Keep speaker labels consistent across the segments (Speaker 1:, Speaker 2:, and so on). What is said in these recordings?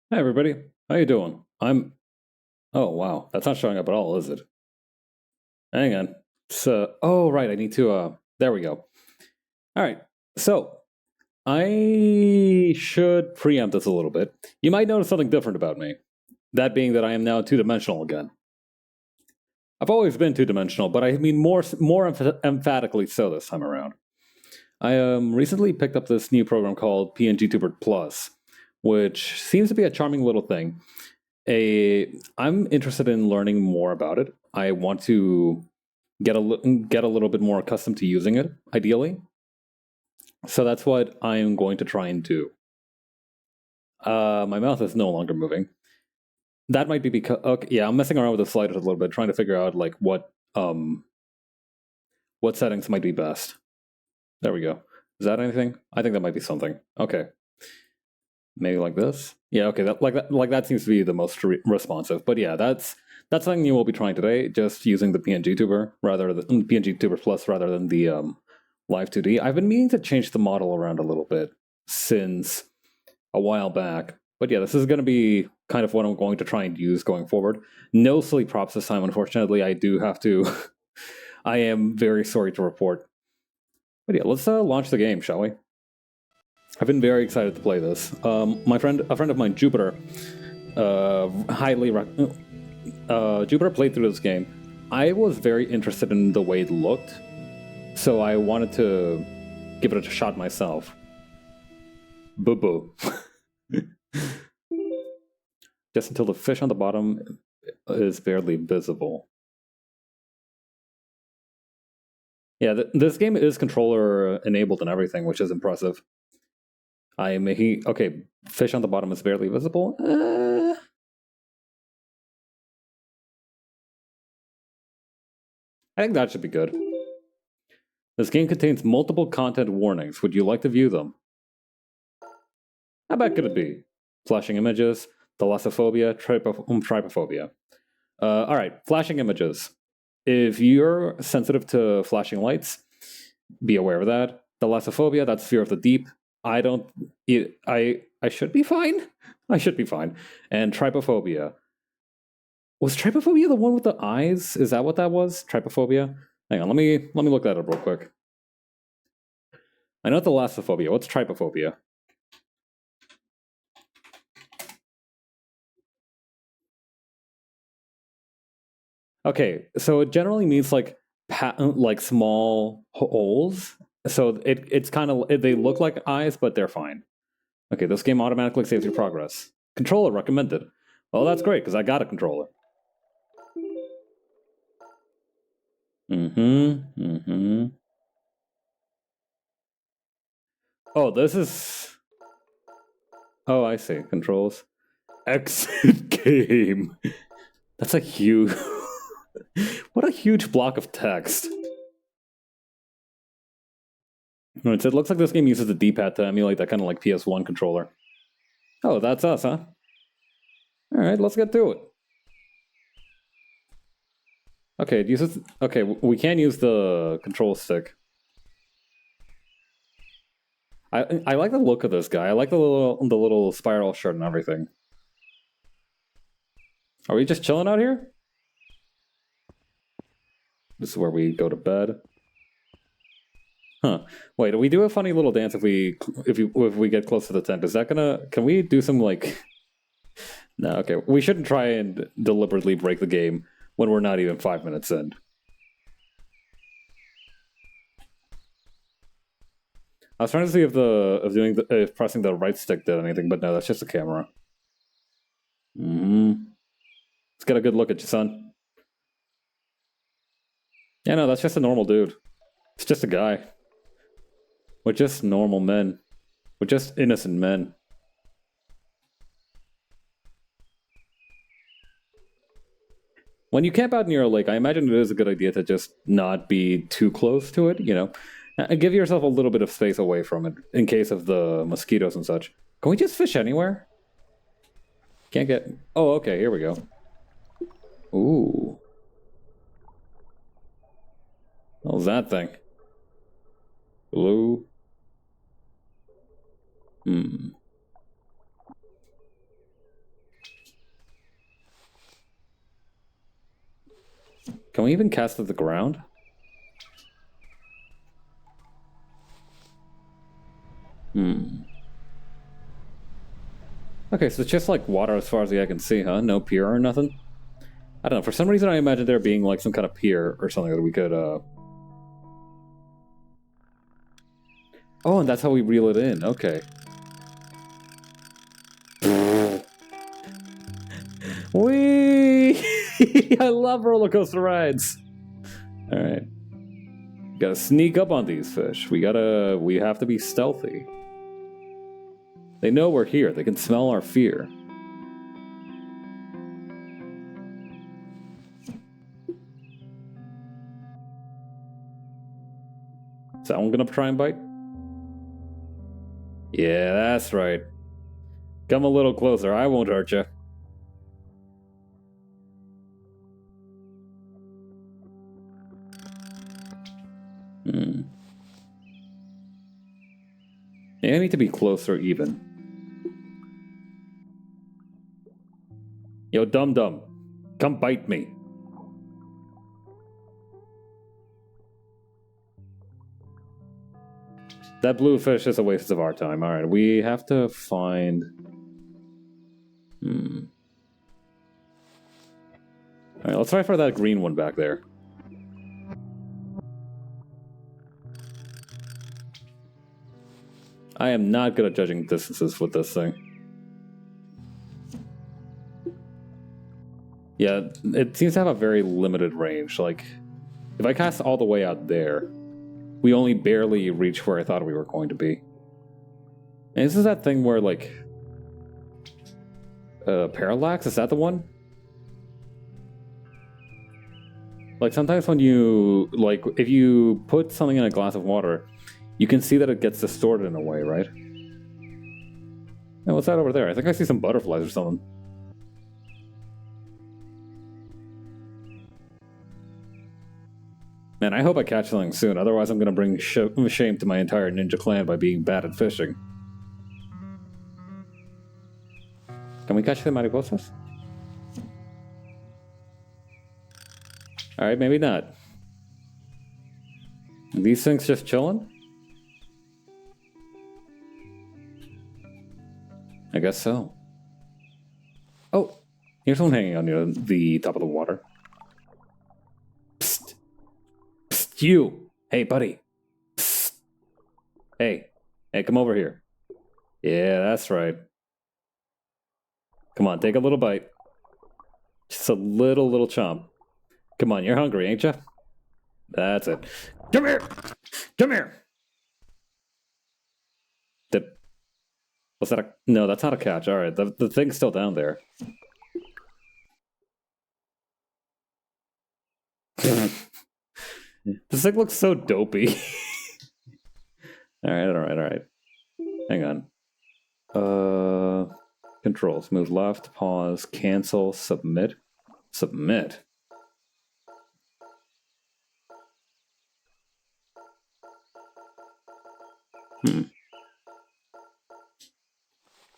Speaker 1: Hi everybody, how you doing? Oh wow, that's not showing up at all, is it? Hang on. Oh right, I need to. There we go. All right. So I should preempt this a little bit. You might notice something different about me. That being that I am now two-dimensional again. I've always been two-dimensional, but I mean more emphatically so this time around. I recently picked up this new program called PNGTuber Plus, which seems to be a charming little thing. I'm interested in learning more about it. I want to get a little bit more accustomed to using it, ideally. So that's what I'm going to try and do. My mouth is no longer moving. That might be because okay, yeah, I'm messing around with the sliders a little bit, trying to figure out like what settings might be best. There we go. Is that anything? I think that might be something. Okay, maybe like this. Yeah, okay, that seems to be the most responsive. But yeah, that's something you will be trying today. Just using the PNG Tuber rather than PNG Tuber Plus rather than the Live 2D. I've been meaning to change the model around a little bit since a while back. But yeah, this is going to be kind of what I'm going to try and use going forward. No silly props this time, unfortunately. I do have to. I am very sorry to report. But yeah, let's launch the game, shall we? I've been very excited to play this. A friend of mine, Jupiter, Jupiter played through this game. I was very interested in the way it looked, so I wanted to give it a shot myself. Boo boo. Just until the fish on the bottom is barely visible. Yeah, this game is controller enabled and everything, which is impressive. I am making okay. Fish on the bottom is barely visible. I think that should be good. This game contains multiple content warnings. Would you like to view them? How bad could it be? Flashing images, thalassophobia, trypophobia. Alright, flashing images. If you're sensitive to flashing lights, be aware of that. Thalassophobia, that's fear of the deep. I don't. I should be fine. I should be fine. And trypophobia. Was trypophobia the one with the eyes? Is that what that was? Trypophobia? Hang on, let me look that up real quick. I know thalassophobia. What's trypophobia? Okay, so it generally means like like small holes. So it's kind of they look like eyes, but they're fine. Okay, this game automatically saves your progress. Controller recommended. Well, that's great because I got a controller. Mm-hmm. Mm-hmm. Oh, this is. Oh, I see. Controls. Exit game. That's a huge. What a huge block of text. Right, so it looks like this game uses the D-pad to emulate that kind of like PS1 controller. Oh, that's us, huh? All right, let's get to it. Okay, it uses. Okay, we can use the control stick. I like the look of this guy. I like the little spiral shirt and everything. Are we just chilling out here? This is where we go to bed. Huh. Wait, we do a funny little dance if we get close to the tent. Is that gonna? Can we do some like? No. Okay. We shouldn't try and deliberately break the game when we're not even 5 minutes in. I was trying to see if pressing the right stick did anything, but no, that's just a camera. Let's get a good look at you, son. Yeah, no, that's just a normal dude. It's just a guy. We're just normal men. We're just innocent men. When you camp out near a lake, I imagine it is a good idea to just not be too close to it, you know? And give yourself a little bit of space away from it in case of the mosquitoes and such. Can we just fish anywhere? Can't get. Oh, okay, here we go. Ooh. What was that thing? Blue. Hmm. Can we even cast at the ground? Okay, so it's just like water as far as the eye can see, huh? No pier or nothing? I don't know, for some reason I imagine there being like some kind of pier or something that we could, Oh, and that's how we reel it in, okay. Whee! I love roller coaster rides! Alright. Gotta sneak up on these fish. We have to be stealthy. They know we're here. They can smell our fear. Is that one gonna try and bite? Yeah, that's right. Come a little closer. I won't hurt you. Yeah, I need to be closer even. Yo, dum-dum. Come bite me. That blue fish is a waste of our time. Alright, we have to find... Alright, let's try for that green one back there. I am not good at judging distances with this thing. Yeah, it seems to have a very limited range. Like, if I cast all the way out there, we only barely reach where I thought we were going to be. And this is that thing where, like... parallax? Is that the one? Like, sometimes when you... Like, if you put something in a glass of water, you can see that it gets distorted in a way, right? Oh, what's that over there? I think I see some butterflies or something. Man, I hope I catch something soon, otherwise I'm gonna bring shame to my entire ninja clan by being bad at fishing. Can we catch the mariposas? Alright, maybe not. Are these things just chilling? I guess so. Oh, here's one hanging on near the top of the water. Psst. Psst, you! Hey, buddy. Psst. Hey, come over here. Yeah, that's right. Come on, take a little bite. Just a little chomp. Come on, you're hungry, ain't you? That's it. Come here! Come here! Was that a... No, that's not a catch. Alright, the thing's still down there. This thing looks so dopey. Alright. Hang on. Controls. Move left, pause, cancel, submit. Submit.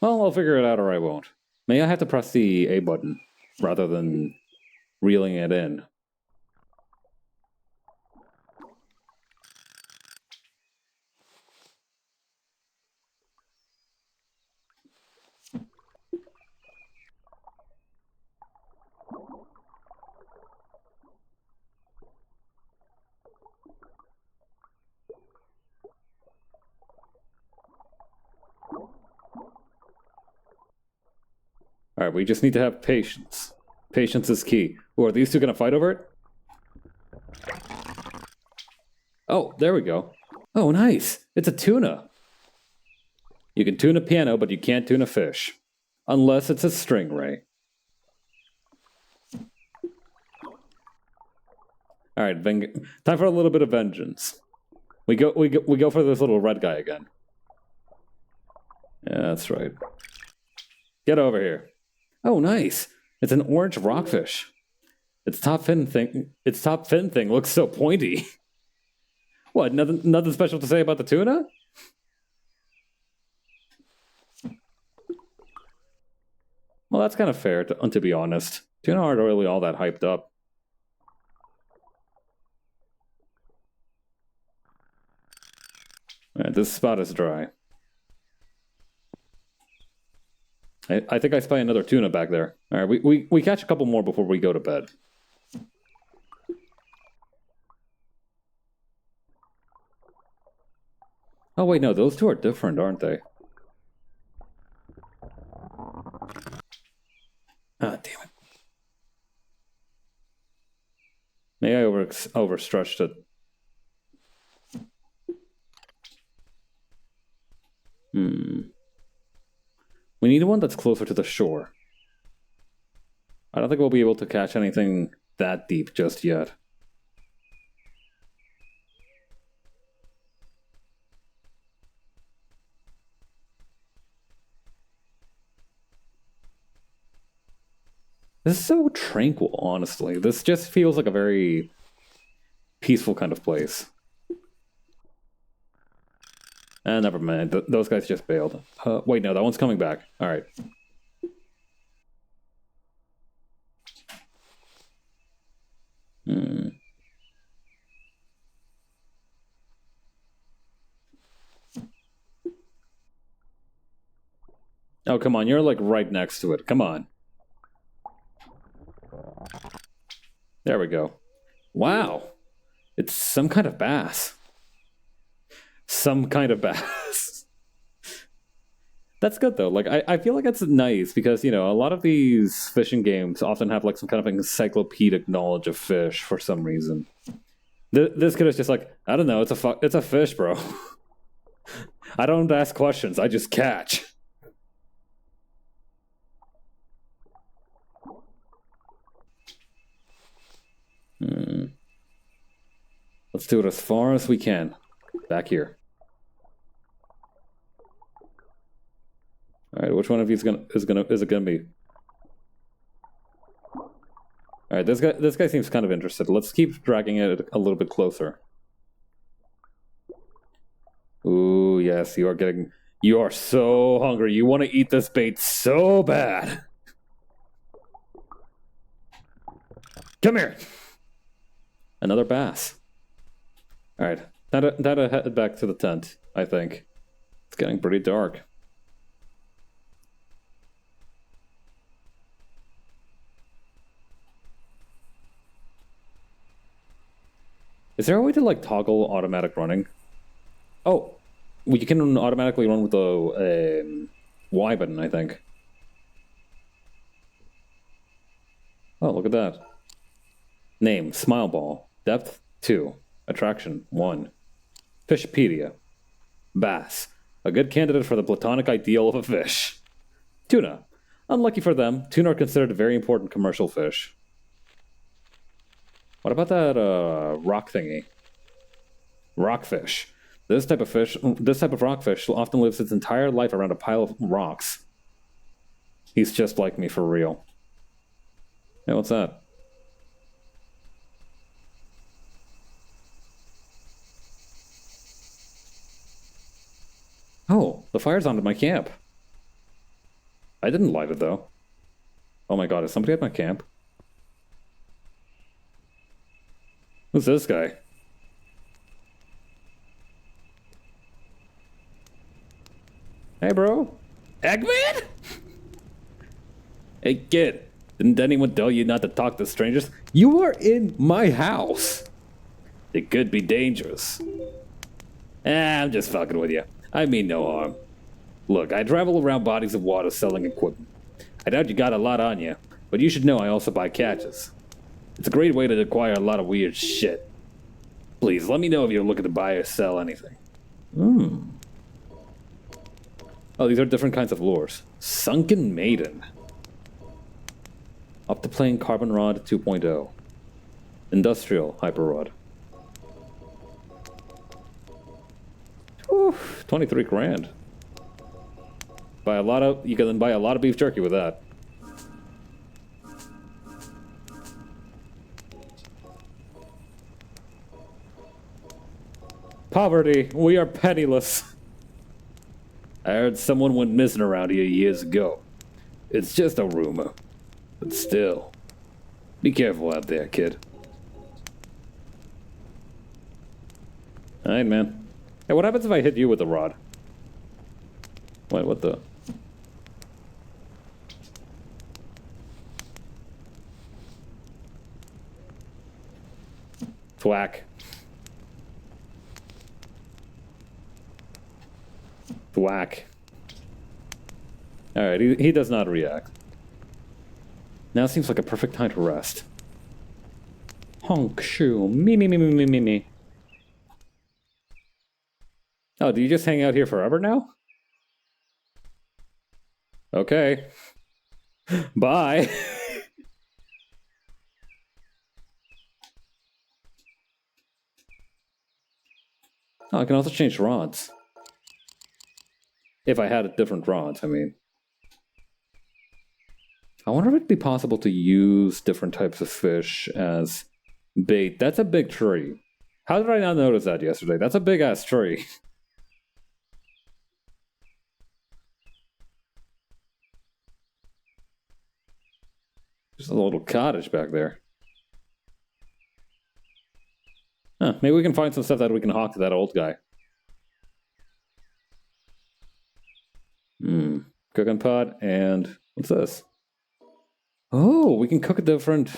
Speaker 1: Well, I'll figure it out or I won't. May I have to press the A button rather than reeling it in? Alright, we just need to have patience. Patience is key. Ooh, are these two gonna fight over it? Oh, there we go. Oh, nice! It's a tuna! You can tune a piano, but you can't tune a fish. Unless it's a stingray. Alright, time for a little bit of vengeance. We go for this little red guy again. Yeah, that's right. Get over here. Oh, nice! It's an orange rockfish. Its top fin thing looks so pointy. What? Nothing special to say about the tuna? Well, that's kind of fair, to be honest. Tuna aren't really all that hyped up. Alright, this spot is dry. I think I spy another tuna back there. Alright, we catch a couple more before we go to bed. Oh wait, no, those two are different, aren't they? Ah, damn it. Maybe I overstretched it. We need one that's closer to the shore. I don't think we'll be able to catch anything that deep just yet. This is so tranquil, honestly. This just feels like a very peaceful kind of place. Never mind. Those guys just bailed. Wait, no, that one's coming back. Alright. Oh, come on. You're like right next to it. Come on. There we go. Wow. It's some kind of bass. Some kind of bass. That's good though. Like I feel like it's nice because, you know, a lot of these fishing games often have like some kind of encyclopedic knowledge of fish for some reason. This kid is just like, I don't know, it's a fish, bro. I don't ask questions, I just catch. Let's do it as far as we can. Back here. All right, which one of you is it gonna be? All right, this guy seems kind of interested. Let's keep dragging it a little bit closer. Ooh, yes, you are so hungry. You want to eat this bait so bad. Come here. Another bass. All right, that'll head back to the tent, I think. It's getting pretty dark. Is there a way to like toggle automatic running? Oh, well, you can automatically run with the Y button, I think. Oh, look at that. Name, Smile Ball. Depth, 2. Attraction, 1. Fishipedia. Bass. A good candidate for the platonic ideal of a fish. Tuna. Unlucky for them, tuna are considered a very important commercial fish. What about that rock thingy? Rockfish. This type of rockfish often lives its entire life around a pile of rocks. He's just like me for real. Hey, what's that? Oh, the fire's onto my camp. I didn't light it though. Oh my god, is somebody at my camp? Who's this guy? Hey, bro. Eggman? Hey, kid. Didn't anyone tell you not to talk to strangers? You are in my house. It could be dangerous. I'm just fucking with you. I mean no harm. Look, I travel around bodies of water selling equipment. I doubt you got a lot on you, but you should know I also buy catches. It's a great way to acquire a lot of weird shit. Please, let me know if you're looking to buy or sell anything. Oh, these are different kinds of lures. Sunken Maiden. Optoplane Carbon Rod 2.0. Industrial Hyper Rod. Oof, 23 grand. You can buy a lot of beef jerky with that. Poverty, we are penniless. I heard someone went missing around here years ago. It's just a rumor. But still, be careful out there, kid. Alright, man. Hey, what happens if I hit you with the rod? What the? Thwack. Thwack. Alright, he does not react. Now seems like a perfect time to rest. Honk shoo. Me. Oh, do you just hang out here forever now? Okay. Bye. Oh, I can also change rods. If I had different rods, I mean. I wonder if it'd be possible to use different types of fish as bait. That's a big tree. How did I not notice that yesterday? That's a big ass tree. There's a little cottage back there. Huh, maybe we can find some stuff that we can hawk to that old guy. Cooking pot, and what's this? Oh, we can cook different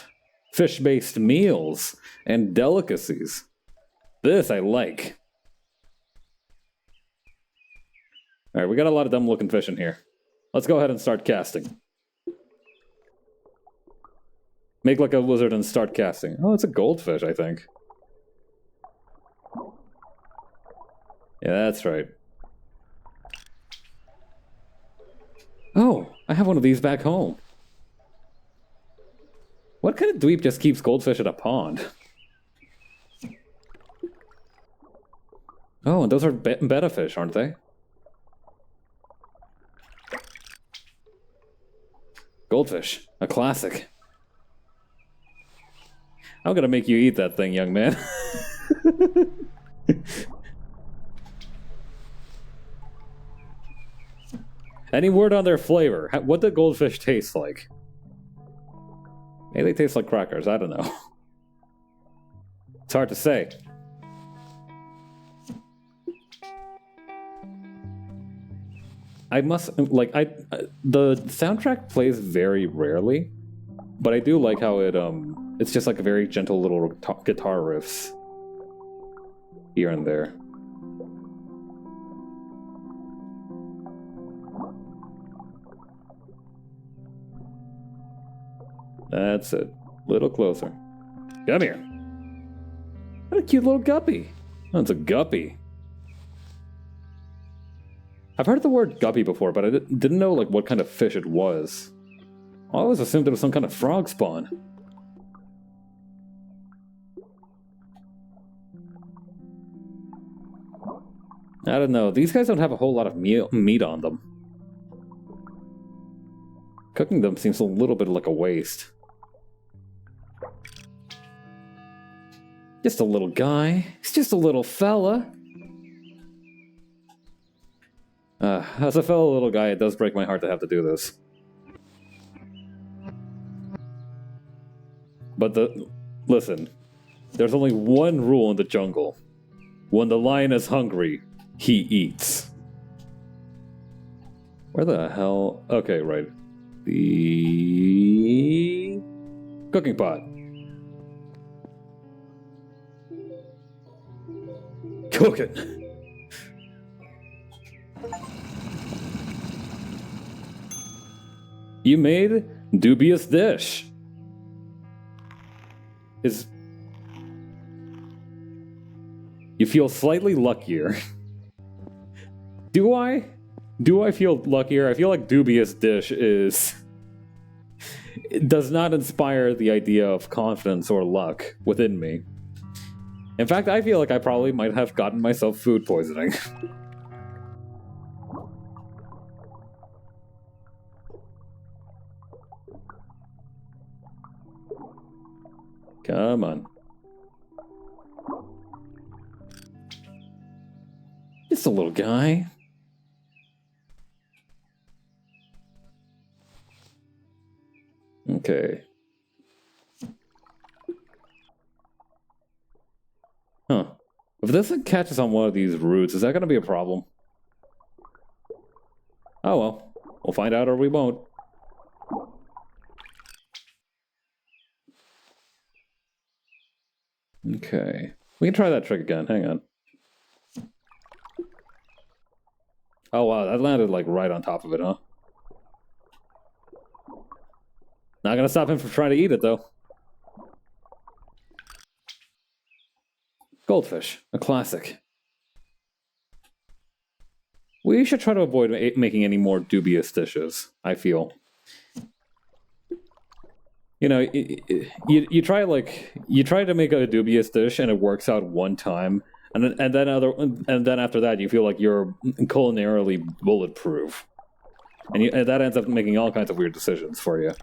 Speaker 1: fish-based meals and delicacies. This I like. Alright, we got a lot of dumb-looking fish in here. Let's go ahead and start casting. Make like a wizard and start casting. Oh, it's a goldfish, I think. Yeah, that's right. Oh, I have one of these back home. What kind of dweeb just keeps goldfish at a pond? Oh, and those are betta fish, aren't they? Goldfish, a classic. I'm gonna make you eat that thing, young man. Any word on their flavor? What do goldfish taste like? Maybe they taste like crackers, I don't know. It's hard to say. I must, like, the soundtrack plays very rarely, but I do like how it's just like a very gentle little guitar riffs here and there. That's it. Little closer. Come here. What a cute little guppy. Oh, it's a guppy. I've heard the word guppy before, but I didn't know like what kind of fish it was. I always assumed it was some kind of frog spawn. I don't know. These guys don't have a whole lot of meat on them. Cooking them seems a little bit like a waste. Just a little guy. He's just a little fella. As a fellow little guy, it does break my heart to have to do this. But listen, there's only one rule in the jungle. When the lion is hungry, he eats. Where the hell? Okay, right. The cooking pot. Cook it. You made dubious dish. You feel slightly luckier. Do I? Do I feel luckier? I feel like dubious dish it does not inspire the idea of confidence or luck within me. In fact, I feel like I probably might have gotten myself food poisoning. Come on. Just a little guy. Okay. Huh. If this thing catches on one of these roots, is that going to be a problem? Oh well. We'll find out or we won't. Okay. We can try that trick again. Hang on. Oh wow, that landed like right on top of it, huh? Not gonna stop him from trying to eat it though. Goldfish, a classic. We should try to avoid making any more dubious dishes, I feel. You know, you try to make a dubious dish and it works out one time, and then after that you feel like you're culinarily bulletproof, and that ends up making all kinds of weird decisions for you.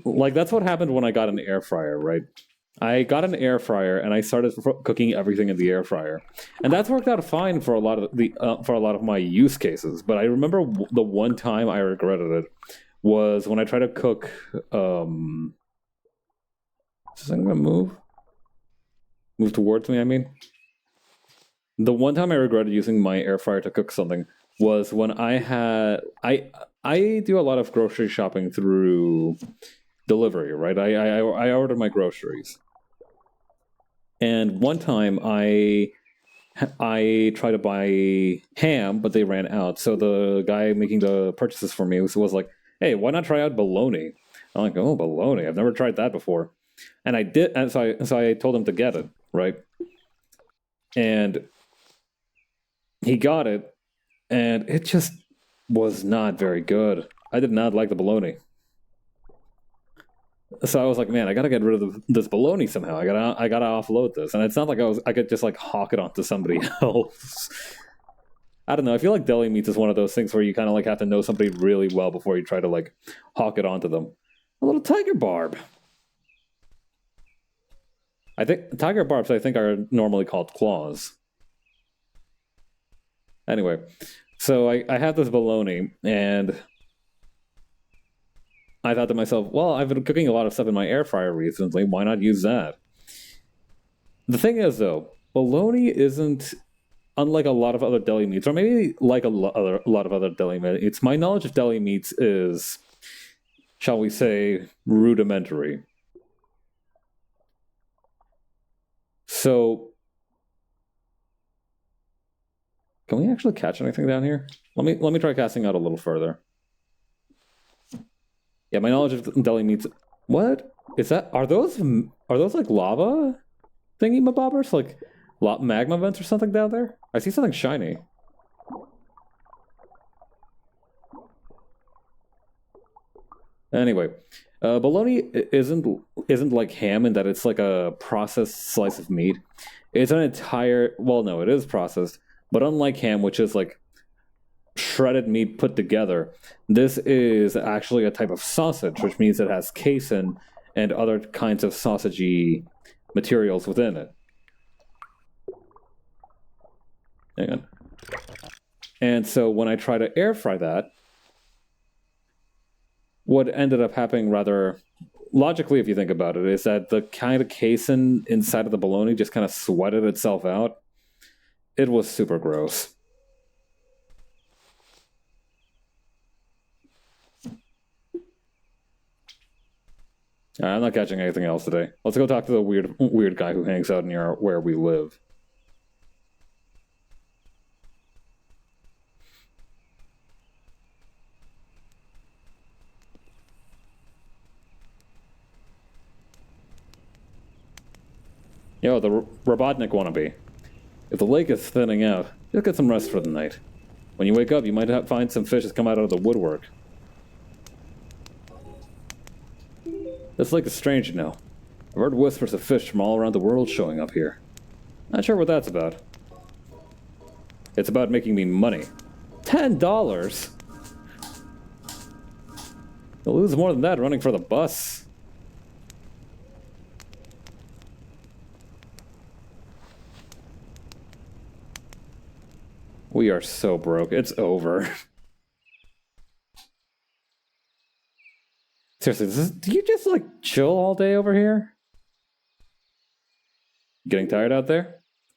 Speaker 1: Like that's what happened when I got an air fryer, right? I got an air fryer and I started cooking everything in the air fryer, and that's worked out fine for a lot of my use cases. But I remember the one time I regretted it was when I tried to cook. Is I'm gonna move towards me. I mean, the one time I regretted using my air fryer to cook something was when I do a lot of grocery shopping through delivery, right? I order my groceries. And one time I tried to buy ham, but they ran out. So the guy making the purchases for me was like, "Hey, why not try out bologna?" I'm like, "Oh, bologna! I've never tried that before." And I did, and so I told him to get it, right? And he got it, and it just was not very good. I did not like the bologna. So I was like, man, I gotta get rid of this bologna somehow. I gotta offload this, and it's not like I could just like hawk it onto somebody else. I don't know. I feel like deli meats is one of those things where you kind of like have to know somebody really well before you try to like hawk it onto them. A little tiger barb. I think tiger barbs are normally called claws. Anyway, so I had this bologna and I thought to myself, well, I've been cooking a lot of stuff in my air fryer recently. Why not use that? The thing is, though, bologna isn't unlike a lot of other deli meats, or maybe like a lot of other deli meats. My knowledge of deli meats is, shall we say, rudimentary. So, can we actually catch anything down here? Let me try casting out a little further. Yeah, my knowledge of deli meats. What is that? Are those like lava thingy mabobbers? Like magma vents or something down there? I see something shiny. Anyway, bologna isn't like ham in that it's like a processed slice of meat. It's an entire. Well, no, it is processed, but unlike ham, which is like shredded meat put together, this is actually a type of sausage, which means it has casein and other kinds of sausagey materials within it. Hang on. And so when I try to air fry that, what ended up happening rather logically, if you think about it, is that the kind of casein inside of the bologna just kind of sweated itself out. It was super gross. I'm not catching anything else today. Let's go talk to the weird guy who hangs out near where we live. Yo, the Robotnik wannabe. If the lake is thinning out, just get some rest for the night. When you wake up, you might find some fish has come out of the woodwork. This lake is strange, you know. I've heard whispers of fish from all around the world showing up here. Not sure what that's about. It's about making me money. $10? You'll lose more than that running for the bus. We are so broke. It's over. Seriously, do you just like chill all day over here? Getting tired out there?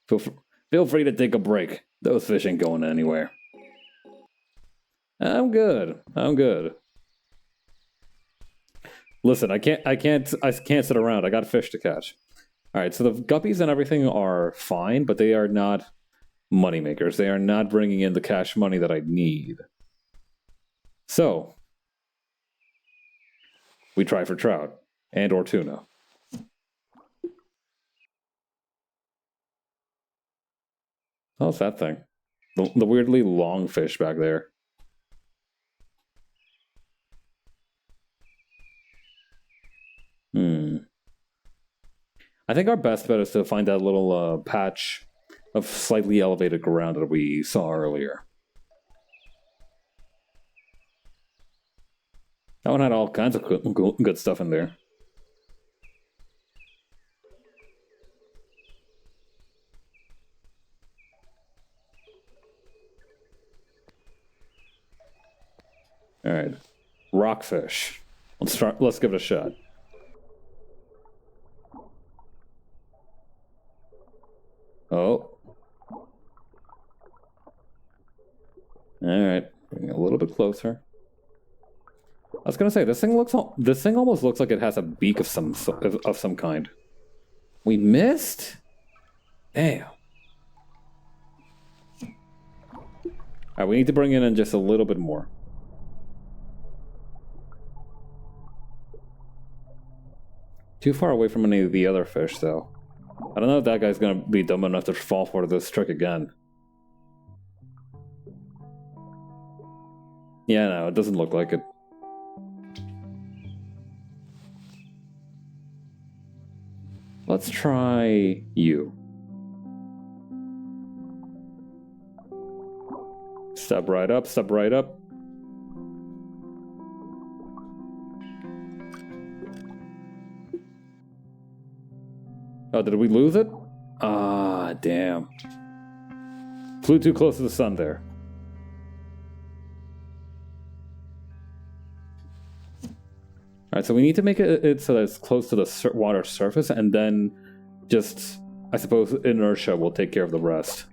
Speaker 1: Feel free to take a break. Those fish ain't going anywhere. I'm good. I'm good. Listen, I can't sit around. I got fish to catch. All right, so the guppies and everything are fine, but they are not money makers. They are not bringing in the cash money that I need. So, we try for trout and or tuna. How's that thing? The weirdly long fish back there. I think our best bet is to find that little patch of slightly elevated ground that we saw earlier. That one had all kinds of good stuff in there. All right, rockfish. Let's give it a shot. Oh. All right, bring a little bit closer. I was gonna say this thing almost looks like it has a beak of some kind. We missed? Damn. Alright, we need to bring in just a little bit more. Too far away from any of the other fish, though. I don't know if that guy's gonna be dumb enough to fall for this trick again. Yeah, no, it doesn't look like it. Let's try you. Step right up, step right up. Oh, did we lose it? Ah, damn. Flew too close to the sun there. Alright, so we need to make it so that it's close to the water surface, and then just, I suppose, inertia will take care of the rest.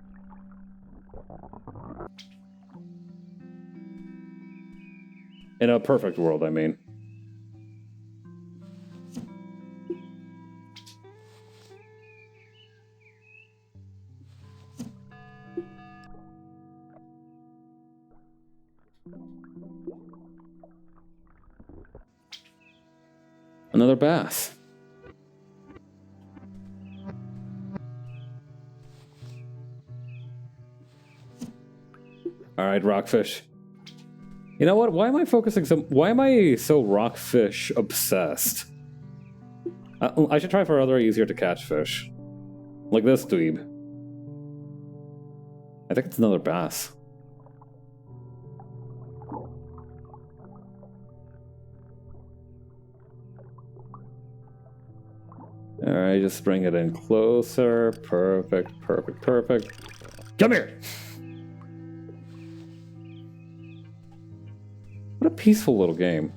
Speaker 1: In a perfect world, I mean. Another bass. All right, rockfish. You know what? Why am I so rockfish obsessed? I should try for other easier to catch fish. Like this dweeb. I think it's another bass. Alright, just bring it in closer. Perfect, perfect, perfect. Come here! What a peaceful little game.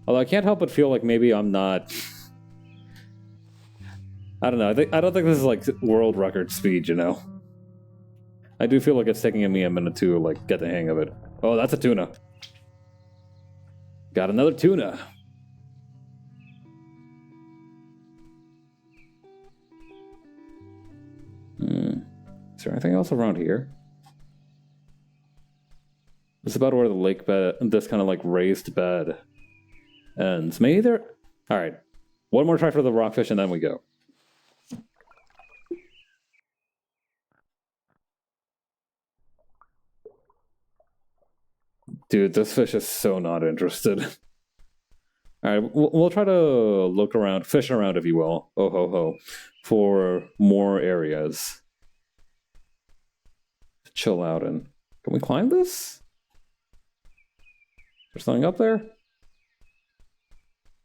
Speaker 1: Although I can't help but feel like maybe I'm not... I don't know, I don't think this is like world record speed, you know? I do feel like it's taking me a minute to like get the hang of it. Oh, that's a tuna. Got another tuna. Is there anything else around here? It's about where the lake bed, this kind of like raised bed ends. Maybe there... Alright. One more try for the rockfish and then we go. Dude, this fish is so not interested. Alright, we'll try to look around, fish around if you will, oh ho ho, for more areas to chill out in. Can we climb this? There's something up there?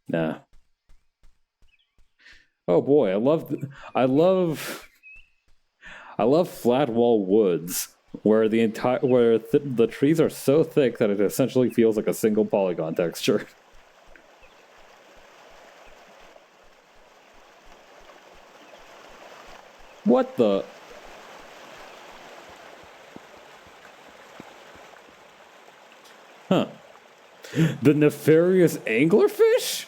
Speaker 1: Nah. Oh boy, I love flat wall woods. where the trees are so thick that it essentially feels like a single polygon texture. What the? Huh. The nefarious anglerfish?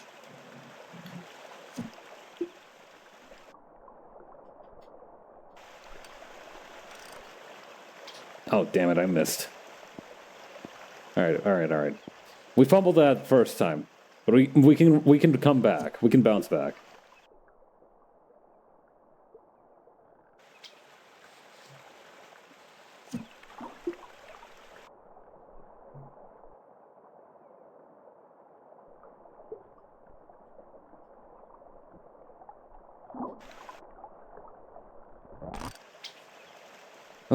Speaker 1: Oh, damn it, I missed. Alright. We fumbled that first time. But we can come back. We can bounce back.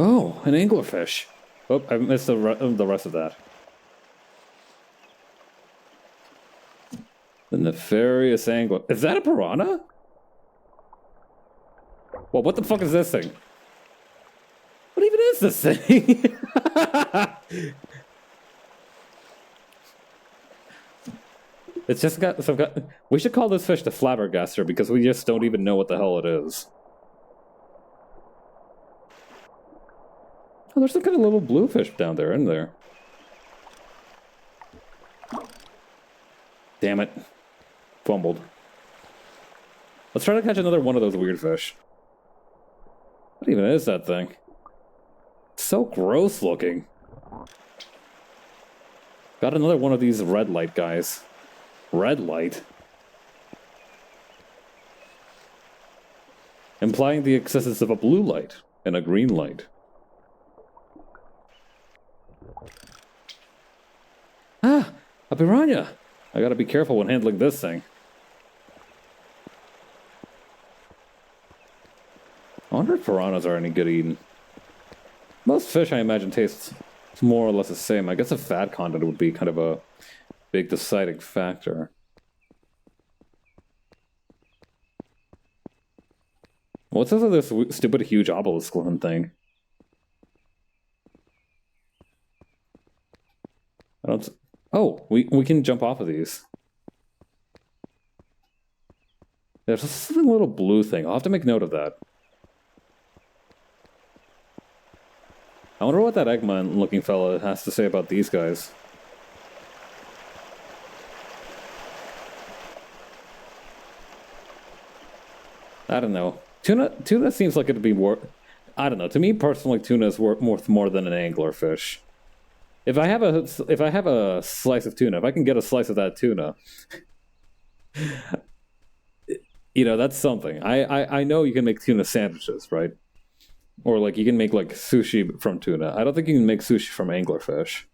Speaker 1: Oh, an anglerfish. Oh, I missed the rest of that. The nefarious angler. Is that a piranha? Well, what the fuck is this thing? What even is this thing? It's just got some. We should call this fish the flabbergaster because we just don't even know what the hell it is. Oh, there's some kind of little bluefish down there, isn't there? Damn it. Fumbled. Let's try to catch another one of those weird fish. What even is that thing? It's so gross looking. Got another one of these red light guys. Red light? Implying the existence of a blue light and a green light. Ah! A piranha! I gotta be careful when handling this thing. I wonder if piranhas are any good eating. Most fish, I imagine, tastes more or less the same. I guess the fat content would be kind of a big deciding factor. What's this other stupid huge obelisk looking thing? I don't... Oh, we can jump off of these. There's a little blue thing. I'll have to make note of that. I wonder what that Eggman-looking fella has to say about these guys. I don't know. Tuna seems like it'd be worth... I don't know. To me personally, tuna is worth more than an anglerfish. If I have a slice of tuna, if I can get a slice of that tuna, you know, that's something. I know you can make tuna sandwiches, right? Or like you can make like sushi from tuna. I don't think you can make sushi from anglerfish.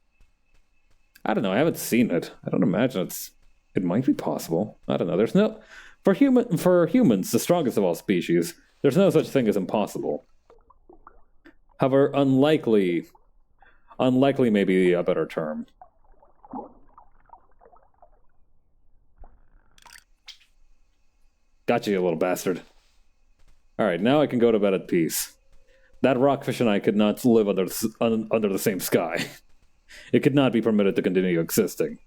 Speaker 1: I don't know. I haven't seen it. I don't imagine it might be possible. I don't know. There's no for humans, the strongest of all species. There's no such thing as impossible. However, unlikely may be a better term. Got you little bastard. Alright, now I can go to bed at peace. That rockfish and I could not live under the same sky. It could not be permitted to continue existing.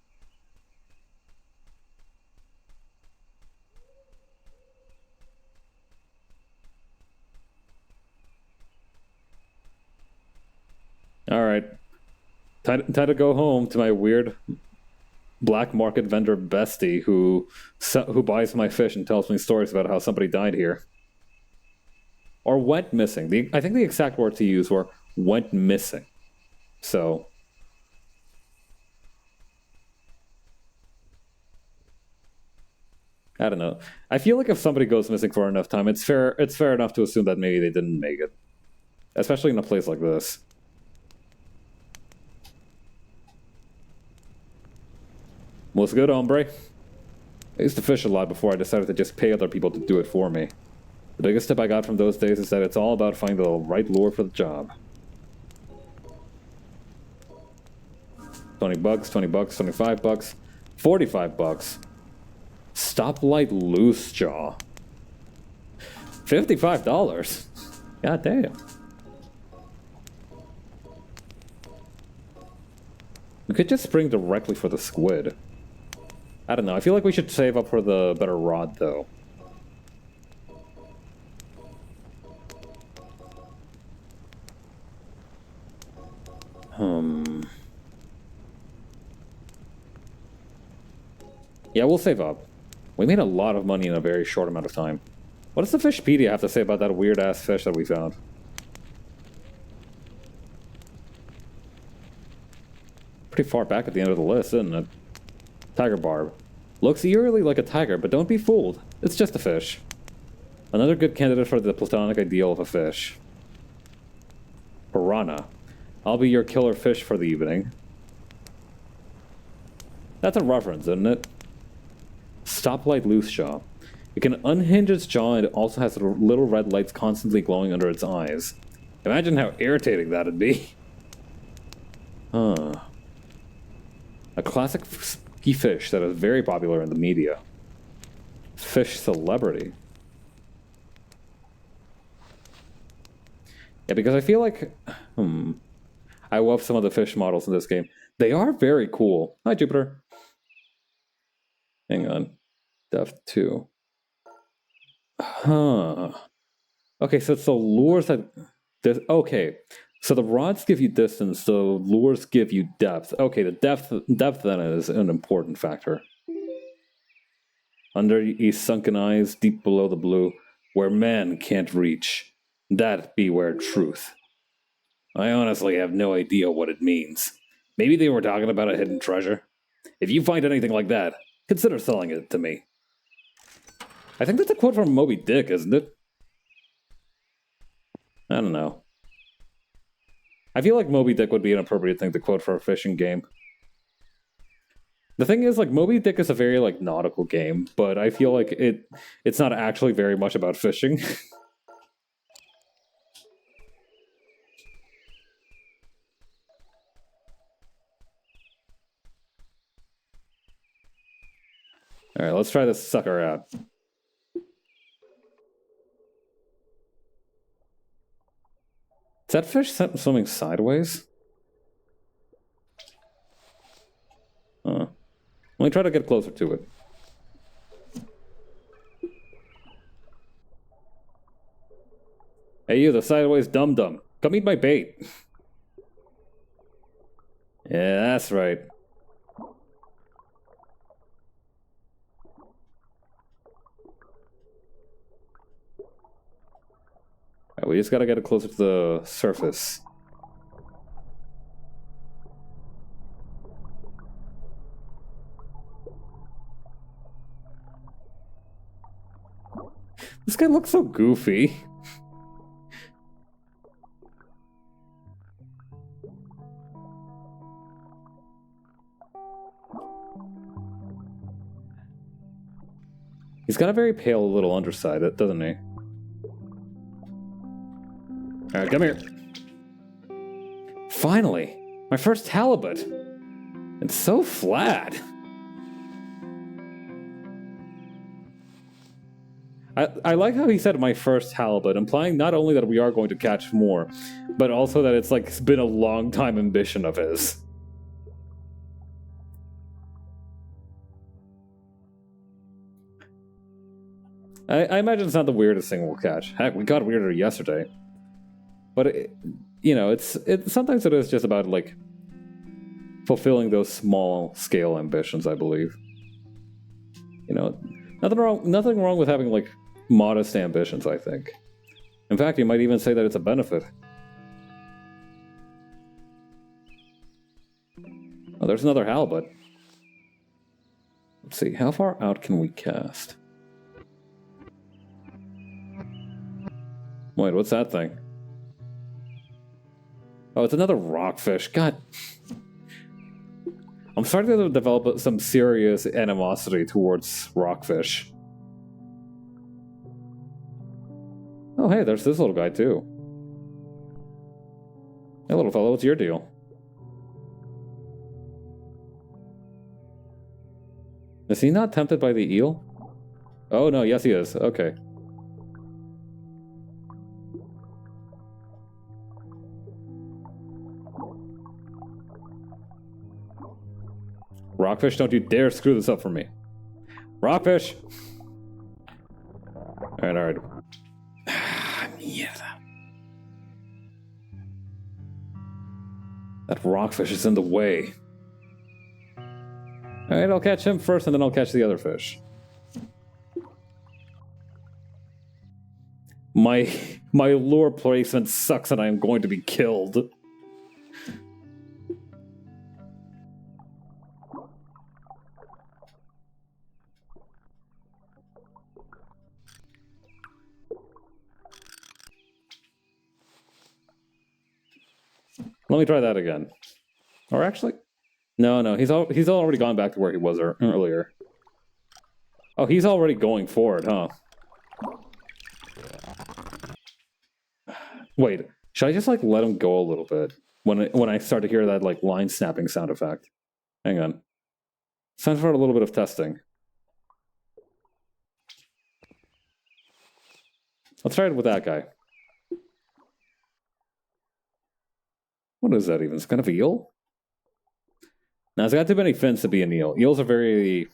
Speaker 1: Alright. Time to go home to my weird black market vendor bestie who buys my fish and tells me stories about how somebody died here. Or went missing. I think the exact words he used were went missing. So I don't know. I feel like if somebody goes missing for enough time, it's fair enough to assume that maybe they didn't make it. Especially in a place like this. What's good, hombre? I used to fish a lot before I decided to just pay other people to do it for me. The biggest tip I got from those days is that it's all about finding the right lure for the job. 20 bucks, 20 bucks, 25 bucks, 45 bucks. Stoplight loose jaw. $55. God damn. could just spring directly for the squid. I don't know. I feel like we should save up for the better rod, though. Yeah, we'll save up. We made a lot of money in a very short amount of time. What does the Fishpedia have to say about that weird-ass fish that we found? Pretty far back at the end of the list, isn't it? Tiger barb. Looks eerily like a tiger, but don't be fooled. It's just a fish. Another good candidate for the platonic ideal of a fish. Piranha. I'll be your killer fish for the evening. That's a reference, isn't it? Stoplight loose jaw. It can unhinge its jaw and it also has little red lights constantly glowing under its eyes. Imagine how irritating that'd be. A classic ski fish that is very popular in the media. Fish celebrity. Yeah, because I feel like... I love some of the fish models in this game. They are very cool. Hi, Jupiter. Hang on. Depth 2. Huh. Okay, so it's the lures that... Okay, so the rods give you distance, the lures give you depth. Okay, the depth then is an important factor. Under his sunken eyes, deep below the blue, where man can't reach, that beware truth. I honestly have no idea what it means. Maybe they were talking about a hidden treasure. If you find anything like that, consider selling it to me. I think that's a quote from Moby Dick, isn't it? I don't know. I feel like Moby Dick would be an appropriate thing to quote for a fishing game. The thing is, like, Moby Dick is a very, like, nautical game, but I feel like it's not actually very much about fishing. Alright, let's try this sucker out. Is that fish swimming sideways? Let me try to get closer to it. Hey you, the sideways dum-dum. Come eat my bait. Yeah, that's right. Right, we just gotta get it closer to the surface. This guy looks so goofy. He's got a very pale little underside, doesn't he? Alright, come here. Finally! My first halibut! It's so flat! I like how he said my first halibut, implying not only that we are going to catch more, but also that it's like been a long time ambition of his. I imagine it's not the weirdest thing we'll catch. Heck, we got weirder yesterday. But, you know, sometimes it is just about, like, fulfilling those small-scale ambitions, I believe. You know, nothing wrong with having, like, modest ambitions, I think. In fact, you might even say that it's a benefit. Oh, there's another halibut. Let's see, how far out can we cast? Wait, what's that thing? Oh, it's another rockfish. God. I'm starting to develop some serious animosity towards rockfish. Oh, hey, there's this little guy, too. Hey, little fellow, what's your deal? Is he not tempted by the eel? Oh, no, yes, he is. Okay. Rockfish, don't you dare screw this up for me. Rockfish! Alright, alright. Mierda. That rockfish is in the way. Alright, I'll catch him first and then I'll catch the other fish. My lure placement sucks and I am going to be killed. Let me try that again. Or actually, no, he's already gone back to where he was earlier. Oh, he's already going for it, huh? Wait, should I just like let him go a little bit when I start to hear that like line snapping sound effect? Hang on. It's time for a little bit of testing. Let's try it with that guy. What is that even? It's kind of eel? Now, it's got too many fins to be an eel. Eels are very...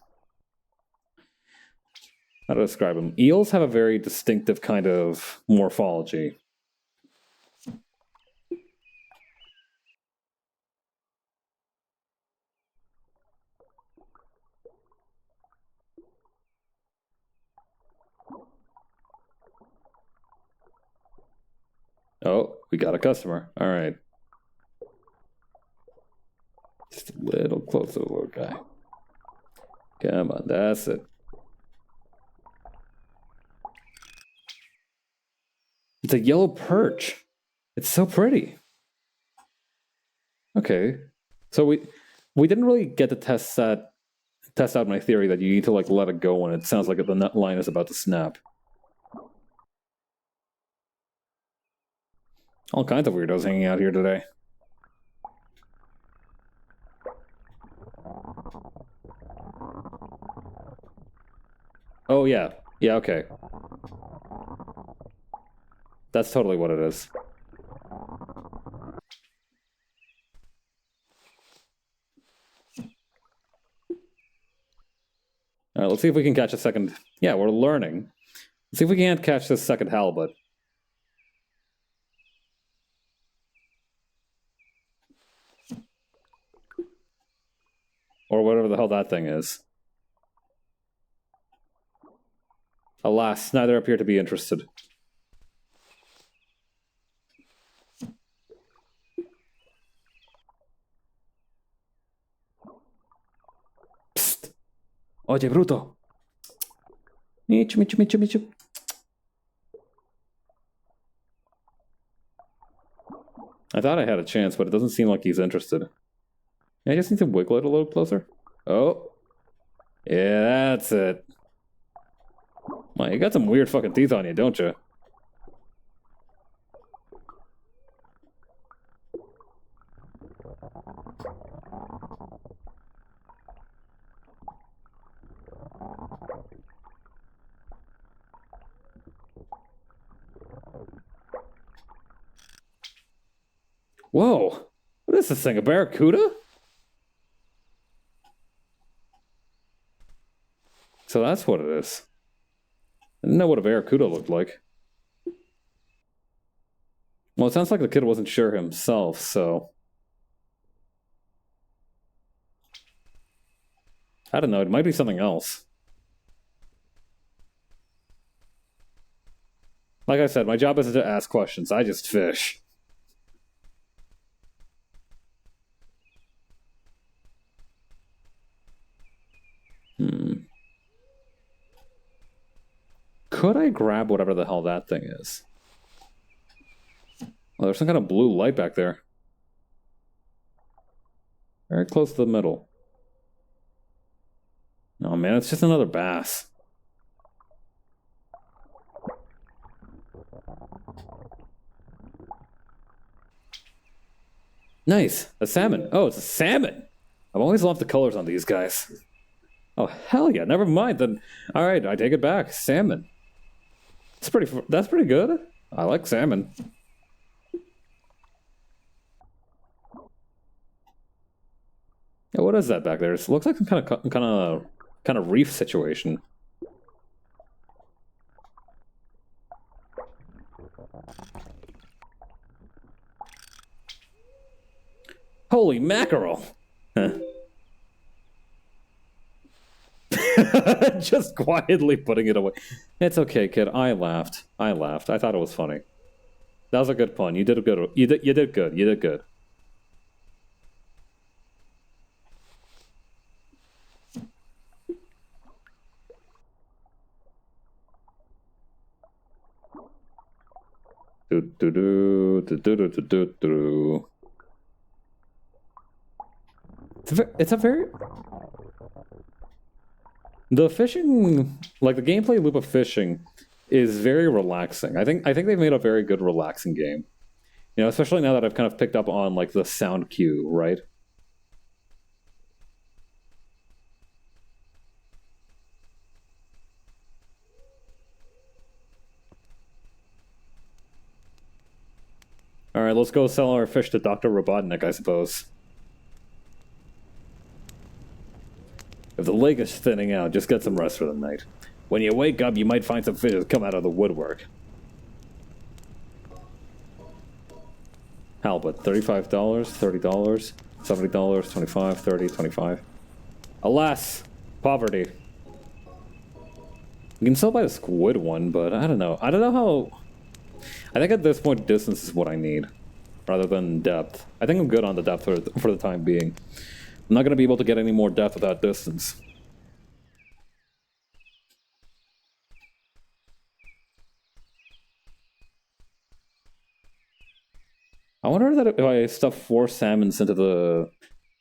Speaker 1: How to describe them? Eels have a very distinctive kind of morphology. Oh, we got a customer. All right. Just a little closer, little guy. Come on, that's it. It's a yellow perch. It's so pretty. Okay, so we didn't really get to test out my theory that you need to like let it go when it sounds like the nut line is about to snap. All kinds of weirdos hanging out here today. Oh yeah, okay. That's totally what it is. Alright, let's see if we can catch a second... Yeah, we're learning. Let's see if we can't catch this second halibut. Or whatever the hell that thing is. Alas, neither appear to be interested. Psst! Oye, bruto! Michu, michu, michu, michu. I thought I had a chance, but it doesn't seem like he's interested. I just need to wiggle it a little closer. Oh. Yeah, that's it. Well, you got some weird fucking teeth on you, don't you? Whoa! What is this thing, a barracuda? So that's what it is. I didn't know what a barracuda looked like. Well, it sounds like the kid wasn't sure himself, so... I don't know, it might be something else. Like I said, my job isn't to ask questions, I just fish. Could I grab whatever the hell that thing is? Well, there's some kind of blue light back there. Very close to the middle. Oh man, it's just another bass. Nice! A salmon! Oh, it's a salmon! I've always loved the colors on these guys. Oh, hell yeah, never mind then. Alright, I take it back. Salmon. That's pretty good. I like salmon. Yeah, what is that back there? It looks like some kind of reef situation. Holy mackerel! Huh. Just quietly putting it away. It's okay, kid. I laughed. I thought it was funny. That was a good pun. You did a good. You did good. You did good. Do do do do do do do do. It's a very the fishing, like the gameplay loop of fishing, is very relaxing. I think they've made a very good relaxing game. You know, especially now that I've kind of picked up on like the sound cue, right? All right, let's go sell our fish to Dr. Robotnik, I suppose. If the lake is thinning out, just get some rest for the night. When you wake up, you might find some fishes come out of the woodwork. Halibut, $35, $30, $70, 25, 30, 25. Alas, poverty. You can still buy the squid one, but I don't know. I don't know how... I think at this point, distance is what I need, rather than depth. I think I'm good on the depth for the time being. I'm not going to be able to get any more depth without distance. I wonder that if I stuff 4 salmons into the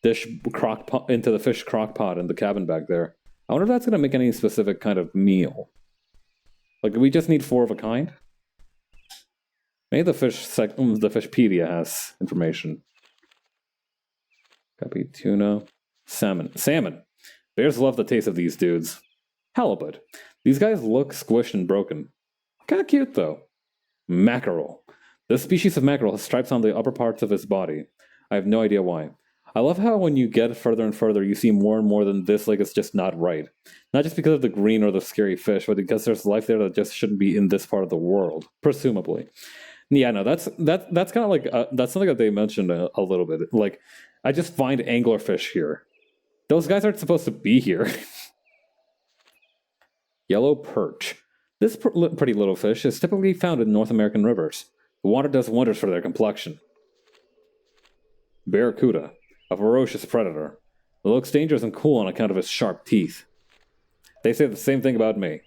Speaker 1: into the fish crock pot in the cabin back there, I wonder if that's going to make any specific kind of meal. Like, do we just need 4 of a kind? Maybe the Fishpedia has information. Copy tuna, salmon. Bears love the taste of these dudes. Halibut. These guys look squished and broken. Kind of cute though. Mackerel. This species of mackerel has stripes on the upper parts of its body. I have no idea why. I love how when you get further and further, you see more and more that this lake is just not right. Not just because of the green or the scary fish, but because there's life there that just shouldn't be in this part of the world, presumably. Yeah, no, that's kind of like that's something that they mentioned a little bit. Like, I just find anglerfish here. Those guys aren't supposed to be here. Yellow perch. This pretty little fish is typically found in North American rivers. The water does wonders for their complexion. Barracuda, a ferocious predator. It looks dangerous and cool on account of its sharp teeth. They say the same thing about me.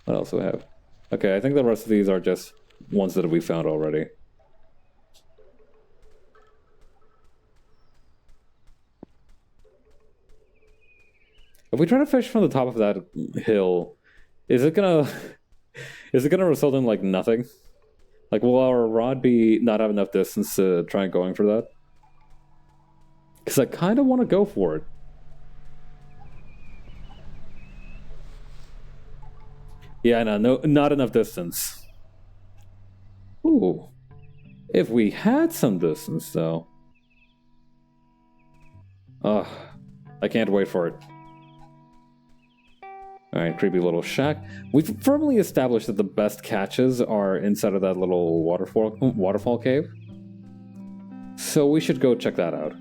Speaker 1: What else do we have? Okay, I think the rest of these are just ones that we found already. If we try to fish from the top of that hill, is it gonna result in like nothing? Like, will our rod not have enough distance to try going for that? Because I kind of want to go for it. Yeah, no, not enough distance. Ooh. If we had some distance, though. Ugh. I can't wait for it. Alright, creepy little shack. We've firmly established that the best catches are inside of that little waterfall cave. So we should go check that out.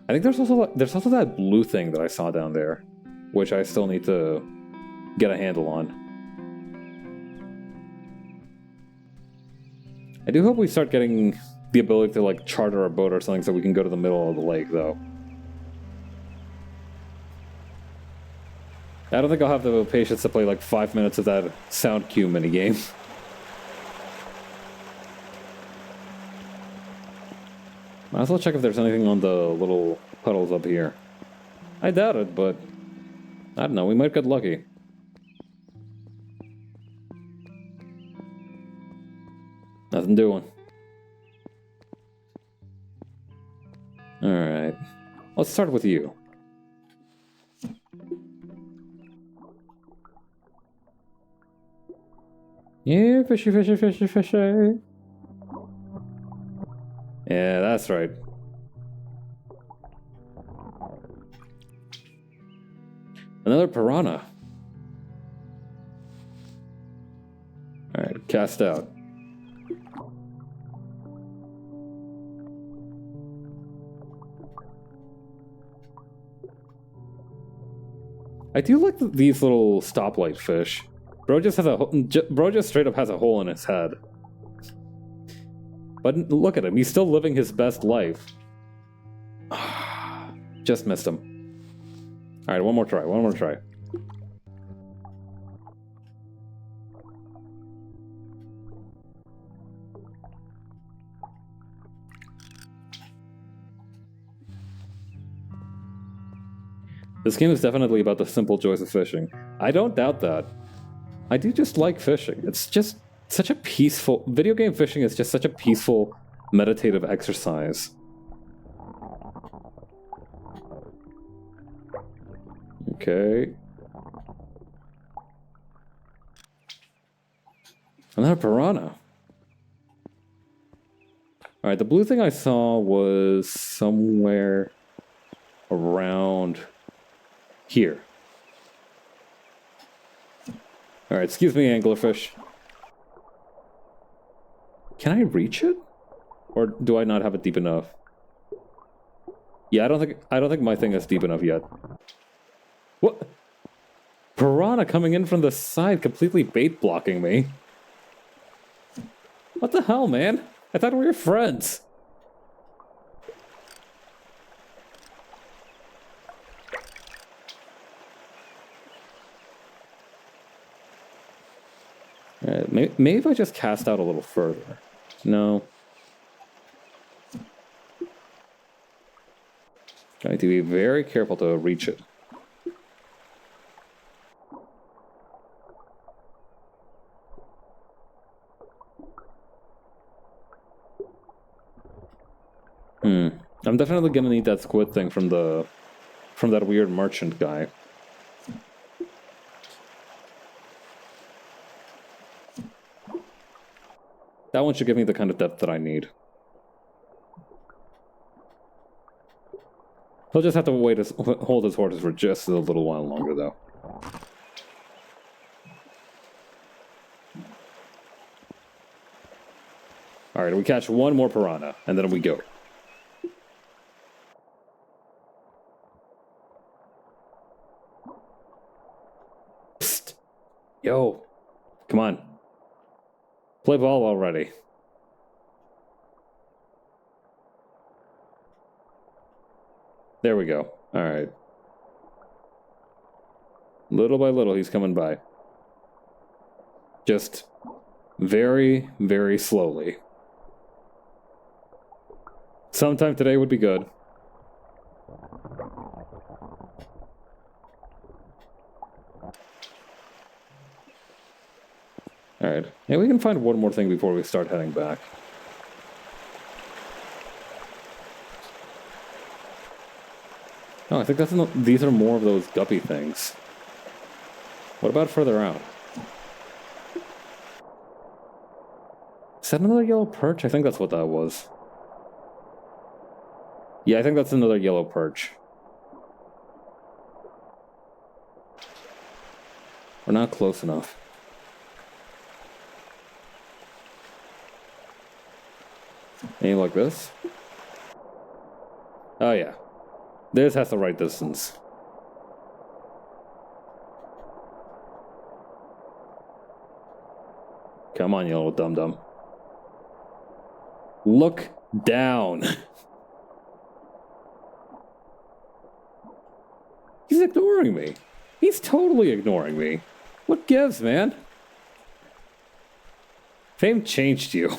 Speaker 1: I think there's also that blue thing that I saw down there, which I still need to get a handle on. I do hope we start getting the ability to like charter a boat or something so we can go to the middle of the lake, though. I don't think I'll have the patience to play like 5 minutes of that sound cue minigame. Might as well check if there's anything on the little puddles up here. I doubt it, but I don't know, we might get lucky. Nothing doing. Alright. Let's start with you. Yeah, fishy, fishy, fishy, fishy. Yeah, that's right. Another piranha. Alright, cast out. I do like these little stoplight fish. Bro just straight up has a hole in his head. But look at him, he's still living his best life. Just missed him. Alright, one more try. This game is definitely about the simple joys of fishing. I don't doubt that. I do just like fishing. It's just such a peaceful... Video game fishing is just such a peaceful, meditative exercise. Okay. Another piranha. Alright, the blue thing I saw was somewhere around here. Alright, excuse me, anglerfish. Can I reach it? Or do I not have it deep enough? Yeah, I don't think my thing is deep enough yet. What? Piranha coming in from the side, completely bait blocking me. What the hell, man? I thought we were friends. Maybe if I just cast out a little further. No. I need to be very careful to reach it. I'm definitely gonna need that squid thing from that weird merchant guy. That one should give me the kind of depth that I need. He'll just have to hold his horses for just a little while longer, though. Alright, we catch one more piranha, and then we go. Psst. Yo. Come on. Play ball already. There we go. Alright. Little by little, he's coming by. Just very, very slowly. Sometime today would be good. Alright. Yeah, we can find one more thing before we start heading back. Oh, I think these are more of those guppy things. What about further out? Is that another yellow perch? I think that's what that was. Yeah, I think that's another yellow perch. We're not close enough. Anything like this? Oh yeah. This has the right distance. Come on, you little dum-dum. Look down. He's ignoring me. He's totally ignoring me. What gives, man? Fame changed you.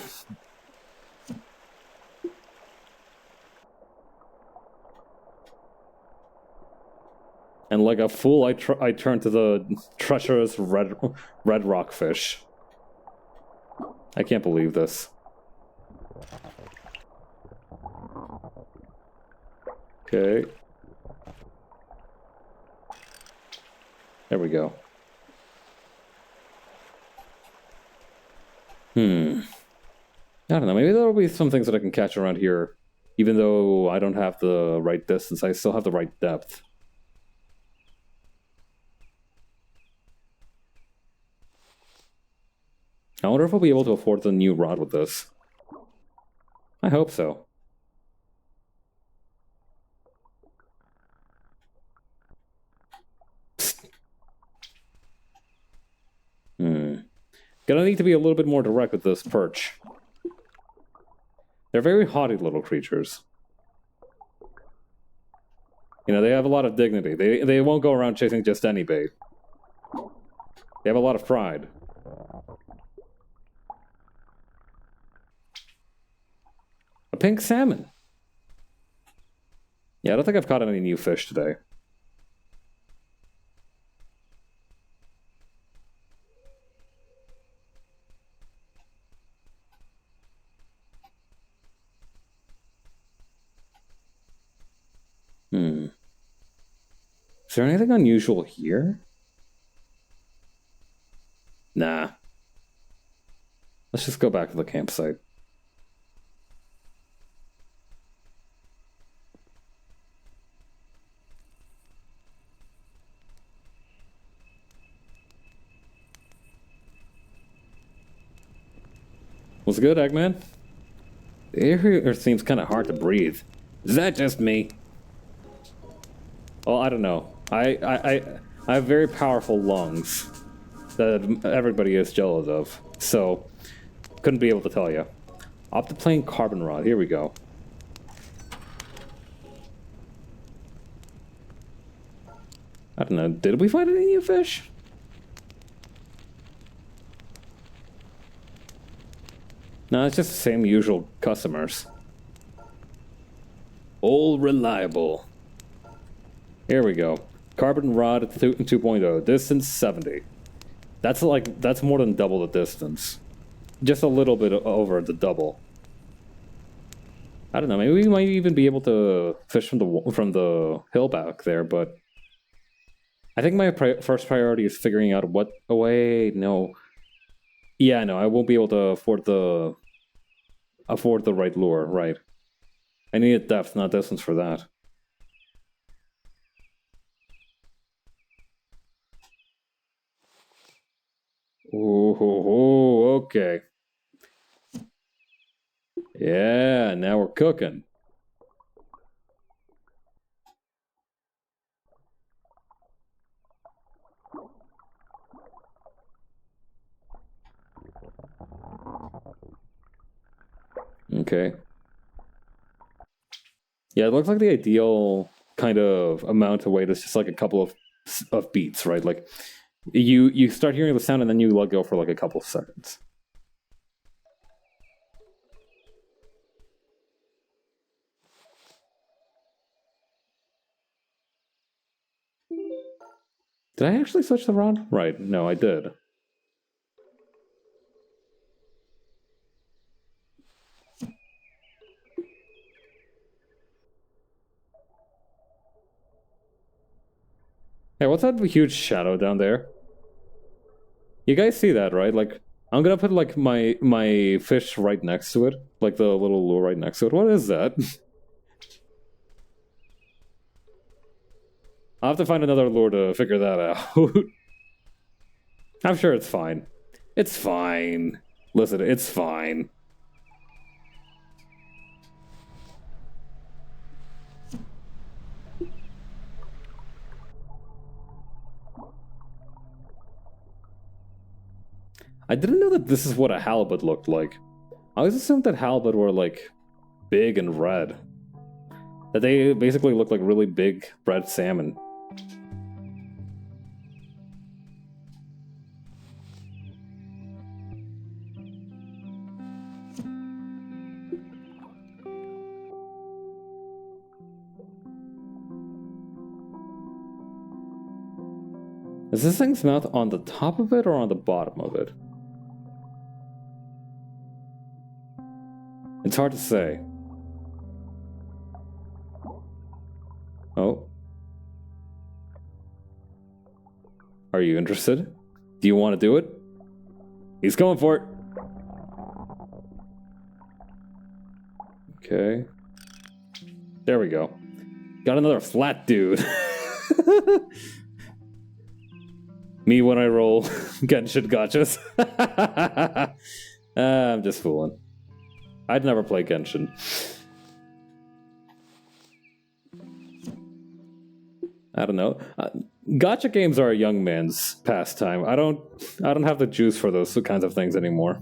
Speaker 1: And like a fool, I turned to the treacherous red rockfish. I can't believe this. Okay. There we go. I don't know, maybe there'll be some things that I can catch around here. Even though I don't have the right distance, I still have the right depth. I wonder if we'll be able to afford the new rod with this. I hope so. Gonna need to be a little bit more direct with this perch. They're very haughty little creatures. You know, they have a lot of dignity. They won't go around chasing just any bait. They have a lot of pride. A pink salmon. Yeah, I don't think I've caught any new fish today. Is there anything unusual here? Nah. Let's just go back to the campsite. What's good, Eggman? The air here seems kind of hard to breathe. Is that just me? Well, I don't know. I have very powerful lungs that everybody is jealous of, so couldn't be able to tell you. Optoplane carbon rod. Here we go. I don't know. Did we find any new fish? No, it's just the same usual customers. All reliable. Here we go. Carbon rod 2.0. Distance 70. That's more than double the distance. Just a little bit over the double. I don't know. Maybe we might even be able to fish from the hill back there, but I think my first priority is figuring out what. Oh wait, no. Yeah, no, I won't be able to afford the right lure. Right. I need a depth, not distance, for that. Ooh, okay. Yeah, now we're cooking. Okay. Yeah, it looks like the ideal kind of amount of weight is just like a couple of beats, right? Like you start hearing the sound and then you let go for like a couple of seconds. Did I actually switch the rod? Right, no, I did. Hey, what's that huge shadow down there? You guys see that, right? Like, I'm gonna put like my fish right next to it, like the little lure right next to it. What is that? I'll have to find another lure to figure that out. I'm sure it's fine. It's fine. Listen, it's fine. I didn't know that this is what a halibut looked like. I always assumed that halibut were like big and red. That they basically look like really big red salmon. Is this thing's mouth on the top of it or on the bottom of it? It's hard to say. Oh. Are you interested? Do you want to do it? He's going for it. Okay. There we go. Got another flat dude. Me when I roll Genshin gotchas. I'm just fooling. I'd never play Genshin. I don't know. Gotcha games are a young man's pastime. I don't have the juice for those kinds of things anymore.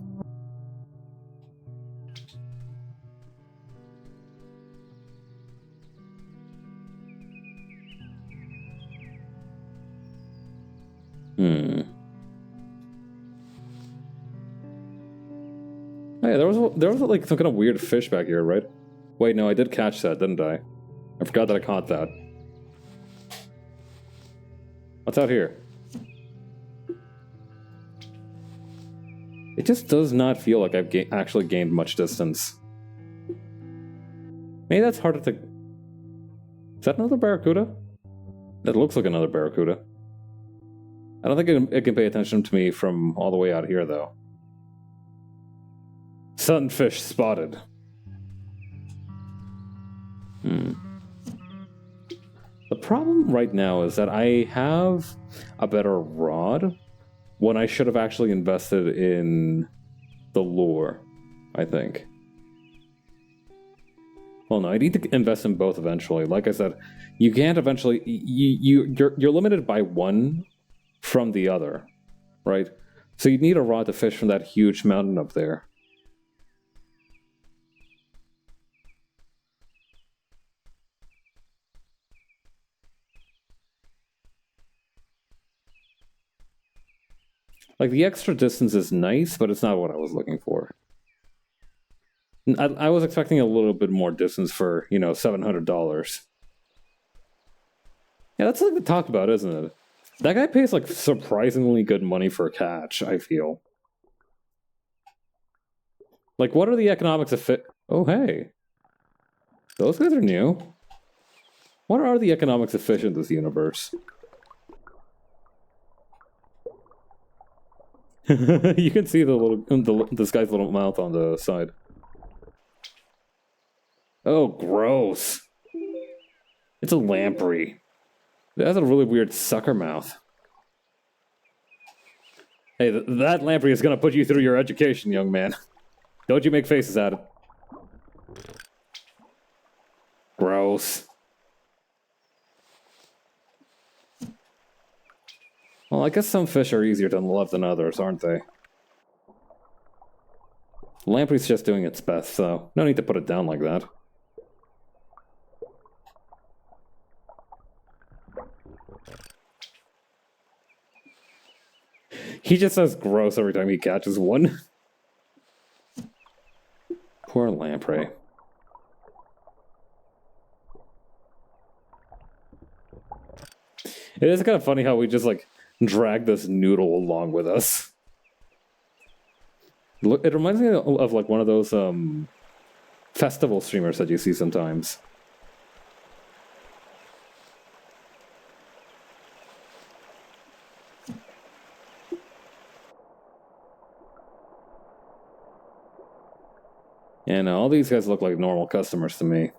Speaker 1: Oh yeah, there was like some kind of weird fish back here, right? Wait, no, I did catch that, didn't I? I forgot that I caught that. What's out here? It just does not feel like I've actually gained much distance. Maybe that's harder to... Is that another barracuda? That looks like another barracuda. I don't think it can pay attention to me from all the way out here, though. Sunfish spotted. The problem right now is that I have a better rod when I should have actually invested in the lure, I think. Well, no, I need to invest in both eventually. Like I said, you can't eventually... You're limited by one from the other, right? So you need a rod to fish from that huge mountain up there. Like, the extra distance is nice, but it's not what I was looking for. I was expecting a little bit more distance for, $700. Yeah, that's something to talk about, isn't it? That guy pays, like, surprisingly good money for a catch, I feel. Like, what are the economics of fit? Oh, hey. Those guys are new. What are the economics of fish in this universe? You can see this guy's little mouth on the side. Oh, gross. It's a lamprey. It has a really weird sucker mouth. Hey, that lamprey is going to put you through your education, young man. Don't you make faces at it. Gross. Well, I guess some fish are easier to love than others, aren't they? Lamprey's just doing its best, so no need to put it down like that. He just says gross every time he catches one. Poor lamprey. It is kind of funny how we just, like, drag this noodle along with us. Look, it reminds me of like, one of those, festival streamers that you see sometimes. And all these guys look like normal customers to me.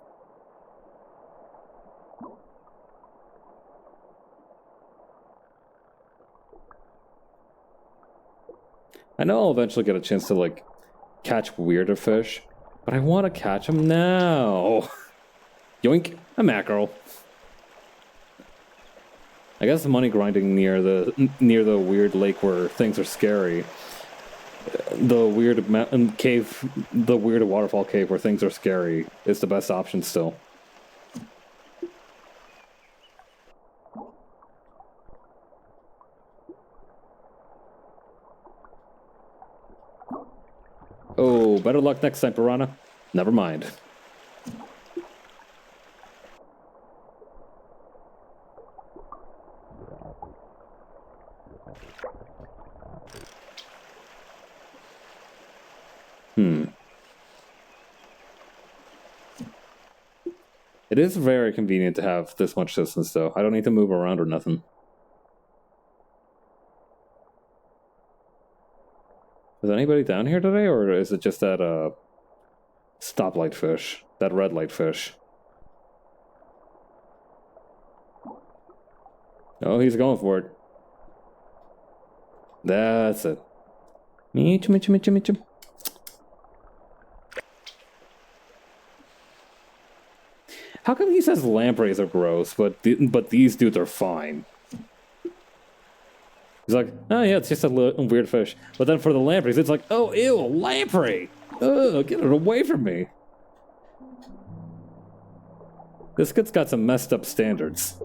Speaker 1: I know I'll eventually get a chance to, like, catch weirder fish, but I want to catch them now. Yoink, a mackerel. I guess money grinding near the weird lake where things are scary. The weird mountain cave, the weird waterfall cave where things are scary is the best option still. Oh, better luck next time, Piranha. Never mind. It is very convenient to have this much distance, though. I don't need to move around or nothing. Is anybody down here today, or is it just that, stoplight fish? That red light fish? Oh, he's going for it. That's it. Meet you. How come he says lampreys are gross, but these dudes are fine? He's like, oh yeah, it's just a weird fish. But then for the lampreys, it's like, oh ew, a lamprey! Ugh, get it away from me. This kid's got some messed up standards.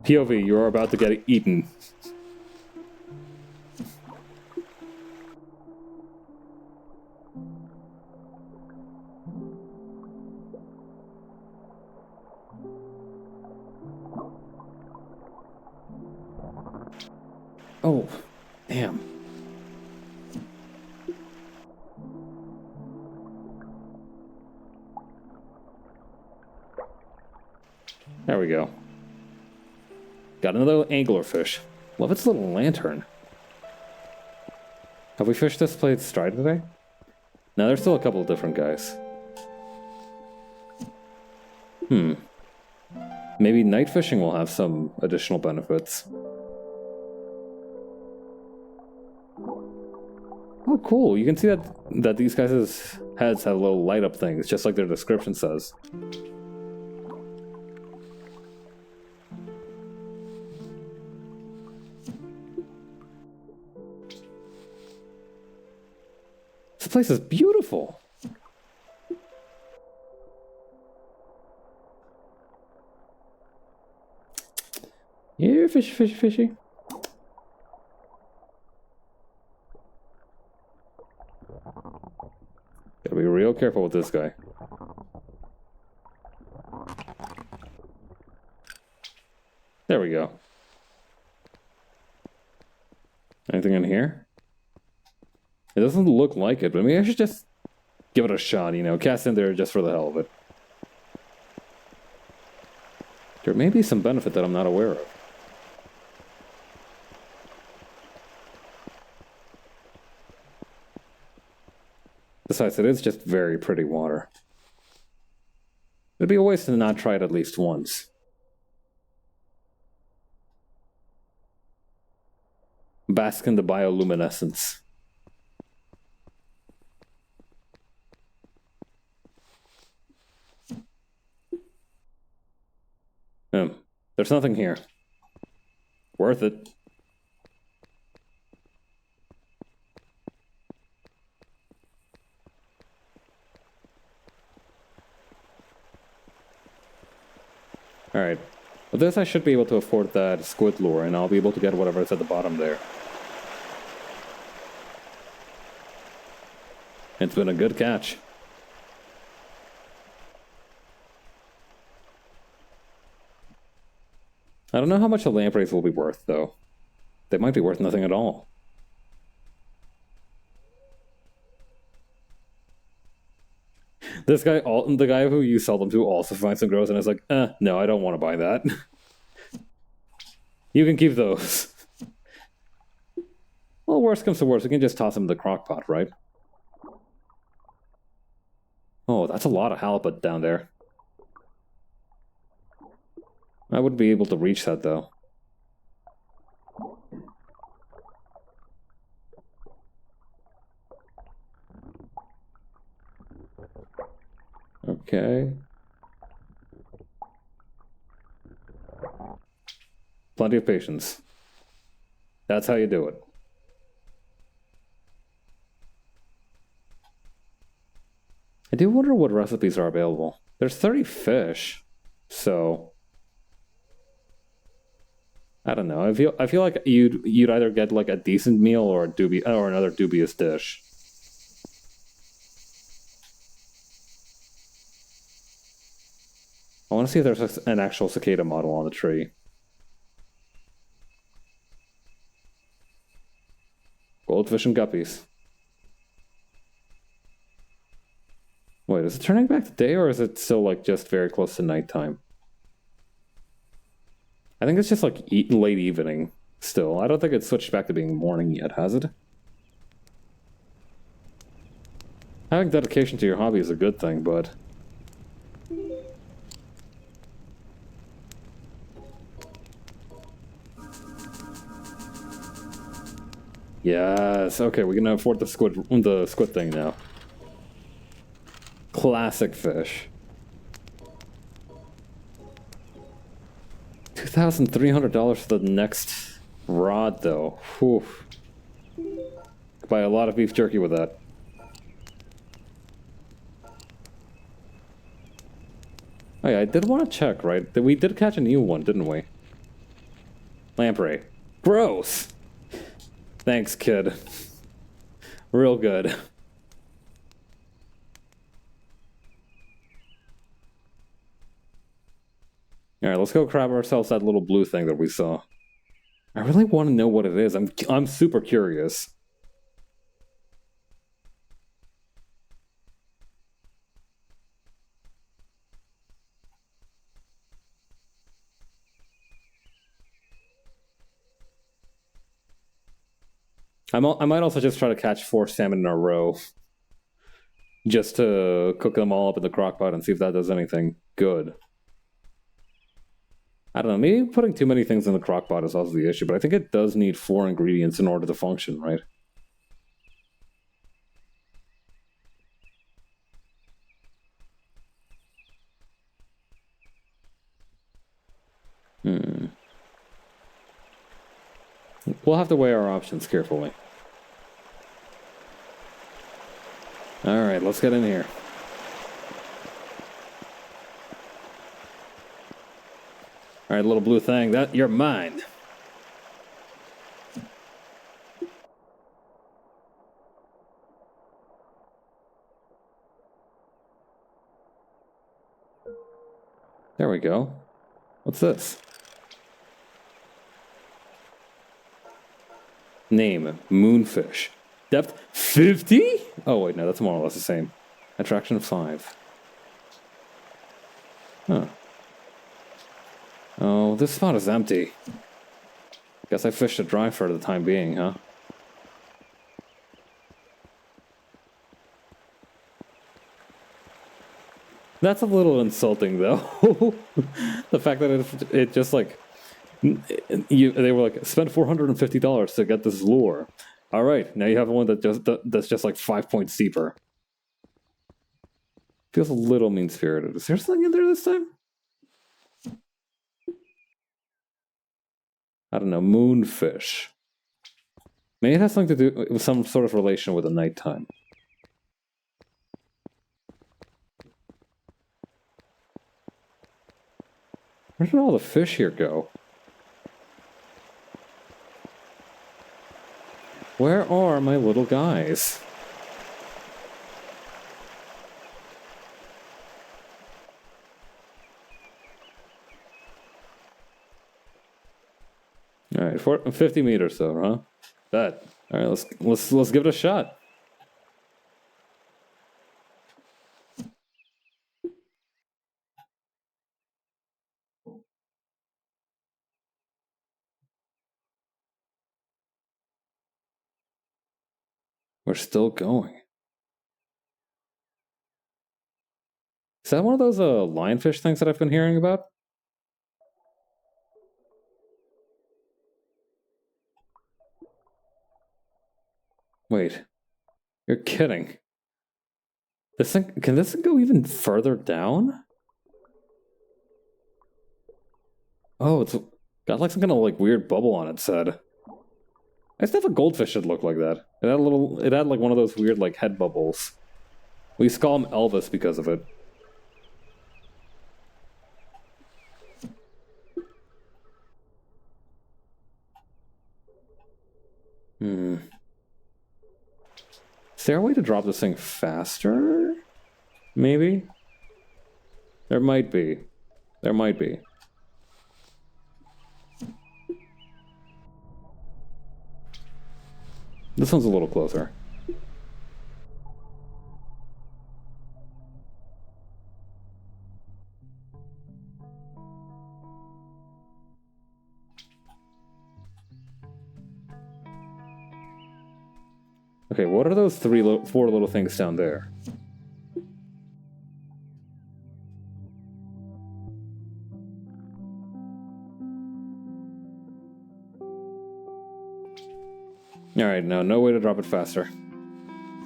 Speaker 1: POV, you're about to get eaten. Oh, damn. There we go. Got another anglerfish. Love its little lantern. Have we fished this place stride today? No, there's still a couple of different guys. Maybe night fishing will have some additional benefits. Oh, cool. You can see that these guys' heads have little light up things, just like their description says. This place is beautiful. Here, fishy. Gotta be real careful with this guy. There we go. Anything in here? It doesn't look like it, but maybe I should just give it a shot, you know, cast in there just for the hell of it. There may be some benefit that I'm not aware of. Besides, it is just very pretty water. It'd be a waste to not try it at least once. Bask in the bioluminescence. There's nothing here. Worth it. Alright. With this, I should be able to afford that squid lure, and I'll be able to get whatever is at the bottom there. It's been a good catch. I don't know how much the lampreys will be worth, though. They might be worth nothing at all. This guy, the guy who you sell them to, also finds some gross and is like, no, I don't want to buy that. You can keep those. Well, worst comes to worst, we can just toss them in the crock pot, right? Oh, that's a lot of halibut down there. I wouldn't be able to reach that, though. Okay. Plenty of patience. That's how you do it. I do wonder what recipes are available. There's 30 fish, so I don't know. I feel like you'd either get like a decent meal or another dubious dish. I want to see if there's an actual cicada model on the tree. Goldfish and guppies. Wait, is it turning back to day or is it still like just very close to nighttime? I think it's just like late evening still. I don't think it's switched back to being morning yet, has it? Having dedication to your hobby is a good thing, but Yes. Okay, we can afford the squid thing now. Classic fish. $2,300 for the next rod, though. Whew. Could buy a lot of beef jerky with that. Oh yeah, I did want to check, right? That we did catch a new one, didn't we? Lamprey. Gross! Thanks, kid. Real good. Alright, let's go grab ourselves that little blue thing that we saw. I really want to know what it is. I'm super curious. I might also just try to catch 4 salmon in a row. Just to cook them all up in the crock pot and see if that does anything good. I don't know, maybe putting too many things in the crock pot is also the issue, but I think it does need 4 ingredients in order to function, right? We'll have to weigh our options carefully. Alright, let's get in here. Alright, little blue thing, you're mine. There we go. What's this? Name, moonfish. Depth, 50? Oh wait, no, that's more or less the same. Attraction, 5. Huh. Oh, this spot is empty. Guess I fished it dry for the time being, huh? That's a little insulting, though. The fact that it just like they were like spend $450 to get this lure. All right, now you have one that's just like 5 points steeper. Feels a little mean spirited. Is there something in there this time? I don't know. Moonfish. Maybe it has something to do with some sort of relation with the nighttime. Where did all the fish here go? Where are my little guys? All right, 50 meters though, huh? Bet. All right, let's give it a shot. We're still going. Is that one of those lionfish things that I've been hearing about? Wait, you're kidding. Can this thing go even further down? Oh, it's got like some kind of like weird bubble on its head. I used to have a goldfish that looked like that. It had like one of those weird like head bubbles. We used to call him Elvis because of it. Hmm. Is there a way to drop this thing faster? Maybe? There might be. There might be. This one's a little closer. Okay, what are those 4 little things down there? Alright, no way to drop it faster.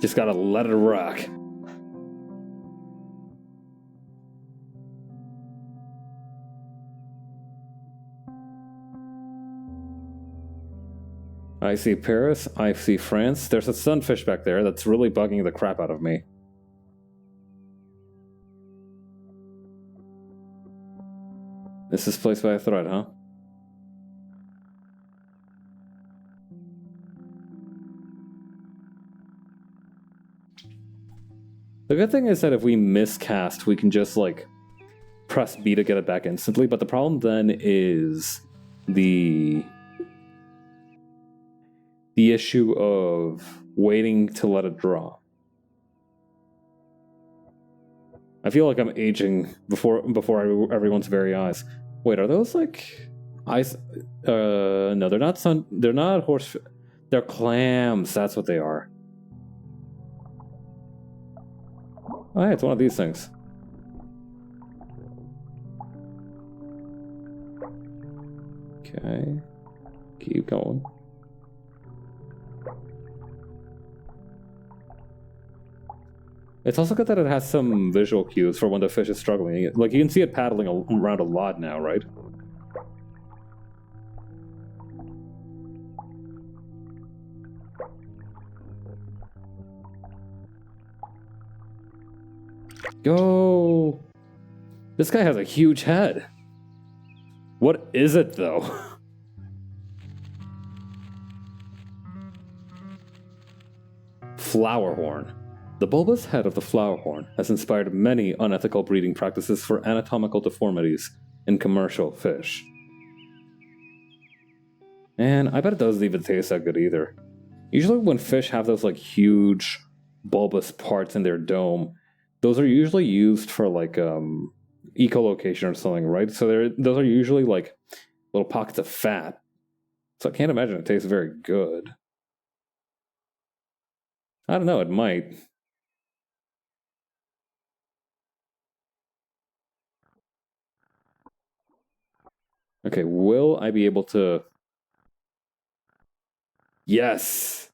Speaker 1: Just gotta let it rock. I see Paris, I see France. There's a sunfish back there that's really bugging the crap out of me. This is placed by a thread, huh? The good thing is that if we miscast, we can just, like, press B to get it back instantly, but the problem then is the issue of waiting to let it draw. I feel like I'm aging before everyone's very eyes. Wait, are those like eyes? No, they're not horse. They're clams. That's what they are. Oh, hey, it's one of these things. Okay, keep going. It's also good that it has some visual cues for when the fish is struggling. Like, you can see it paddling around a lot now, right? Go! This guy has a huge head. What is it, though? Flowerhorn. The bulbous head of the flowerhorn has inspired many unethical breeding practices for anatomical deformities in commercial fish. And I bet it doesn't even taste that good either. Usually when fish have those like huge bulbous parts in their dome, those are usually used for like echolocation or something, right? So those are usually like little pockets of fat. So I can't imagine it tastes very good. I don't know, it might. Okay, will I be able to... Yes!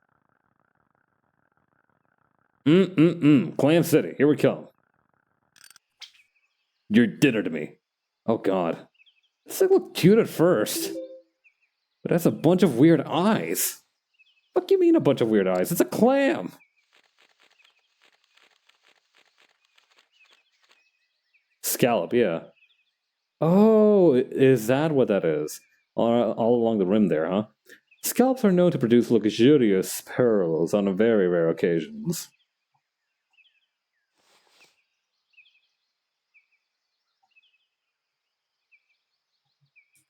Speaker 1: Clam City, here we come. Your dinner to me. Oh god. This thing looked cute at first. But it has a bunch of weird eyes. What do you mean a bunch of weird eyes? It's a clam! Scallop, yeah. Oh, is that what that is? All along the rim there, huh? Scallops are known to produce luxurious pearls on very rare occasions.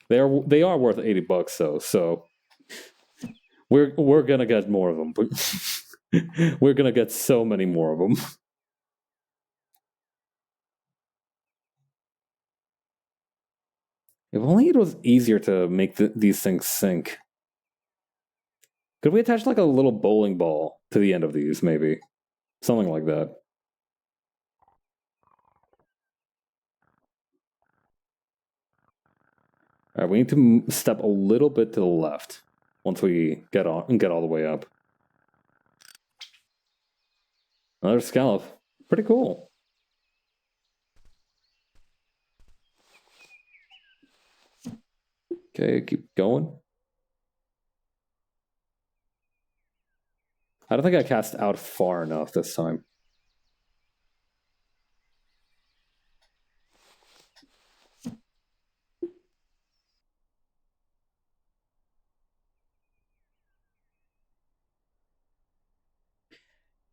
Speaker 1: They are worth $80 though, so we're gonna get more of them. We're gonna get so many more of them. If only it was easier to make these things sink. Could we attach like a little bowling ball to the end of these, maybe? Something like that. Alright, we need to step a little bit to the left once we get all the way up. Another scallop. Pretty cool. Okay, keep going. I don't think I cast out far enough this time.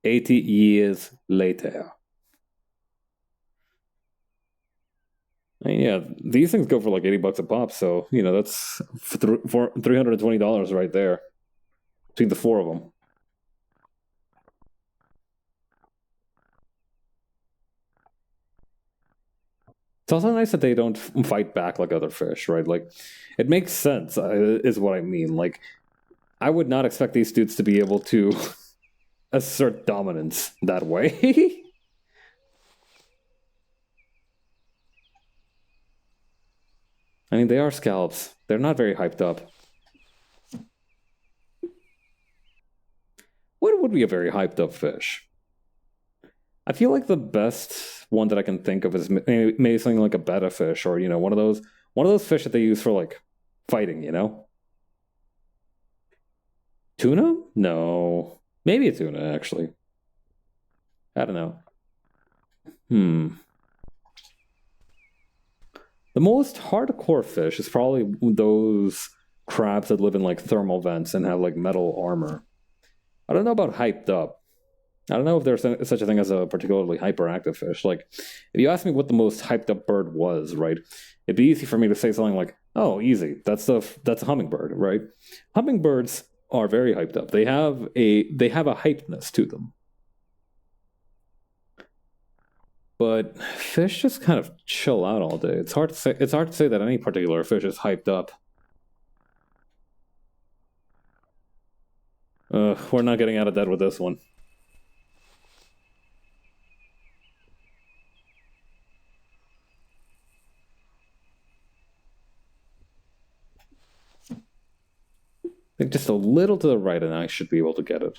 Speaker 1: $80 later. I mean, yeah, these things go for like $80 a pop, so you know that's for $320 right there between the four of them. It's also nice that they don't fight back like other fish, right? Like, it makes sense, is what I mean. Like, I would not expect these dudes to be able to assert dominance that way. I mean, they are scallops. They're not very hyped up. What would be a very hyped up fish? I feel like the best one that I can think of is maybe something like a betta fish, or one of those fish that they use for like fighting. Tuna? No, maybe a tuna actually. I don't know. Hmm. The most hardcore fish is probably those crabs that live in like thermal vents and have like metal armor. I don't know about hyped up. I don't know if there's such a thing as a particularly hyperactive fish. Like, if you ask me what the most hyped up bird was, right? It'd be easy for me to say something like, "Oh, easy. That's a hummingbird, right?" Hummingbirds are very hyped up. They have a hypeness to them. But fish just kind of chill out all day. It's hard to say that any particular fish is hyped up. We're not getting out of debt with this one. I think just a little to the right, and I should be able to get it.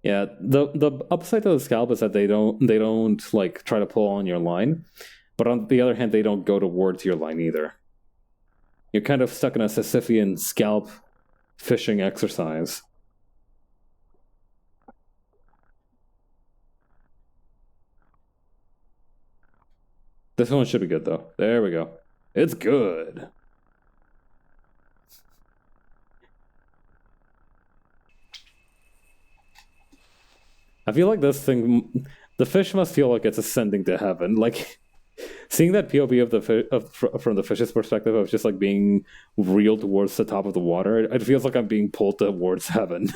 Speaker 1: Yeah, the upside to the scalp is that they don't like try to pull on your line, but on the other hand, they don't go towards your line either. You're kind of stuck in a Sisyphean scalp fishing exercise. This one should be good though. There we go. It's good. I feel like the fish must feel like it's ascending to heaven. Like seeing that POV of the from the fish's perspective of just like being reeled towards the top of the water. It feels like I'm being pulled towards heaven.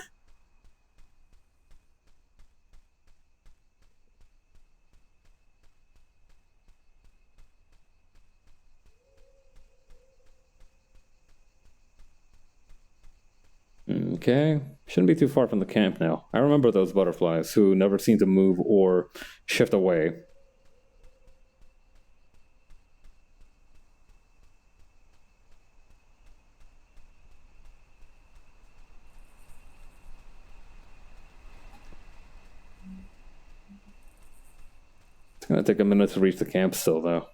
Speaker 1: Okay, shouldn't be too far from the camp now. I remember those butterflies who never seem to move or shift away. It's gonna take a minute to reach the camp still, though.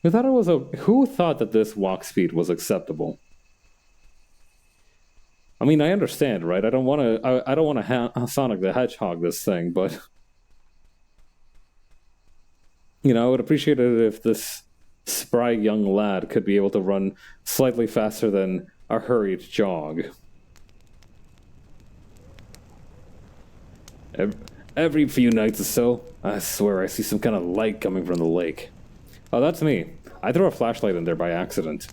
Speaker 1: Who thought that this walk speed was acceptable? I mean, I understand, right? I don't want to Sonic the Hedgehog this thing, but I would appreciate it if this spry young lad could be able to run slightly faster than a hurried jog. Every, every few nights or so, I swear I see some kind of light coming from the lake. Oh, that's me. I threw a flashlight in there by accident.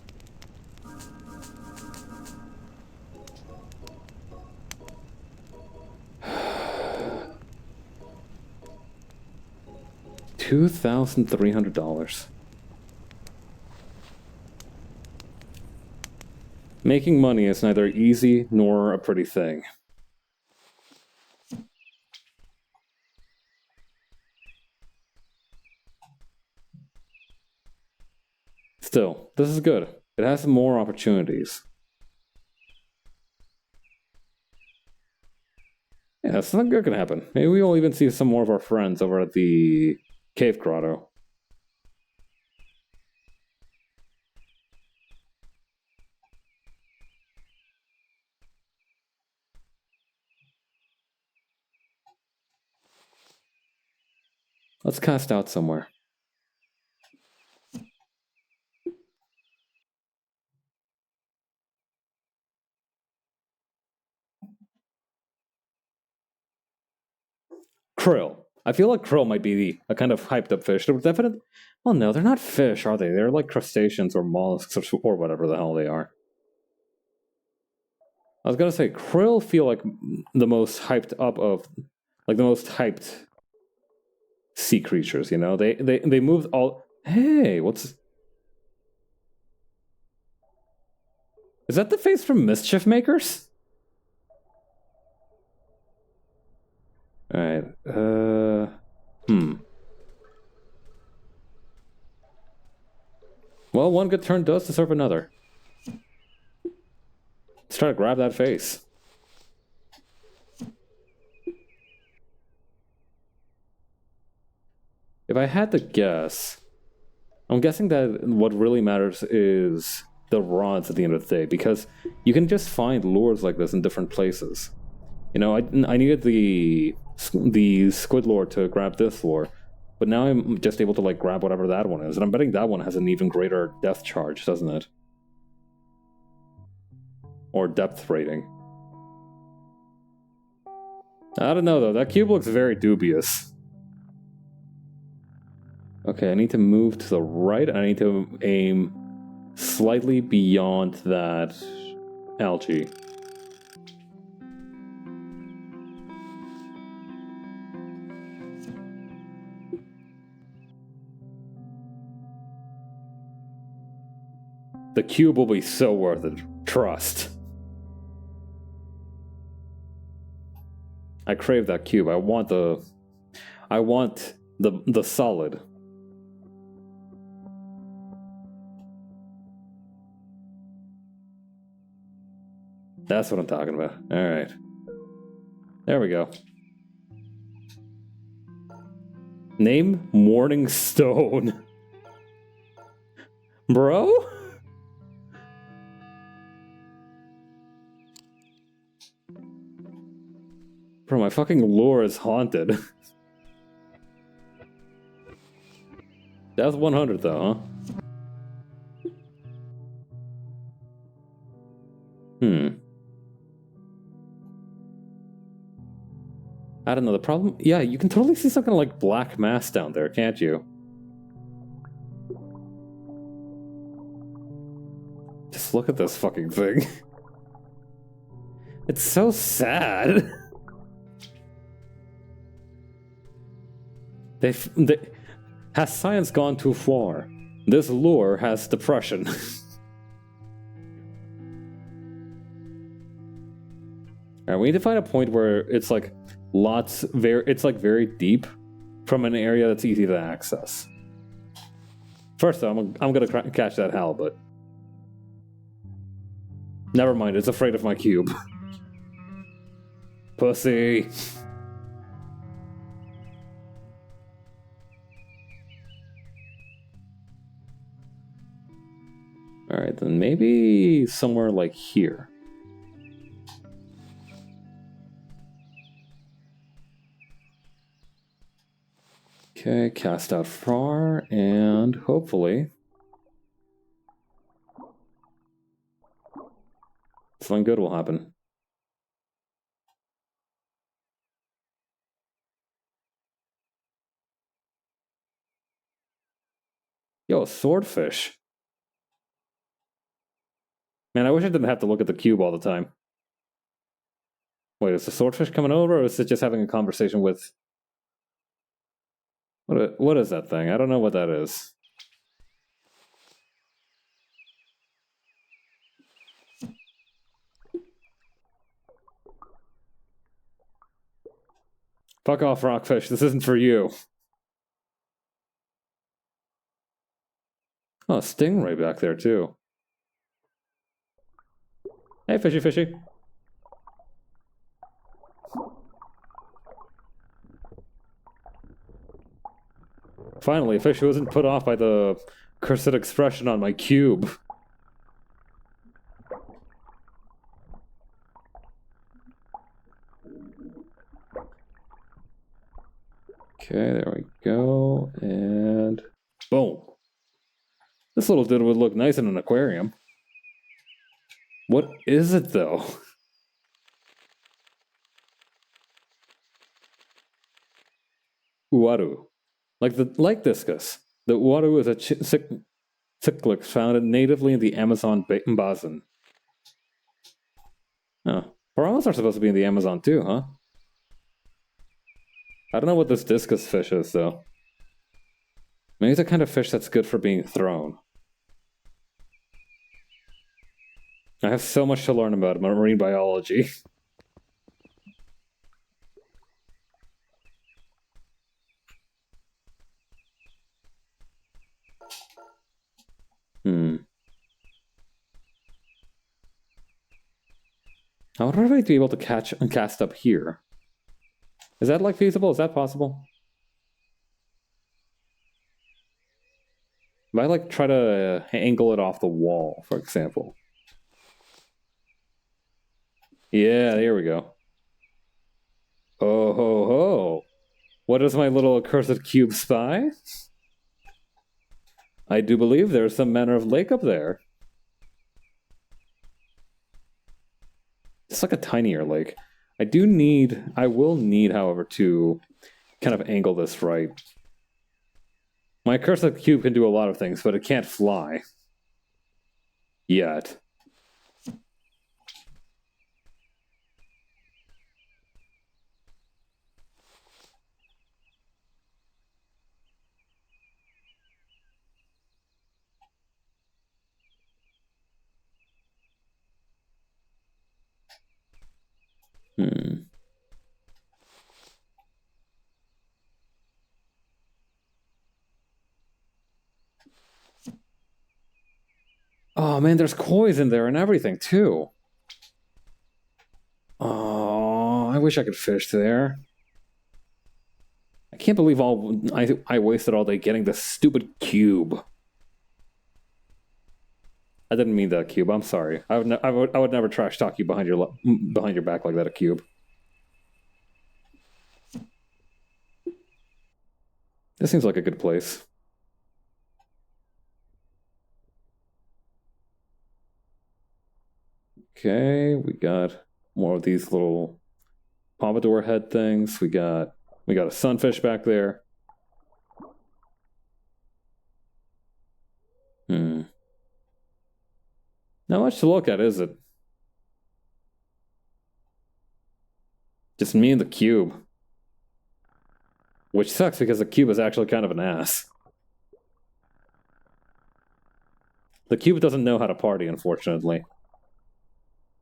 Speaker 1: $2,300. Making money is neither easy nor a pretty thing. Still, this is good. It has more opportunities. Yeah, something good can happen. Maybe we'll even see some more of our friends over at the cave grotto. Let's cast out somewhere. Krill. I feel like krill might be a kind of hyped up fish. They're definitely. Well, no, they're not fish, are they? They're like crustaceans or mollusks or whatever the hell they are. I was gonna say krill feel like the most hyped up of, like the most hyped sea creatures. They move all. Hey, what's? Is that the face from Mischief Makers? All right. Well, one good turn does deserve another. Let's try to grab that face. If I had to guess, I'm guessing that what really matters is the rods at the end of the day, because you can just find lures like this in different places. You know, I needed the squid lure to grab this lure, but now I'm just able to like grab whatever that one is, and I'm betting that one has an even greater depth charge, doesn't it? Or depth rating. I don't know though, that cube looks very dubious. Okay, I need to move to the right, and I need to aim slightly beyond that algae. The cube will be so worth it. Trust. I crave that cube. I want the solid. That's what I'm talking about. Alright. There we go. Name Morning Stone. Bro? Bro, my fucking lure is haunted. That's 100 though, huh? I don't know, the problem... Yeah, you can totally see some kind of like black mass down there, can't you? Just look at this fucking thing. It's so sad. Has science gone too far? This lure has depression. Alright, we need to find a point where it's like it's like very deep from an area that's easy to access. First though, I'm gonna catch that halibut. Never mind, it's afraid of my cube. Pussy. Alright, then maybe somewhere like here. Okay, cast out far, and hopefully something good will happen. Yo, swordfish. Man, I wish I didn't have to look at the cube all the time. Wait, is the swordfish coming over, or is it just having a conversation with... What is that thing? I don't know what that is. Fuck off, rockfish. This isn't for you. Oh, a stingray back there, too. Hey, fishy, fishy. Finally, a fish who wasn't put off by the cursed expression on my cube. Okay, there we go, and boom. This little dude would look nice in an aquarium. What is it, though? Uaru. Like discus. The uaru is a cichlid found natively in the Amazon basin. Oh. Piranhas are supposed to be in the Amazon too, huh? I don't know what this discus fish is, though. Maybe it's a kind of fish that's good for being thrown. I have so much to learn about marine biology. I wonder if I'd be able to catch and cast up here. Is that like feasible? Is that possible? If I like try to angle it off the wall, for example. Yeah, there we go. Oh ho ho! What does my little accursed cube spy? I do believe there's some manner of lake up there. It's like a tinier lake. I will need, however, to kind of angle this right. My accursed cube can do a lot of things, but it can't fly. Yet. Oh man, there's koi's in there and everything too. Oh, I wish I could fish there. I can't believe I wasted all day getting this stupid cube. I didn't mean that, cube. I'm sorry. I would never trash talk you behind your back like that, a cube. This seems like a good place. Okay, we got more of these little pompadour head things. We got a sunfish back there. Not much to look at, is it? Just me and the cube. Which sucks because the cube is actually kind of an ass. The cube doesn't know how to party, unfortunately.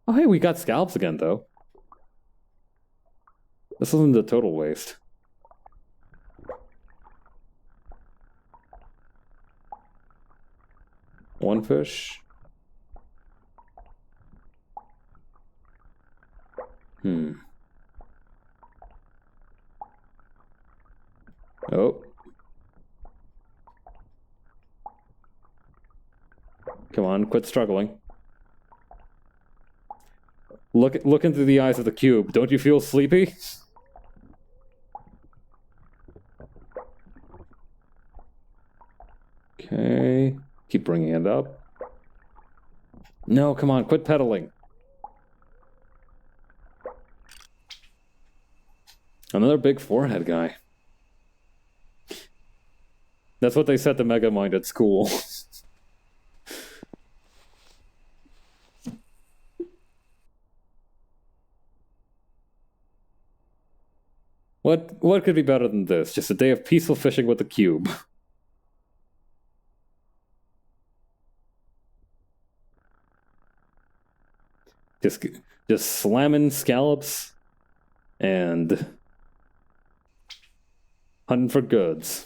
Speaker 1: Oh, hey, we got scallops again, though. This isn't a total waste. One fish. Oh. Come on, quit struggling. Look into the eyes of the cube. Don't you feel sleepy? Okay. Keep bringing it up. No, come on, quit pedaling. Another big forehead guy. That's what they said to Megamind at school. What could be better than this? Just a day of peaceful fishing with the cube. Just slamming scallops and hunting for goods.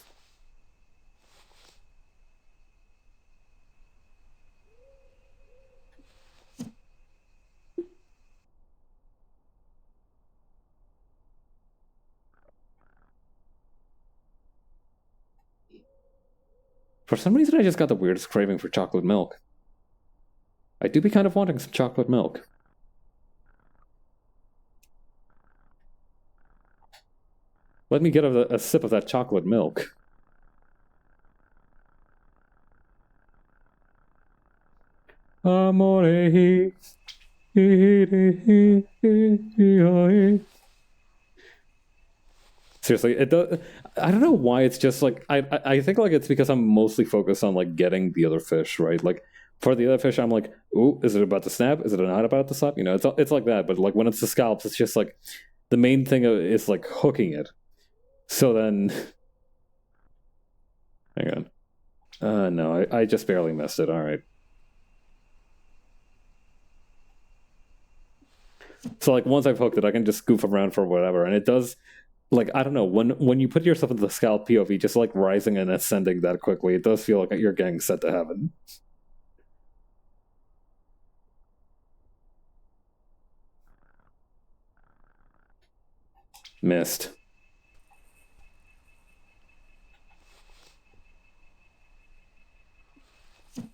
Speaker 1: For some reason, I just got the weirdest craving for chocolate milk. I do be kind of wanting some chocolate milk. Let me get a sip of that chocolate milk. Amore. Seriously, it does. I don't know why it's just like I think like it's because I'm mostly focused on like getting the other fish, right? Like for the other fish, I'm like, ooh, is it about to snap? Is it not about to snap? You know, it's like that. But like when it's the scallops, it's just like the main thing is like hooking it. So then, hang on. No, I just barely missed it. All right. So like once I've hooked it, I can just goof around for whatever, and it does. Like I don't know, when you put yourself into the scalp POV, just like rising and ascending that quickly, it does feel like you're getting sent to heaven. Missed.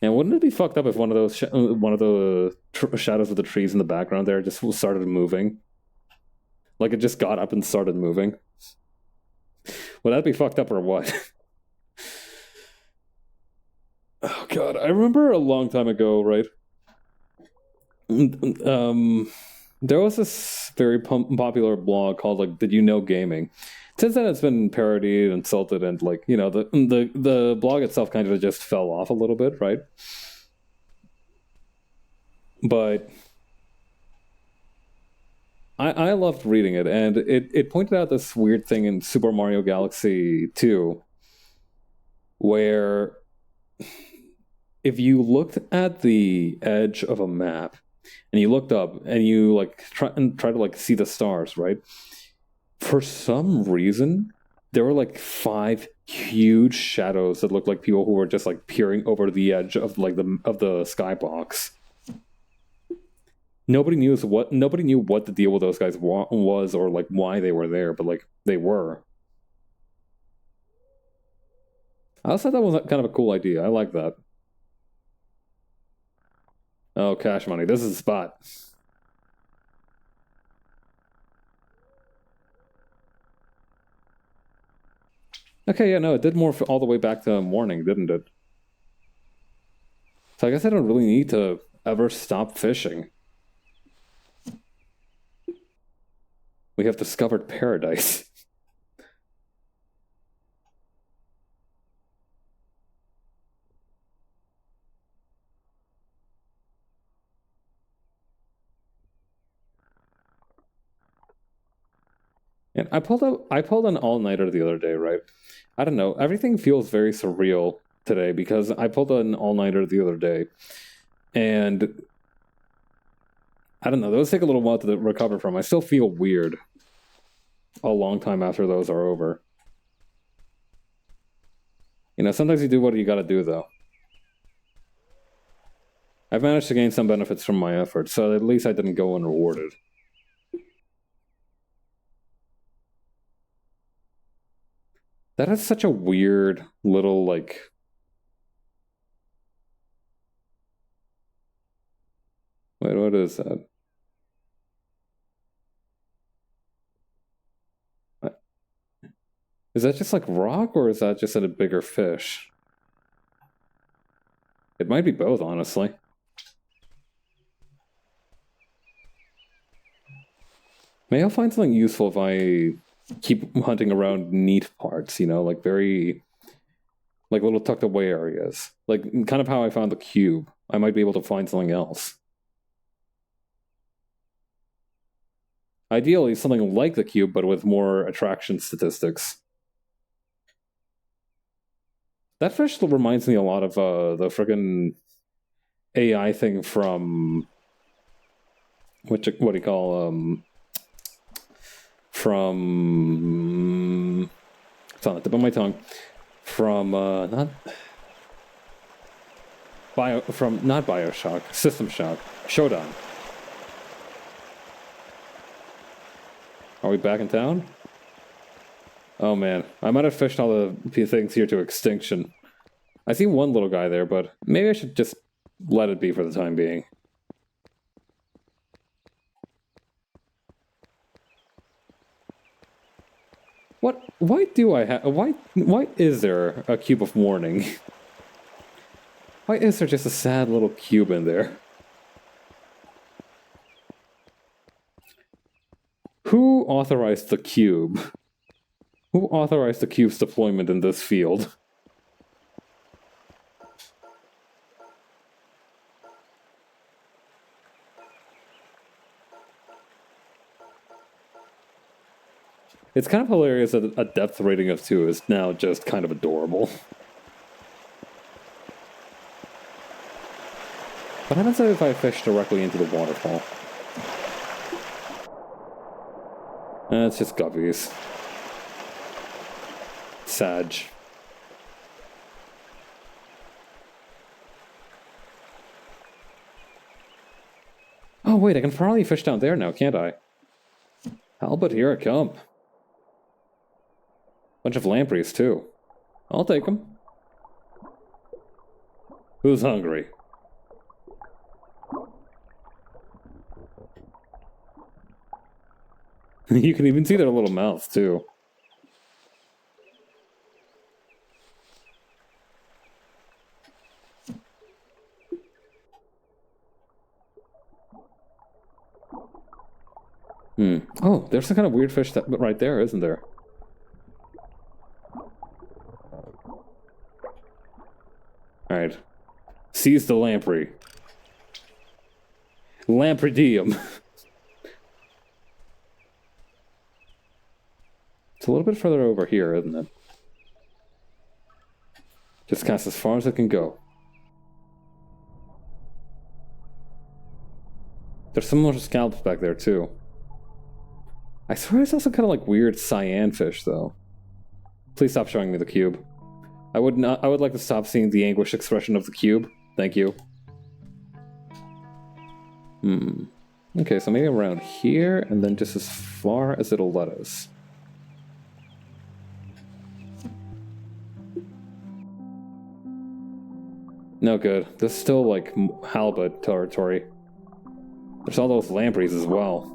Speaker 1: And wouldn't it be fucked up if one of those one of the shadows of the trees in the background there just started moving? Like it just got up and started moving. Would that be fucked up or what? Oh god, I remember a long time ago, right? There was this very popular blog called like "Did You Know Gaming?" Since then, it's been parodied, insulted, and like the blog itself kind of just fell off a little bit, right? But I loved reading it, and it pointed out this weird thing in Super Mario Galaxy 2, where if you looked at the edge of a map and you looked up and you like try to like see the stars, right? For some reason, there were like 5 huge shadows that looked like people who were just like peering over the edge of like the skybox. Nobody knew what the deal with those guys was or like why they were there, but like they were. I also thought that was kind of a cool idea. I like that. Oh, cash money. This is the spot. Okay, yeah, no, it did morph all the way back to morning, didn't it? So I guess I don't really need to ever stop fishing. We have discovered paradise. And I pulled an all-nighter the other day, right? I don't know. Everything feels very surreal today because I pulled an all-nighter the other day. And I don't know, those take a little while to recover from. I still feel weird a long time after those are over. Sometimes you do what you gotta do, though. I've managed to gain some benefits from my efforts, so at least I didn't go unrewarded. That is such a weird little, like... Wait, what is that? Is that just like rock, or is that just a bigger fish? It might be both, honestly. Maybe I'll find something useful if I keep hunting around neat parts, like very... like little tucked away areas. Like, kind of how I found the cube. I might be able to find something else. Ideally, something like the cube, but with more attraction statistics. That fish reminds me a lot of the friggin' AI thing from... what do you call... from... it's on the tip of my tongue. From, not Bioshock, System Shock, Shodan. Are we back in town? Oh man, I might have fished all the things here to extinction. I see one little guy there, but maybe I should just let it be for the time being. Why do I have... why is there a cube of warning? Why is there just a sad little cube in there? Who authorized the cube? Who authorized the cube's deployment in this field? It's kind of hilarious that a depth rating of 2 is now just kind of adorable. What happens if I fish directly into the waterfall? It's just guppies. Sag. Oh wait, I can probably fish down there now, can't I? Albert, here I come. Bunch of lampreys, too. I'll take them. Who's hungry? You can even see their little mouths, too. Oh, there's some kind of weird fish right there, isn't there? Alright. Seize the lamprey. Lampridium. It's a little bit further over here, isn't it? Just cast as far as it can go. There's some more scallops back there, too. I swear it's also kind of like weird cyan fish, though. Please stop showing me the cube. I would like to stop seeing the anguished expression of the cube. Thank you. Okay, so maybe around here, and then just as far as it'll let us. No good. This is still like halibut territory. There's all those lampreys as well.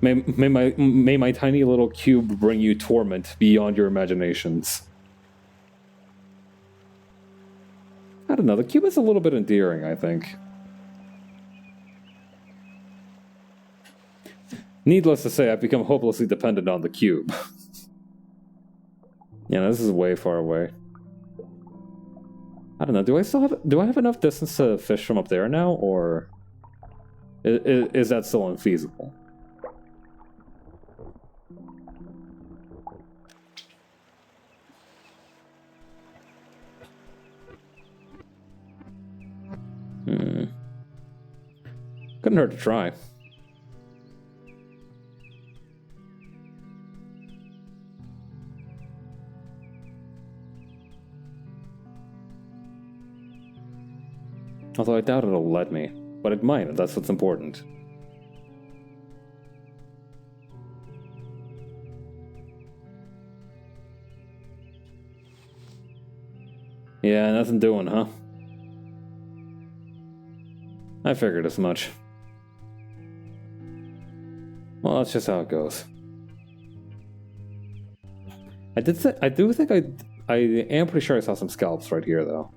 Speaker 1: May my tiny little cube bring you torment beyond your imaginations. I don't know, the cube is a little bit endearing, I think. Needless to say, I've become hopelessly dependent on the cube. Yeah, this is way far away. I don't know, do I have enough distance to fish from up there now, or is that still unfeasible? Couldn't hurt to try. Although I doubt it'll let me. But it might, and that's what's important. Yeah, nothing doing, huh? I figured as much. Well, that's just how it goes. I do think I am pretty sure I saw some scallops right here, though.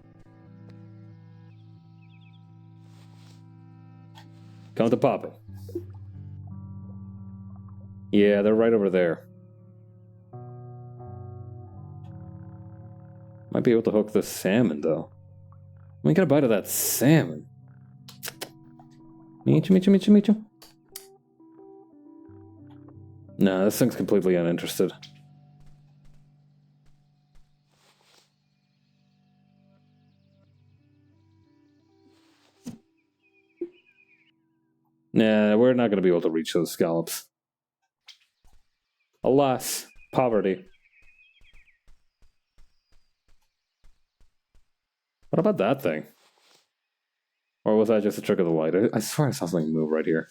Speaker 1: Come to pop it. Yeah, they're right over there. Might be able to hook the salmon, though. Let me get a bite of that salmon. Michu. Nah, this thing's completely uninterested. Nah, we're not going to be able to reach those scallops. Alas, poverty. What about that thing? Or was that just a trick of the light? I swear I saw something move right here.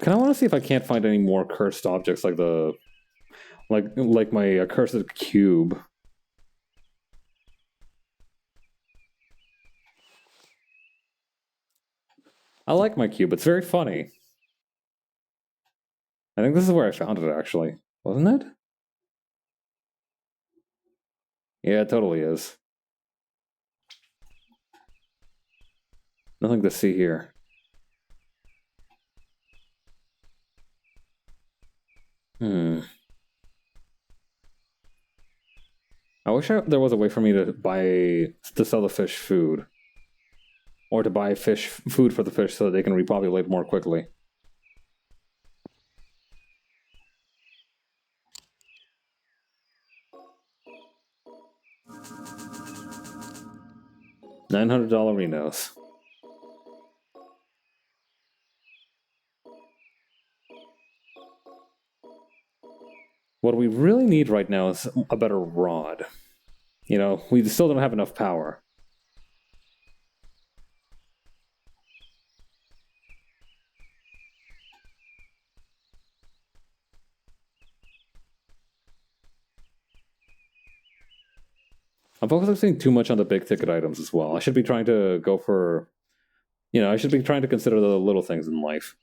Speaker 1: Kind of want to see if I can't find any more cursed objects like the... Like my accursed cube. I like my cube, it's very funny. I think this is where I found it, actually. Wasn't it? Yeah, it totally is. Nothing to see here. I wish there was a way for me to sell the fish food. Or to buy food for the fish so that they can repopulate more quickly. $900 Renos. What we really need right now is a better rod. You know, we still don't have enough power. I'm focusing too much on the big ticket items as well. I should be trying to go for, you know, I should be trying to consider the little things in life.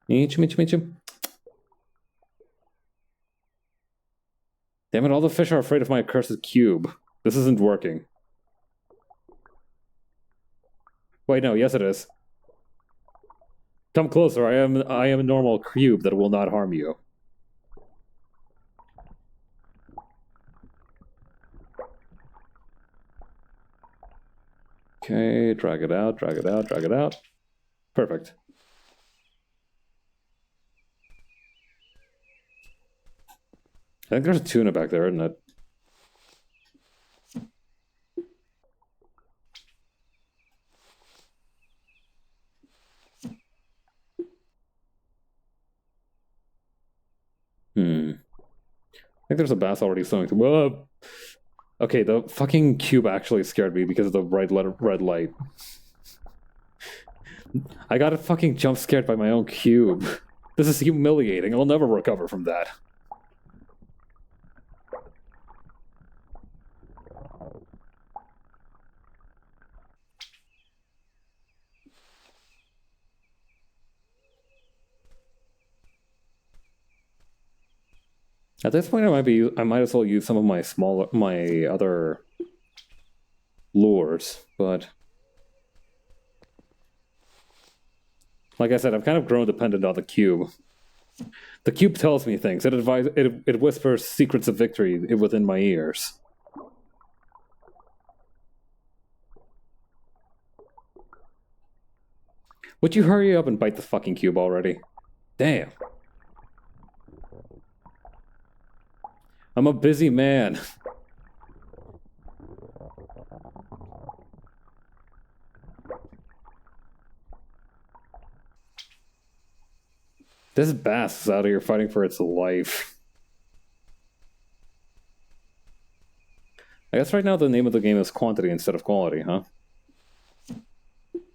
Speaker 1: Meech. Damn it, all the fish are afraid of my accursed cube. This isn't working. Wait, no, yes it is. Come closer, I am a normal cube that will not harm you. Okay, drag it out. Perfect. I think there's a tuna back there, isn't it? I think there's a bass already swimming through. Whoa! Okay, the fucking cube actually scared me because of the red light. I got fucking jump scared by my own cube. This is humiliating. I'll never recover from that. At this point, I might as well use some of my other lures, but like I said, I've kind of grown dependent on the cube. The cube tells me things. It whispers secrets of victory within my ears. Would you hurry up and bite the fucking cube already? Damn. I'm a busy man. This bass is out here fighting for its life. I guess right now the name of the game is quantity instead of quality, huh?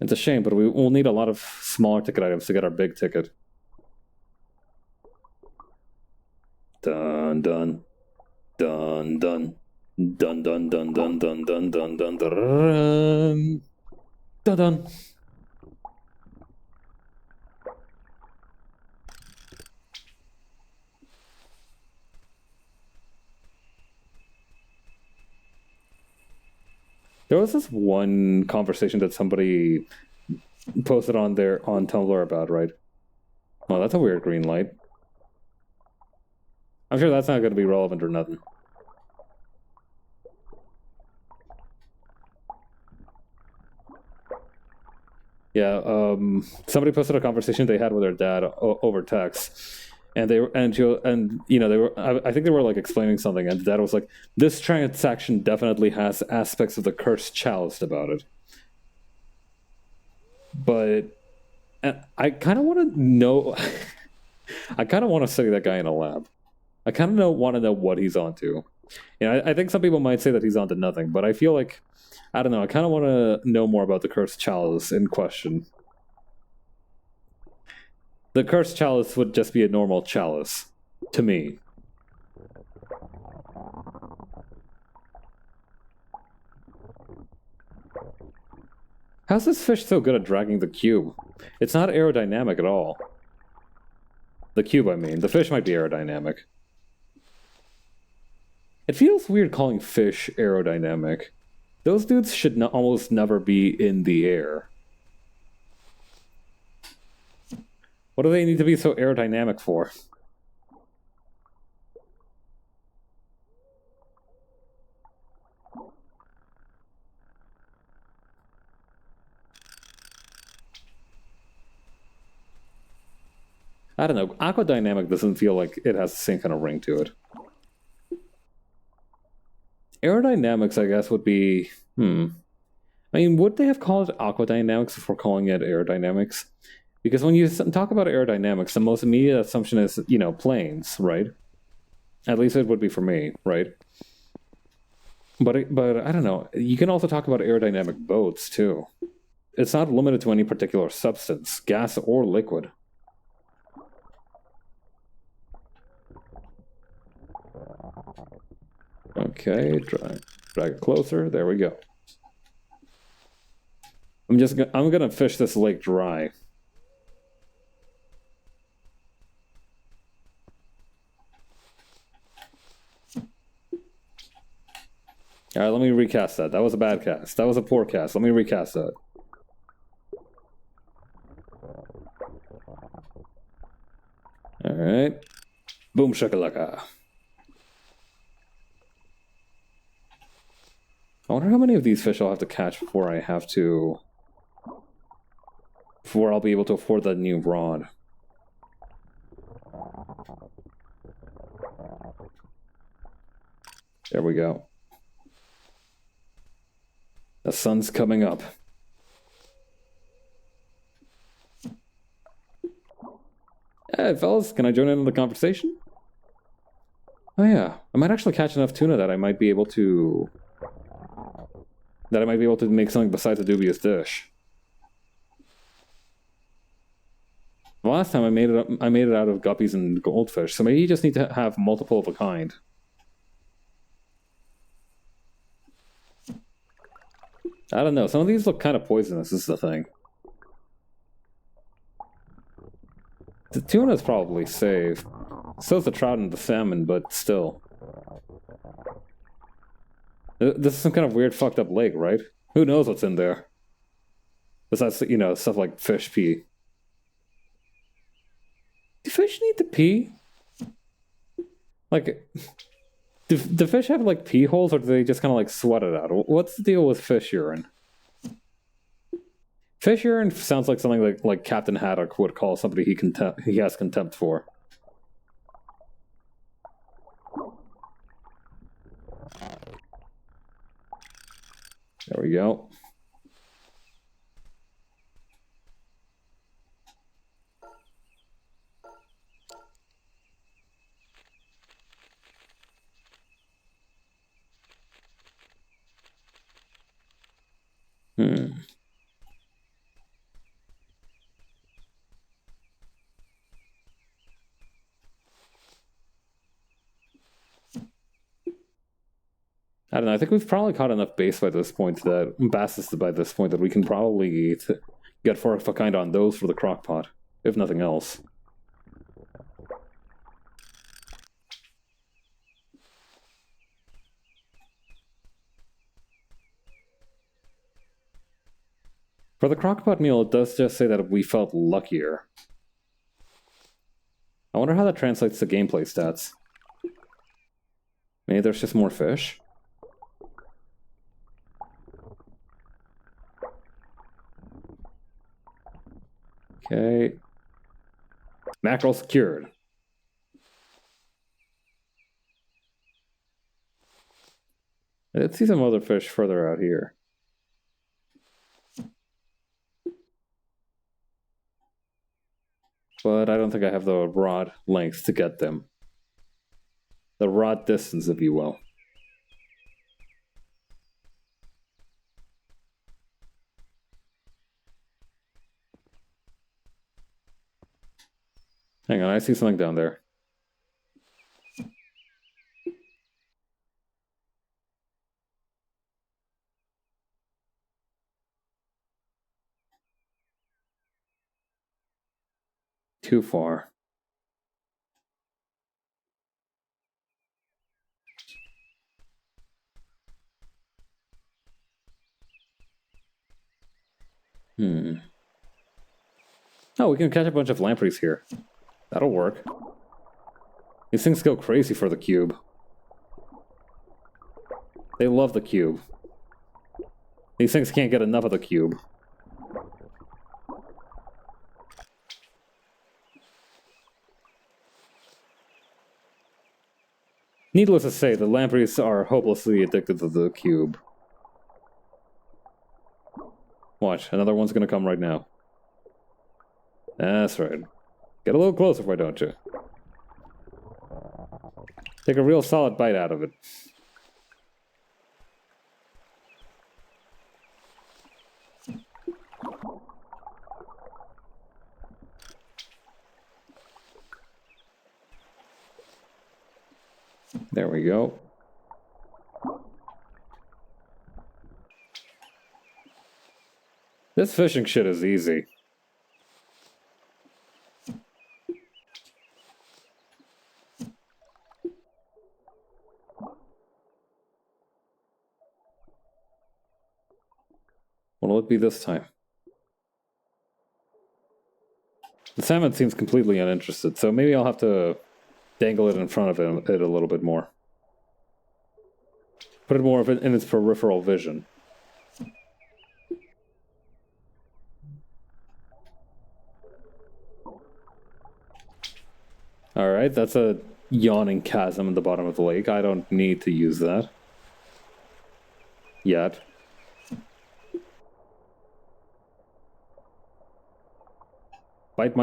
Speaker 1: It's a shame, but we'll need a lot of smaller ticket items to get our big ticket. Dun dun. Dun dun. Dun dun dun dun dun dun dun dun dun dun dun. There was this one conversation that somebody posted on Tumblr about, right? Oh, that's a weird green light. I'm sure that's not going to be relevant or nothing. Yeah, somebody posted a conversation they had with their dad over text, and I think they were like explaining something, and the dad was like, "This transaction definitely has aspects of the cursed chalice about it," but I kind of want to know. I kind of want to study that guy in a lab. I kind of want to know what he's onto. You know, I think some people might say that he's onto nothing, but I feel like, I don't know, I kind of want to know more about the cursed chalice in question. The cursed chalice would just be a normal chalice, to me. How's this fish so good at dragging the cube? It's not aerodynamic at all. The cube, I mean. The fish might be aerodynamic. It feels weird calling fish aerodynamic. Those dudes should almost never be in the air. What do they need to be so aerodynamic for? I don't know. Aquadynamic doesn't feel like it has the same kind of ring to it. Aerodynamics, I guess, would be... I mean, would they have called it aquadynamics before calling it aerodynamics? Because when you talk about aerodynamics, the most immediate assumption is, planes, right? At least it would be for me, right? But I don't know. You can also talk about aerodynamic boats, too. It's not limited to any particular substance, gas or liquid. Okay, drag it closer. There we go. I'm gonna fish this lake dry. All right, let me recast that. That was a bad cast. That was a poor cast. Let me recast that. All right. Boom shakalaka. I wonder how many of these fish I'll have to catch before I'll be able to afford that new rod. There we go. The sun's coming up. Hey, fellas, can I join in on the conversation? Oh yeah, I might actually catch enough tuna that I might be able to make something besides a dubious dish. The last time I made it out of guppies and goldfish, so maybe you just need to have multiple of a kind. I don't know, some of these look kind of poisonous, is the thing. The tuna's probably safe. So is the trout and the salmon, but still. This is some kind of weird fucked up lake, right? Who knows what's in there? Besides, stuff like fish pee. Do fish need to pee? Like, do fish have, like, pee holes, or do they just kind of, like, sweat it out? What's the deal with fish urine? Fish urine sounds like something like Captain Haddock would call somebody he has contempt for. There we go. I don't know. I think we've probably caught enough basses by this point that we can probably get 4 of a kind on those for the crock pot, if nothing else. For the crock pot meal, it does just say that we felt luckier. I wonder how that translates to gameplay stats. Maybe there's just more fish? Okay. Mackerel secured. Let's see some other fish further out here. But I don't think I have the rod length to get them. The rod distance, if you will. Hang on, I see something down there. Too far. Oh, we can catch a bunch of lampreys here. That'll work. These things go crazy for the cube. They love the cube. These things can't get enough of the cube. Needless to say, the lampreys are hopelessly addicted to the cube. Watch, another one's gonna come right now. That's right. Get a little closer, why don't you? Take a real solid bite out of it. There we go. This fishing shit is easy. What'll it be this time? The salmon seems completely uninterested, so maybe I'll have to dangle it in front of it a little bit more. Put it more in its peripheral vision. Alright, that's a yawning chasm at the bottom of the lake. I don't need to use that. Yet. Bite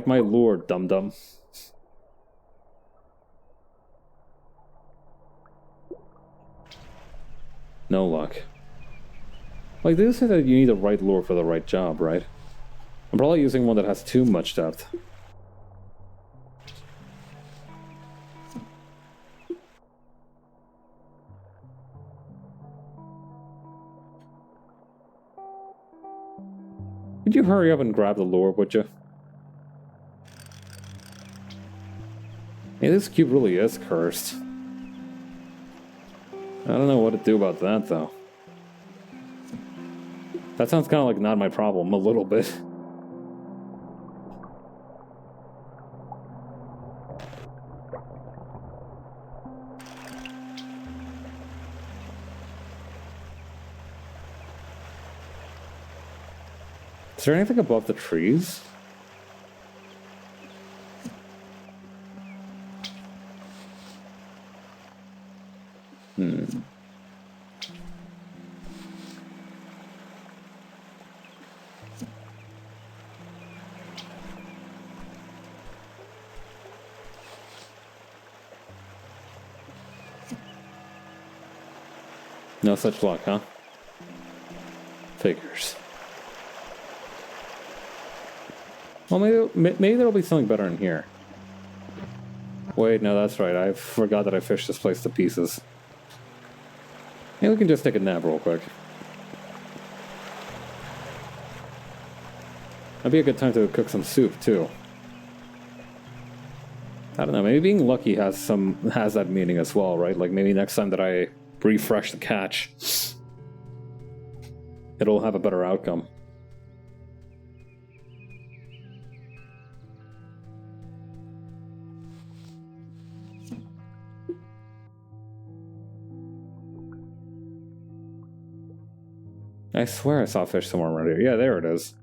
Speaker 1: my lure, dum-dum. No luck. Like, they do say that you need the right lure for the right job, right? I'm probably using one that has too much depth. Could you hurry up and grab the lure, would you? Hey, this cube really is cursed. I don't know what to do about that, though. That sounds kind of like not my problem, a little bit. Is there anything above the trees? No such luck, huh? Figures. Well, maybe there'll be something better in here. Wait, no, that's right. I forgot that I fished this place to pieces. Maybe we can just take a nap real quick. That'd be a good time to cook some soup, too. I don't know, maybe being lucky has that meaning as well, right? Like maybe next time that I refresh the catch, it'll have a better outcome. I swear I saw fish somewhere around here. Yeah, there it is.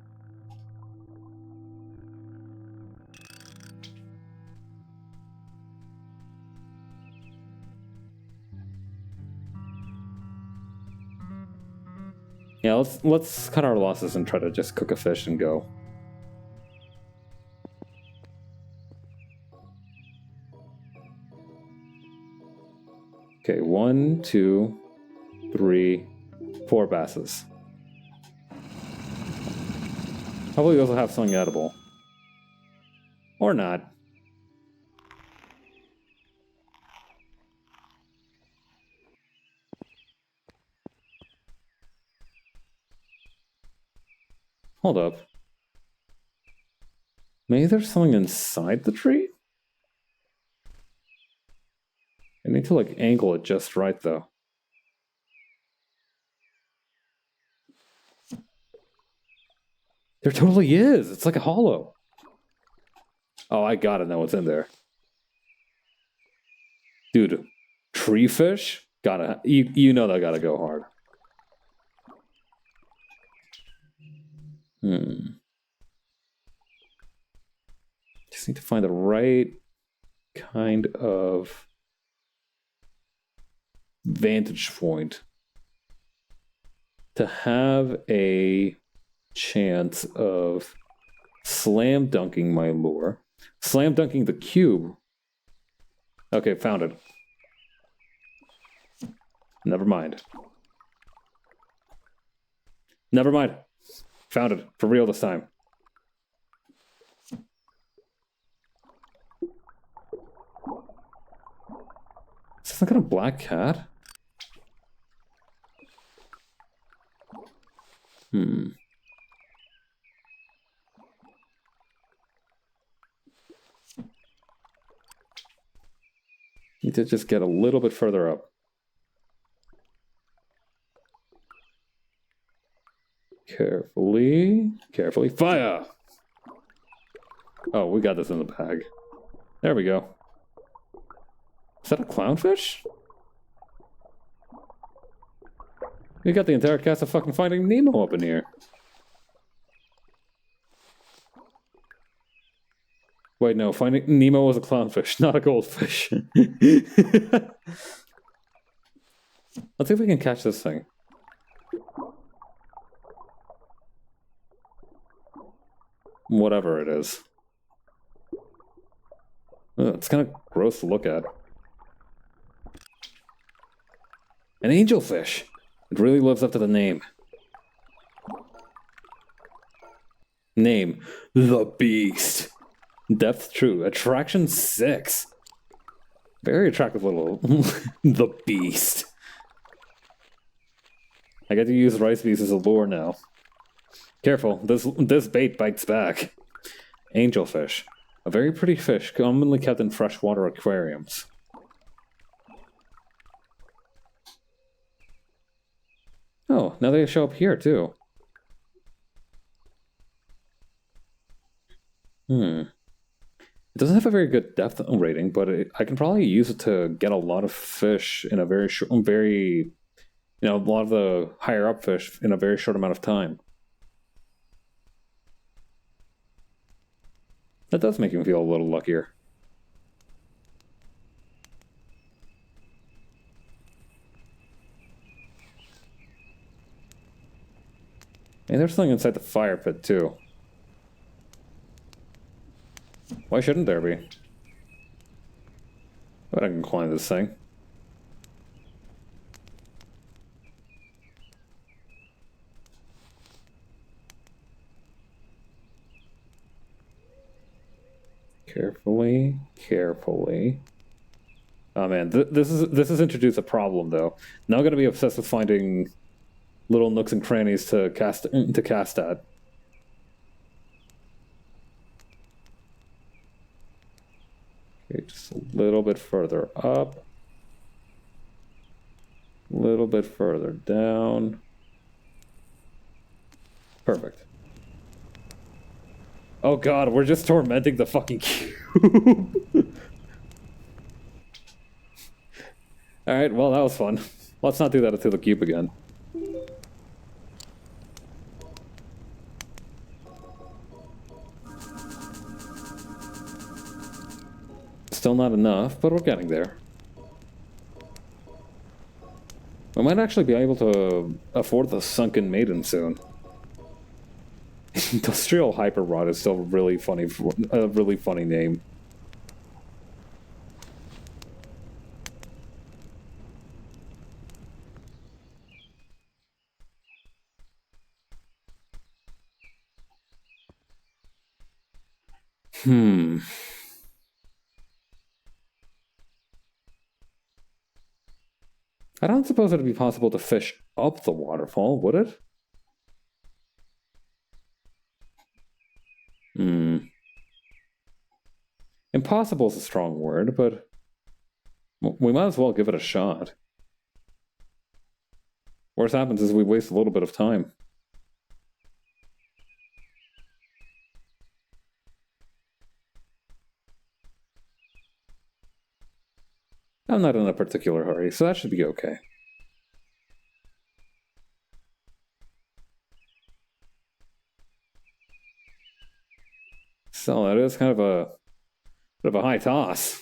Speaker 1: Yeah, let's cut our losses and try to just cook a fish and go. Okay, 1, 2, 3, 4 basses. Hopefully we also have something edible. Or not. Hold up. Maybe there's something inside the tree? I need to, like, angle it just right, though. There totally is! It's like a hollow. Oh, I gotta know what's in there. Dude, tree fish? You know that gotta go hard. Just need to find the right kind of vantage point to have a chance of slam dunking my lure. Slam dunking the cube. Okay, found it. Never mind. Never mind. Found it. For real this time. Is this some kind of black cat? Need to just get a little bit further up. Carefully. Carefully. Fire! Oh, we got this in the bag. There we go. Is that a clownfish? We got the entire cast of fucking Finding Nemo up in here. Wait, no, Finding Nemo was a clownfish, not a goldfish. Let's see if we can catch this thing. Whatever it is. Ugh, it's kind of gross to look at. An angelfish. It really lives up to the name. Name. The Beast. Depth true. Attraction 6. Very attractive little... The Beast. I get to use rice beads as a lure now. Careful, this bait bites back. Angelfish. A very pretty fish, commonly kept in freshwater aquariums. Oh, now they show up here too. It doesn't have a very good depth rating, but I can probably use it to get a lot of fish in a very short, a lot of the higher up fish in a very short amount of time. That does make me feel a little luckier. And there's something inside the fire pit too. Why shouldn't there be? But I can climb this thing. Carefully, carefully. Oh man, this has introduced a problem though. Now I'm gonna be obsessed with finding little nooks and crannies to cast at. Okay, just a little bit further up. A little bit further down. Perfect. Oh god, we're just tormenting the fucking cube. Alright, well that was fun. Let's not do that to the cube again. Still not enough, but we're getting there. We might actually be able to afford the Sunken Maiden soon. Industrial Hyper Rod is still really funny, a really funny name. I don't suppose it'd be possible to fish up the waterfall, would it? Impossible is a strong word, but we might as well give it a shot. Worst happens is we waste a little bit of time. I'm not in a particular hurry, so that should be okay. So that is kind of a bit of a high toss.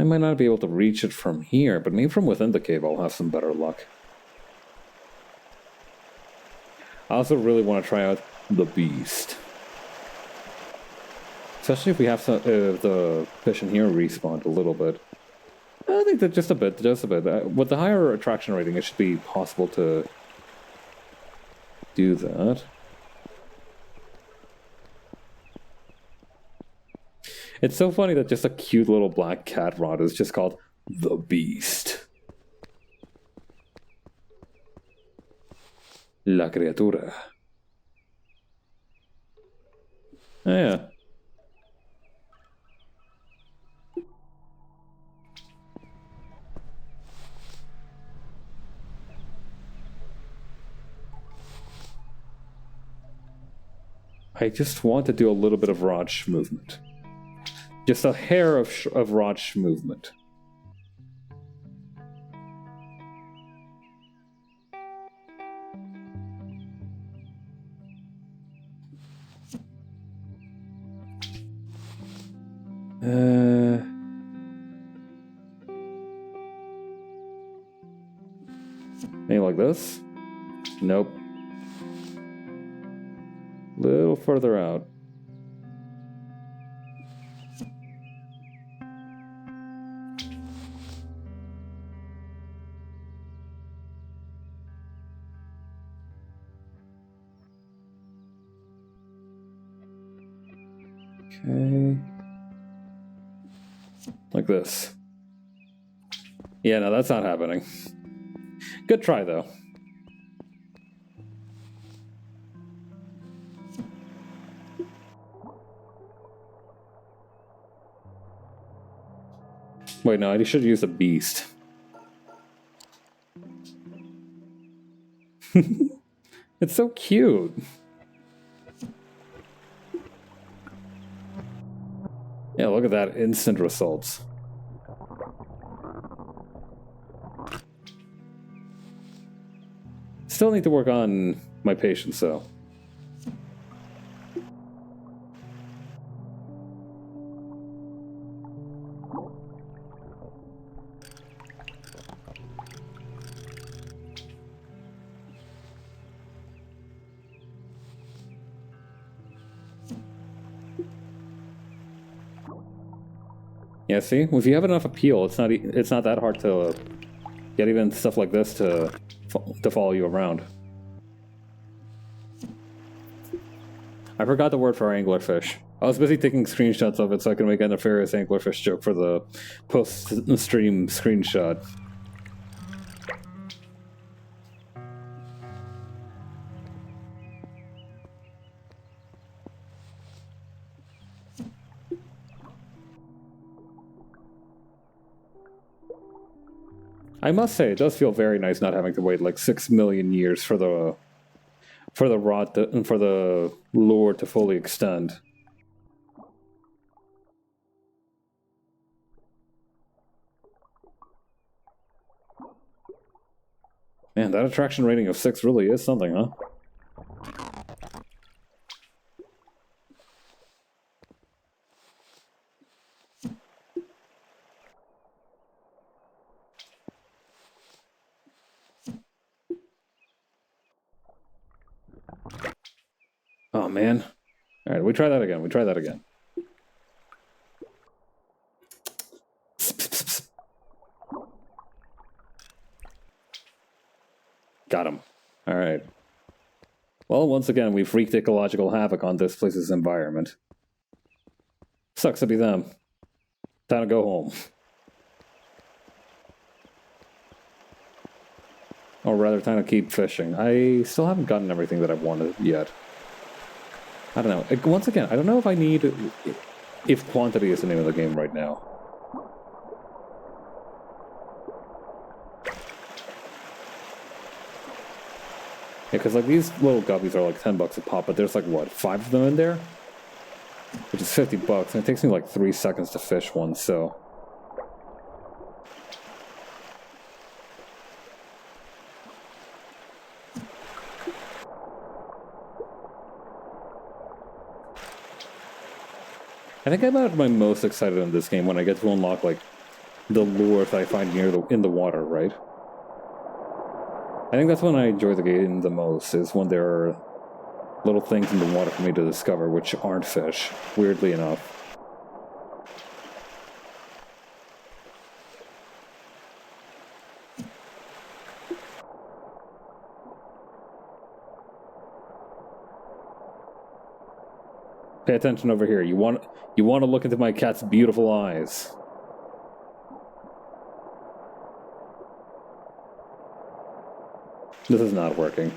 Speaker 1: I might not be able to reach it from here, but maybe from within the cave I'll have some better luck. I also really want to try out the beast. Especially if we have some, the fish in here respawned a little bit. I think that just a bit. With the higher attraction rating, it should be possible to do that. It's so funny that just a cute little black cat rod is just called the Beast. La criatura. Oh, yeah. I just want to do a little bit of Raj movement. Just a hair of Raj movement. Maybe like this? Nope. Little further out. Okay. Like this. Yeah, no, that's not happening. Good try, though. Wait, no, I should use a beast. It's so cute. Yeah, look at that. Instant results. Still need to work on my patience, though. Yeah, see? If you have enough appeal, it's not that hard to get even stuff like this to follow you around. I forgot the word for anglerfish. I was busy taking screenshots of it so I can make a nefarious anglerfish joke for the post-stream screenshot. I must say, it does feel very nice not having to wait like 6 million years for the rod for the lure to fully extend. Man, that attraction rating of 6 really is something, huh? Oh, man. Alright, we try that again. Got him. Alright. Well, once again, we've wreaked ecological havoc on this place's environment. Sucks to be them. Time to go home. Or rather, time to keep fishing. I still haven't gotten everything that I've wanted yet. I don't know. Once again, I don't know if I need... if quantity is the name of the game right now. Yeah, because like these little guppies are like $10 a pop, but there's like, what, 5 of them in there? Which is $50, and it takes me like 3 seconds to fish one, so... I think I'm at my most excited in this game when I get to unlock, like, the lure that I find in the water, right? I think that's when I enjoy the game the most, is when there are little things in the water for me to discover which aren't fish, weirdly enough. Pay attention over here. You want to look into my cat's beautiful eyes. This is not working.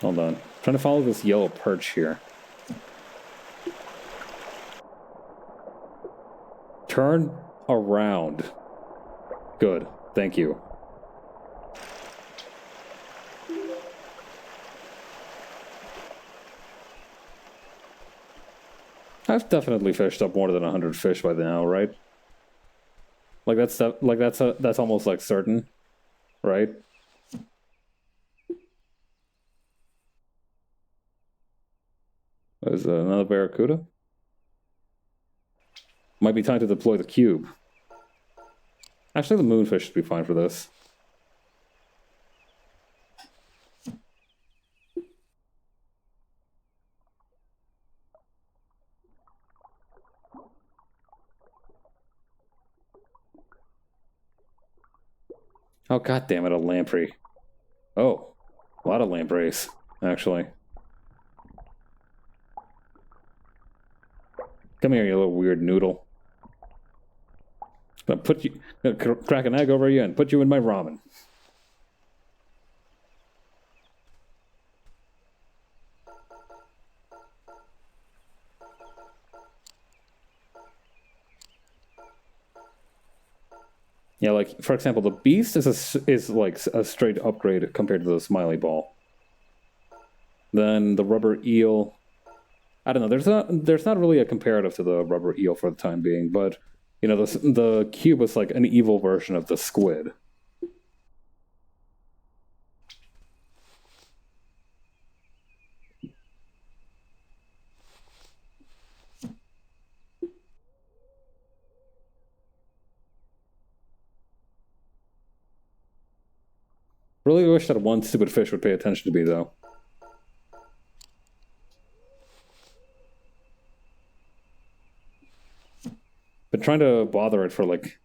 Speaker 1: Hold on. I'm trying to follow this yellow perch here. Turn around. Good. Thank you. I've definitely fished up more than 100 fish by now, right? Like that's almost like certain, right? There's another barracuda. Might be time to deploy the cube. Actually, the moonfish should be fine for this. Oh, god damn it, a lamprey. Oh, a lot of lampreys, actually. Come here, you little weird noodle. I'm gonna crack an egg over you and put you in my ramen. Yeah, like for example, the beast is like a straight upgrade compared to the smiley ball. Then the rubber eel. I don't know. There's not really a comparative to the rubber eel for the time being, but you know the cube is like an evil version of the squid. Really wish that one stupid fish would pay attention to me, though. Been trying to bother it for like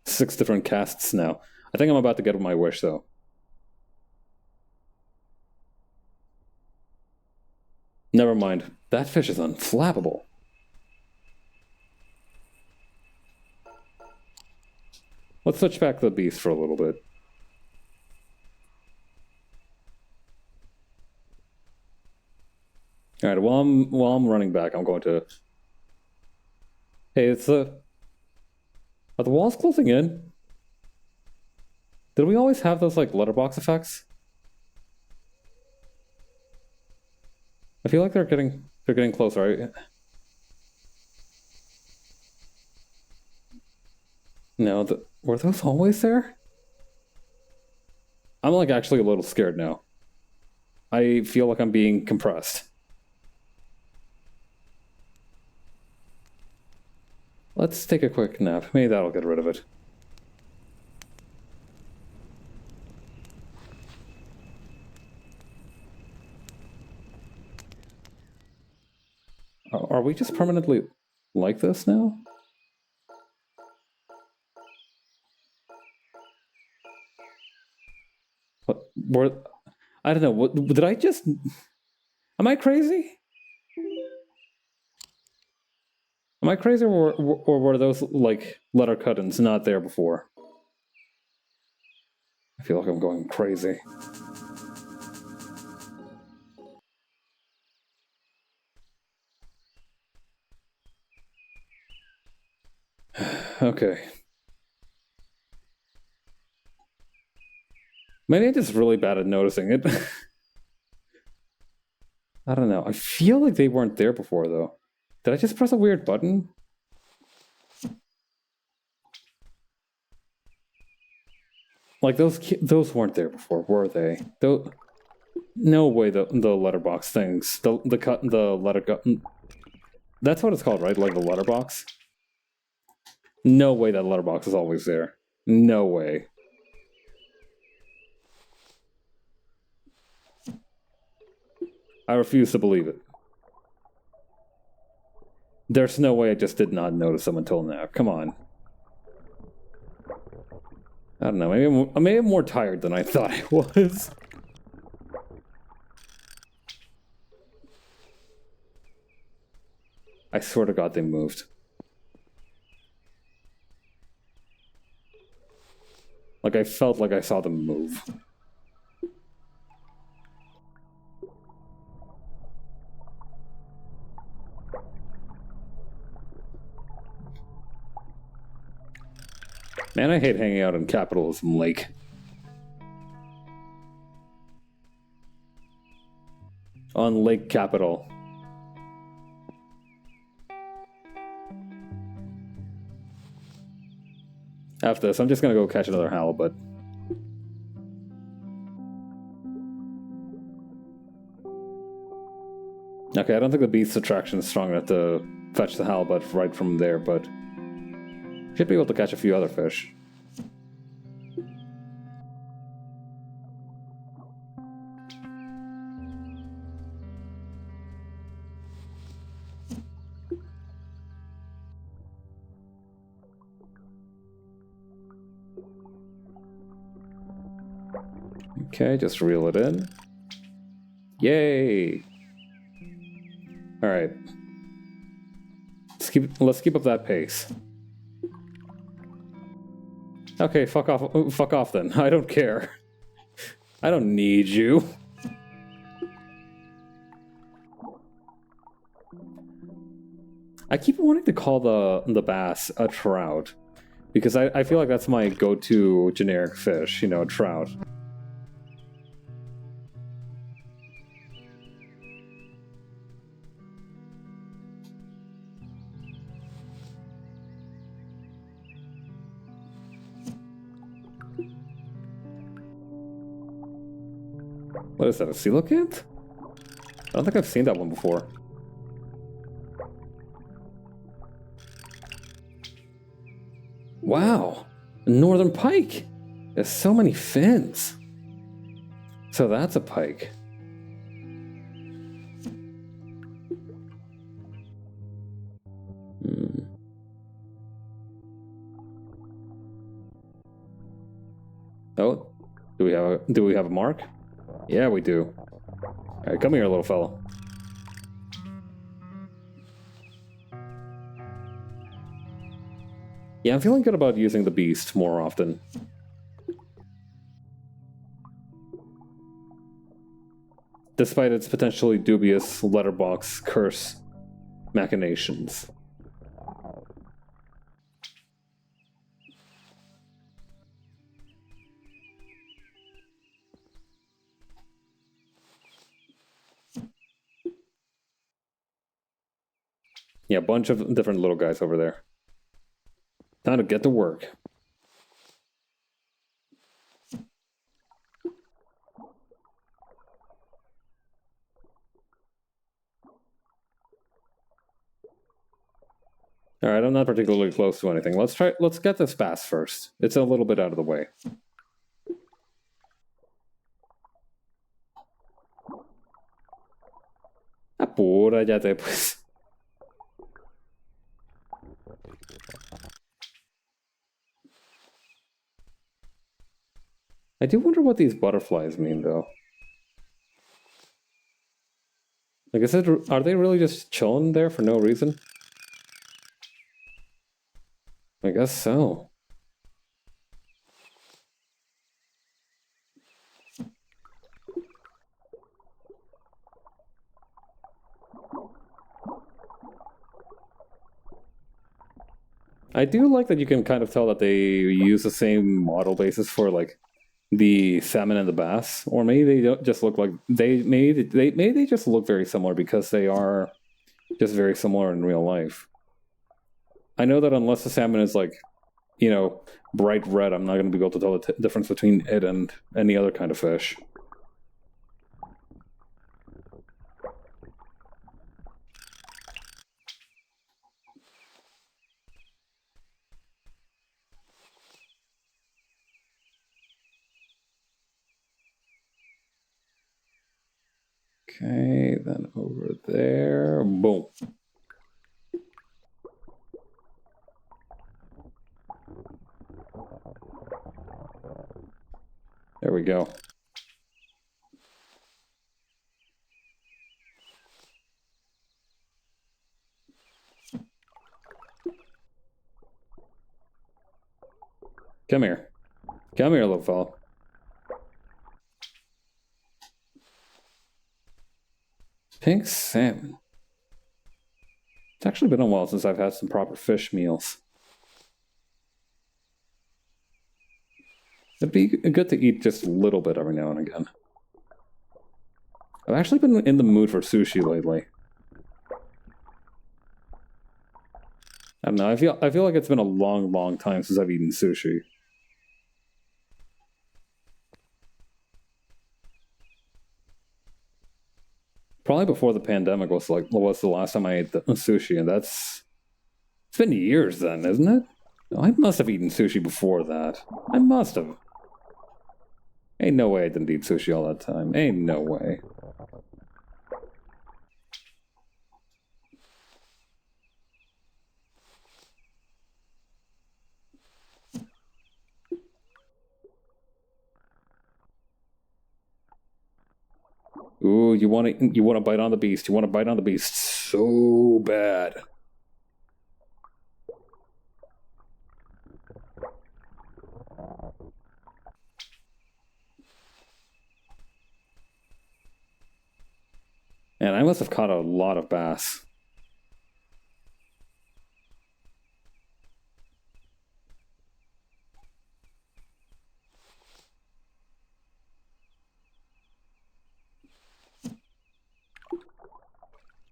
Speaker 1: 6 different casts now. I think I'm about to get my wish, though. Never mind. That fish is unflappable. Let's switch back to the beast for a little bit. All right. While I'm running back, I'm going to. Hey, it's are the walls closing in? Did we always have those like letterbox effects? I feel like they're getting closer. Right? No, were those always there? I'm like actually a little scared now. I feel like I'm being compressed. Let's take a quick nap. Maybe that'll get rid of it. Are we just permanently like this now? I don't know. Did I just... Am I crazy? Am I crazy, or were those, like, letter cut-ins not there before? I feel like I'm going crazy. Okay. Maybe I'm just really bad at noticing it. I don't know. I feel like they weren't there before, though. Did I just press a weird button? Like those weren't there before, were they? No way. The letterbox things. The letter. That's what it's called, right? Like the letterbox. No way that letterbox is always there. No way. I refuse to believe it. There's no way I just did not notice them until now. Come on. I don't know. Maybe I'm more tired than I thought I was. I swear to God they moved. Like I felt like I saw them move. Man, I hate hanging out in Capitalism Lake. On Lake Capital. After this, I'm just gonna go catch another halibut. Okay, I don't think the beast attraction is strong enough to fetch the halibut right from there, but should be able to catch a few other fish. Okay, just reel it in. Yay! Alright. Let's keep up that pace. Okay, fuck off then. I don't care. I don't need you. I keep wanting to call the bass a trout. Because I feel like that's my go-to generic fish, you know, trout. What is that, a coelacanth? I don't think I've seen that one before. Wow! A northern pike! There's so many fins! So that's a pike. Oh, do we have a mark? Yeah, we do. Alright, come here, little fellow. Yeah, I'm feeling good about using the beast more often. Despite its potentially dubious letterbox curse machinations. Yeah, a bunch of different little guys over there. Time to get to work. Alright, I'm not particularly close to anything. Let's get this bass first. It's a little bit out of the way. Apúrate, pues. I do wonder what these butterflies mean, though. Like, are they really just chilling there for no reason? I guess so. I do like that you can kind of tell that they use the same model basis for, like, the salmon and the bass, or maybe they don't just look like maybe they just look very similar because they are just very similar in real life. I know that unless the salmon is like you know, bright red, I'm not going to be able to tell the difference between it and any other kind of fish. Okay, then over there. Boom. There we go. Come here. Come here, little fella. Pink salmon. It's actually been a while since I've had some proper fish meals. It'd be good to eat just a little bit every now and again. I've actually been in the mood for sushi lately. I don't know, I feel like it's been a long time since I've eaten sushi. Probably before the pandemic was the last time I ate the sushi, and it's been years then, isn't it? I must have eaten sushi before that. I must have. Ain't no way I didn't eat sushi all that time. Ain't no way. Ooh, you want to bite on the beast. You want to bite on the beast so bad. And I must have caught a lot of bass.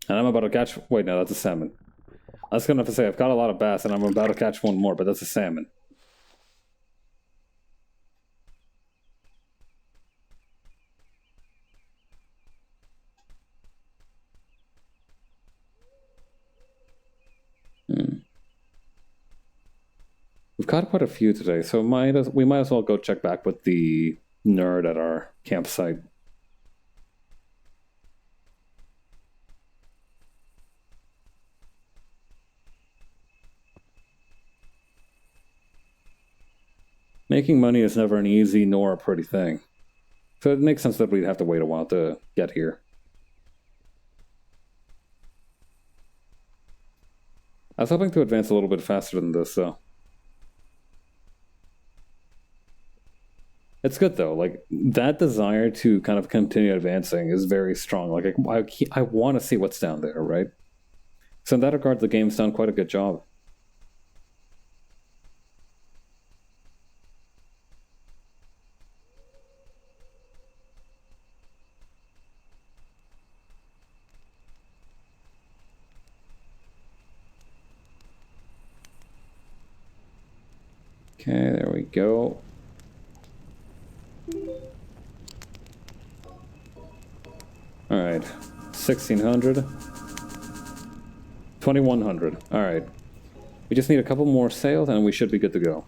Speaker 1: And I'm about to catch... Wait, no, that's a salmon. I was going to have to say, I've caught a lot of bass, and I'm about to catch one more, but that's a salmon. We've caught quite a few today, so we might as well go check back with the nerd at our campsite. Making money is never an easy nor a pretty thing. So it makes sense that we'd have to wait a while to get here. I was hoping to advance a little bit faster than this, though. It's good, though. Like, that desire to kind of continue advancing is very strong. Like, I want to see what's down there, right? So in that regard, the game's done quite a good job. Okay, there we go. Alright, 1600. 2100. Alright. We just need a couple more sails and we should be good to go.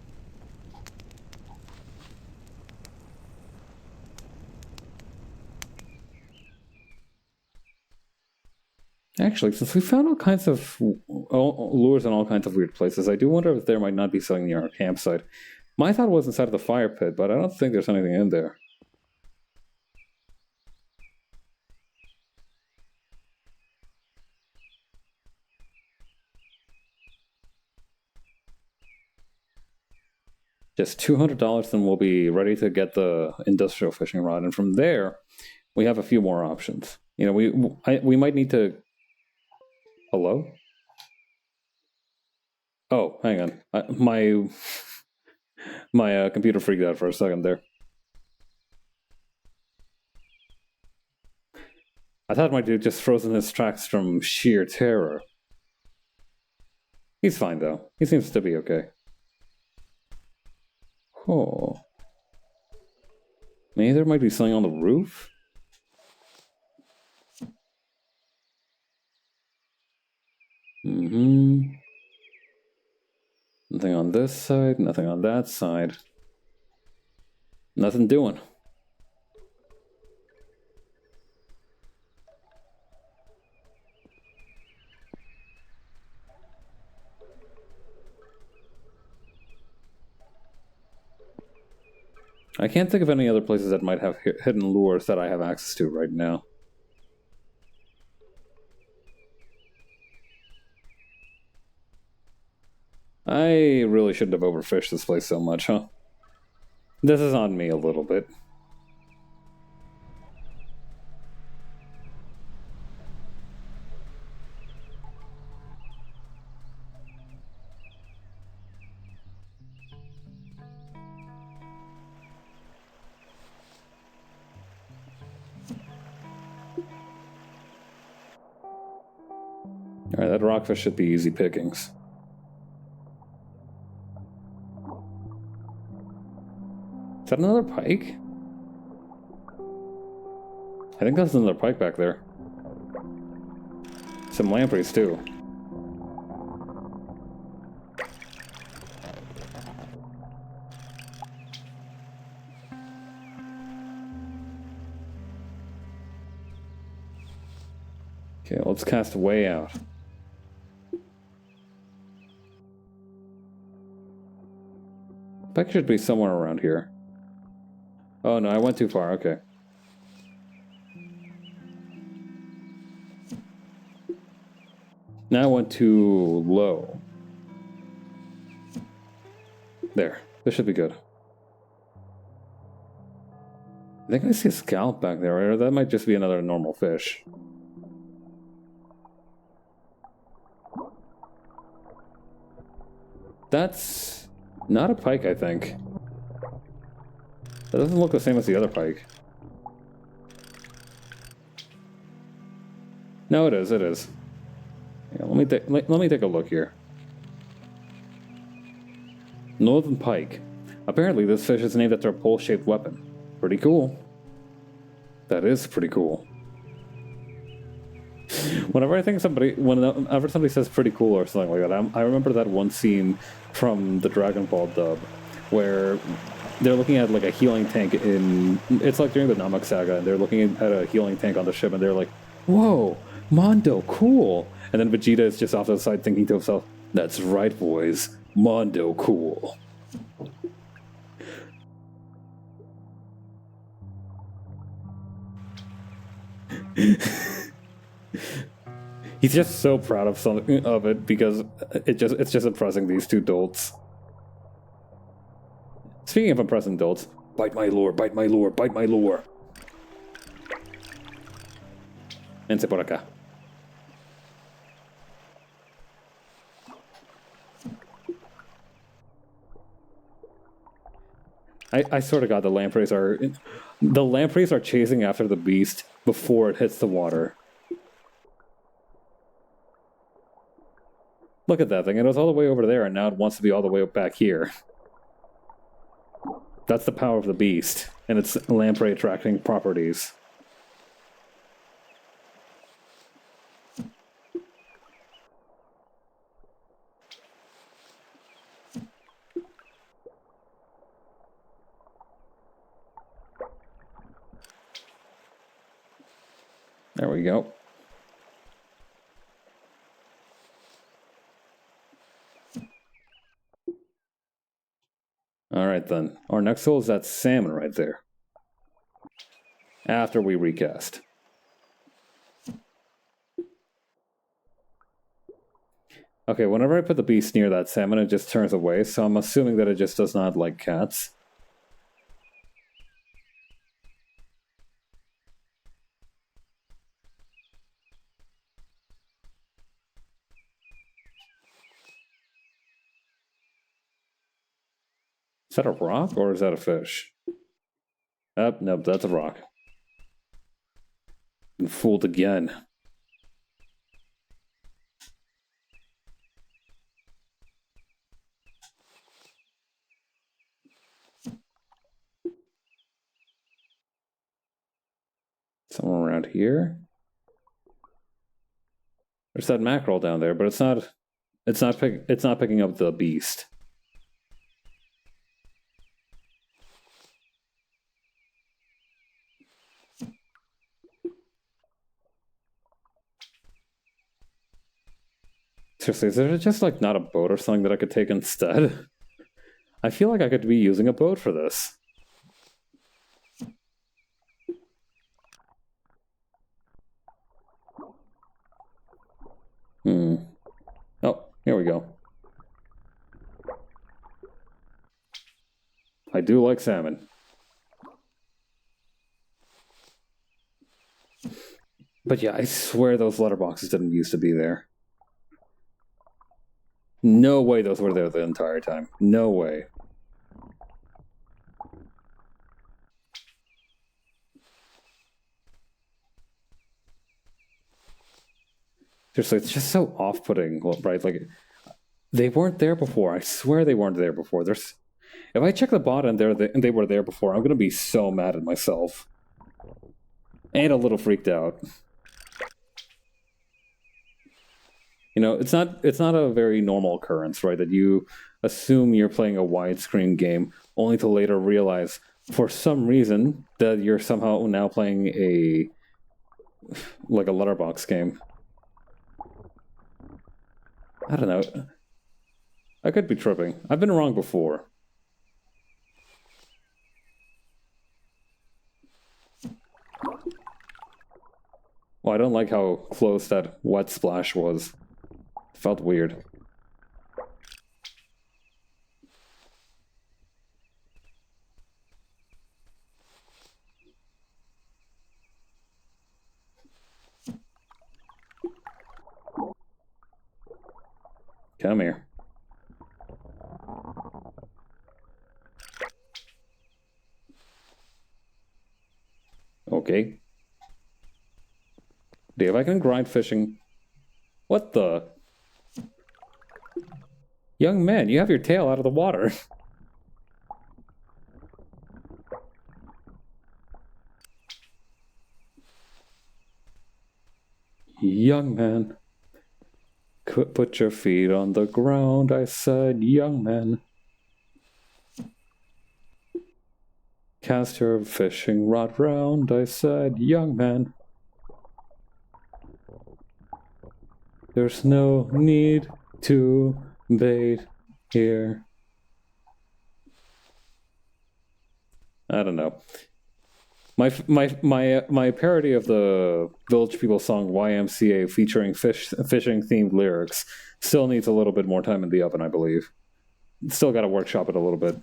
Speaker 1: Actually, since we found all kinds of lures in all kinds of weird places, I do wonder if there might not be something near our campsite. My thought was inside of the fire pit, but I don't think there's anything in there. Just $200, then we'll be ready to get the industrial fishing rod, and from there, we have a few more options. You know, we might need to. Hello? Oh, hang on. My computer freaked out for a second there. I thought my dude just frozen his tracks from sheer terror. He's fine though. He seems to be okay. Oh. Maybe there might be something on the roof? Mm-hmm. Nothing on this side, nothing on that side. Nothing doing. I can't think of any other places that might have hidden lures that I have access to right now. I really shouldn't have overfished this place so much, huh? This is on me a little bit. Alright, that rockfish should be easy pickings. Is that another pike? I think that's another pike back there. Some lampreys, too. Okay, let's cast way out. Pike should be somewhere around here. Oh no, I went too far, okay. Now I went too low. There, this should be good. I think I see a scallop back there, or that might just be another normal fish. That's not a pike, I think. That doesn't look the same as the other pike. No, it is, it is. Yeah, let me take a look here. Northern pike. Apparently this fish is named after a pole-shaped weapon. Pretty cool. That is pretty cool. Whenever somebody says pretty cool or something like that, I remember that one scene from the Dragon Ball dub where they're looking at like a healing tank it's like during the Namek saga, and they're looking at a healing tank on the ship, and they're like, whoa, Mondo, cool. And then Vegeta is just off to the side thinking to himself, that's right, boys, Mondo, cool. He's just so proud of it because it's just impressing these two dolts. Speaking of impressing dolts, bite my lure, bite my lure, bite my lure. Vence por acá. I swear to God, the lampreys are chasing after the beast before it hits the water. Look at that thing. It was all the way over there, and now it wants to be all the way back here. That's the power of the beast and its lamprey attracting properties. There we go. Alright then. Our next goal is that salmon right there. After we recast. Okay, whenever I put the beast near that salmon, it just turns away, so I'm assuming that it just does not like cats. Is that a rock, or is that a fish? Nope, that's a rock. Been fooled again. Somewhere around here. There's that mackerel down there, but it's not picking up the beast. Seriously, is there just like not a boat or something that I could take instead? I feel like I could be using a boat for this. Oh, here we go. I do like salmon. But yeah, I swear those letterboxes didn't used to be there. No way those were there the entire time. No way. Seriously, it's just so off-putting, right? Like, they weren't there before. I swear they weren't there before. If I check the bot and they were there before, I'm gonna be so mad at myself. And a little freaked out. You know, it's not a very normal occurrence, right? That you assume you're playing a widescreen game, only to later realize, for some reason, that you're somehow now playing a letterbox game. I don't know. I could be tripping. I've been wrong before. Well, I don't like how close that wet splash was. It felt weird. Come here. Okay. Dude, if I can grind fishing... What the... Young man, you have your tail out of the water. Young man. Put your feet on the ground, I said, young man. Cast your fishing rod round, I said, young man. There's no need to bait here. I don't know. My parody of the Village People song YMCA featuring fishing themed lyrics still needs a little bit more time in the oven, I believe. Still got to workshop it a little bit.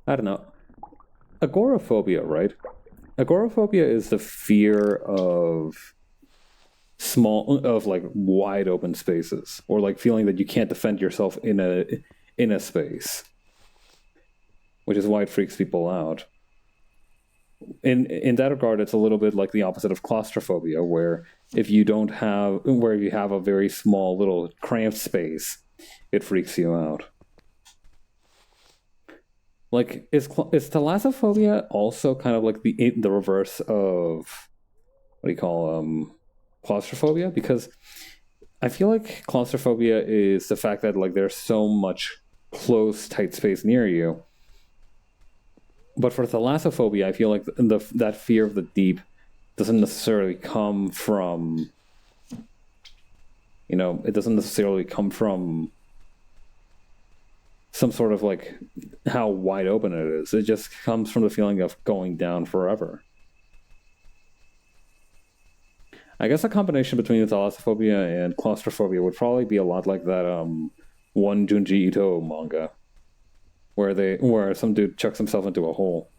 Speaker 1: I don't know. Agoraphobia, right? Agoraphobia is the fear of like wide open spaces, or like feeling that you can't defend yourself in a space, which is why it freaks people out. In that regard, it's a little bit like the opposite of claustrophobia, where you have a very small little cramped space, it freaks you out. Like, is thalassophobia also kind of like the reverse of what do you call claustrophobia? Because I feel like claustrophobia is the fact that like there's so much close, tight space near you. But for thalassophobia, I feel like that fear of the deep doesn't necessarily come from, it doesn't necessarily come from some sort of like how wide open it is. It just comes from the feeling of going down forever. I guess a combination between thalassophobia and claustrophobia would probably be a lot like that one Junji Ito manga, where some dude chucks himself into a hole.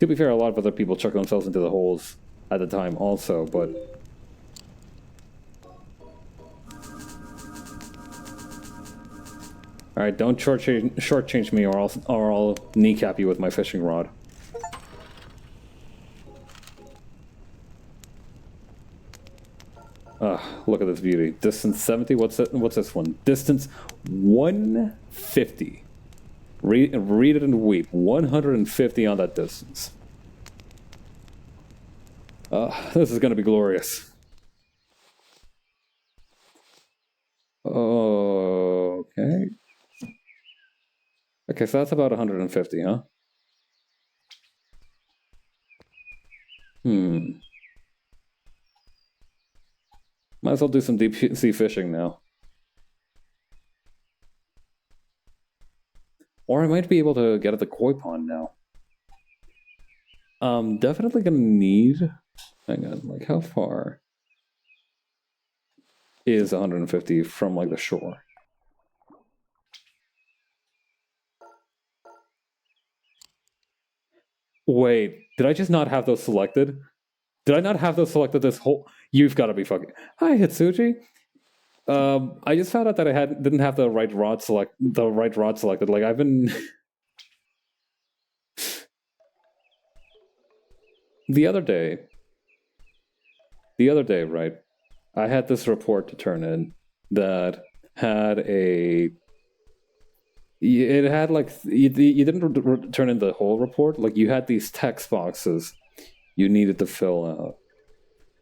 Speaker 1: To be fair, a lot of other people chuck themselves into the holes at the time also, but alright, don't shortchange me or I'll kneecap you with my fishing rod. look at this beauty. Distance 70. What's this one? Distance 150. Read it and weep. 150 on that distance. This is going to be glorious. Okay. Okay, so that's about 150, huh? Might as well do some deep sea fishing now. Or I might be able to get at the koi pond now. Definitely gonna need... Hang on, like how far is 150 from like the shore? Wait, did I just not have those selected? Did I not have those selected this whole... You've got to be fucking... Hi, Hitsuji. I just found out that I didn't have the right rod selected. Like I've been... The other day, right, I had this report to turn in that had a... It had like... You didn't turn in the whole report. Like you had these text boxes you needed to fill out.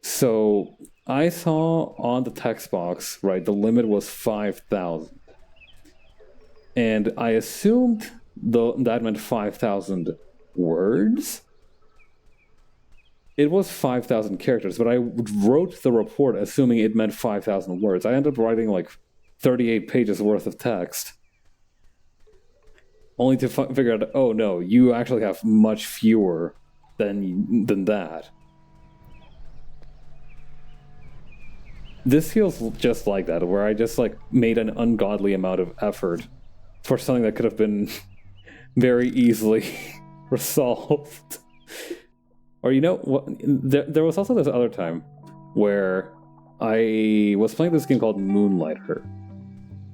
Speaker 1: So I saw on the text box, right, the limit was 5,000. And I assumed that meant 5,000 words. It was 5,000 characters, but I wrote the report assuming it meant 5,000 words. I ended up writing like 38 pages worth of text. Only to figure out, oh no, you actually have much fewer than that. This feels just like that, where I just like made an ungodly amount of effort for something that could have been very easily resolved. Or you know what? There was also this other time where I was playing this game called Moonlighter.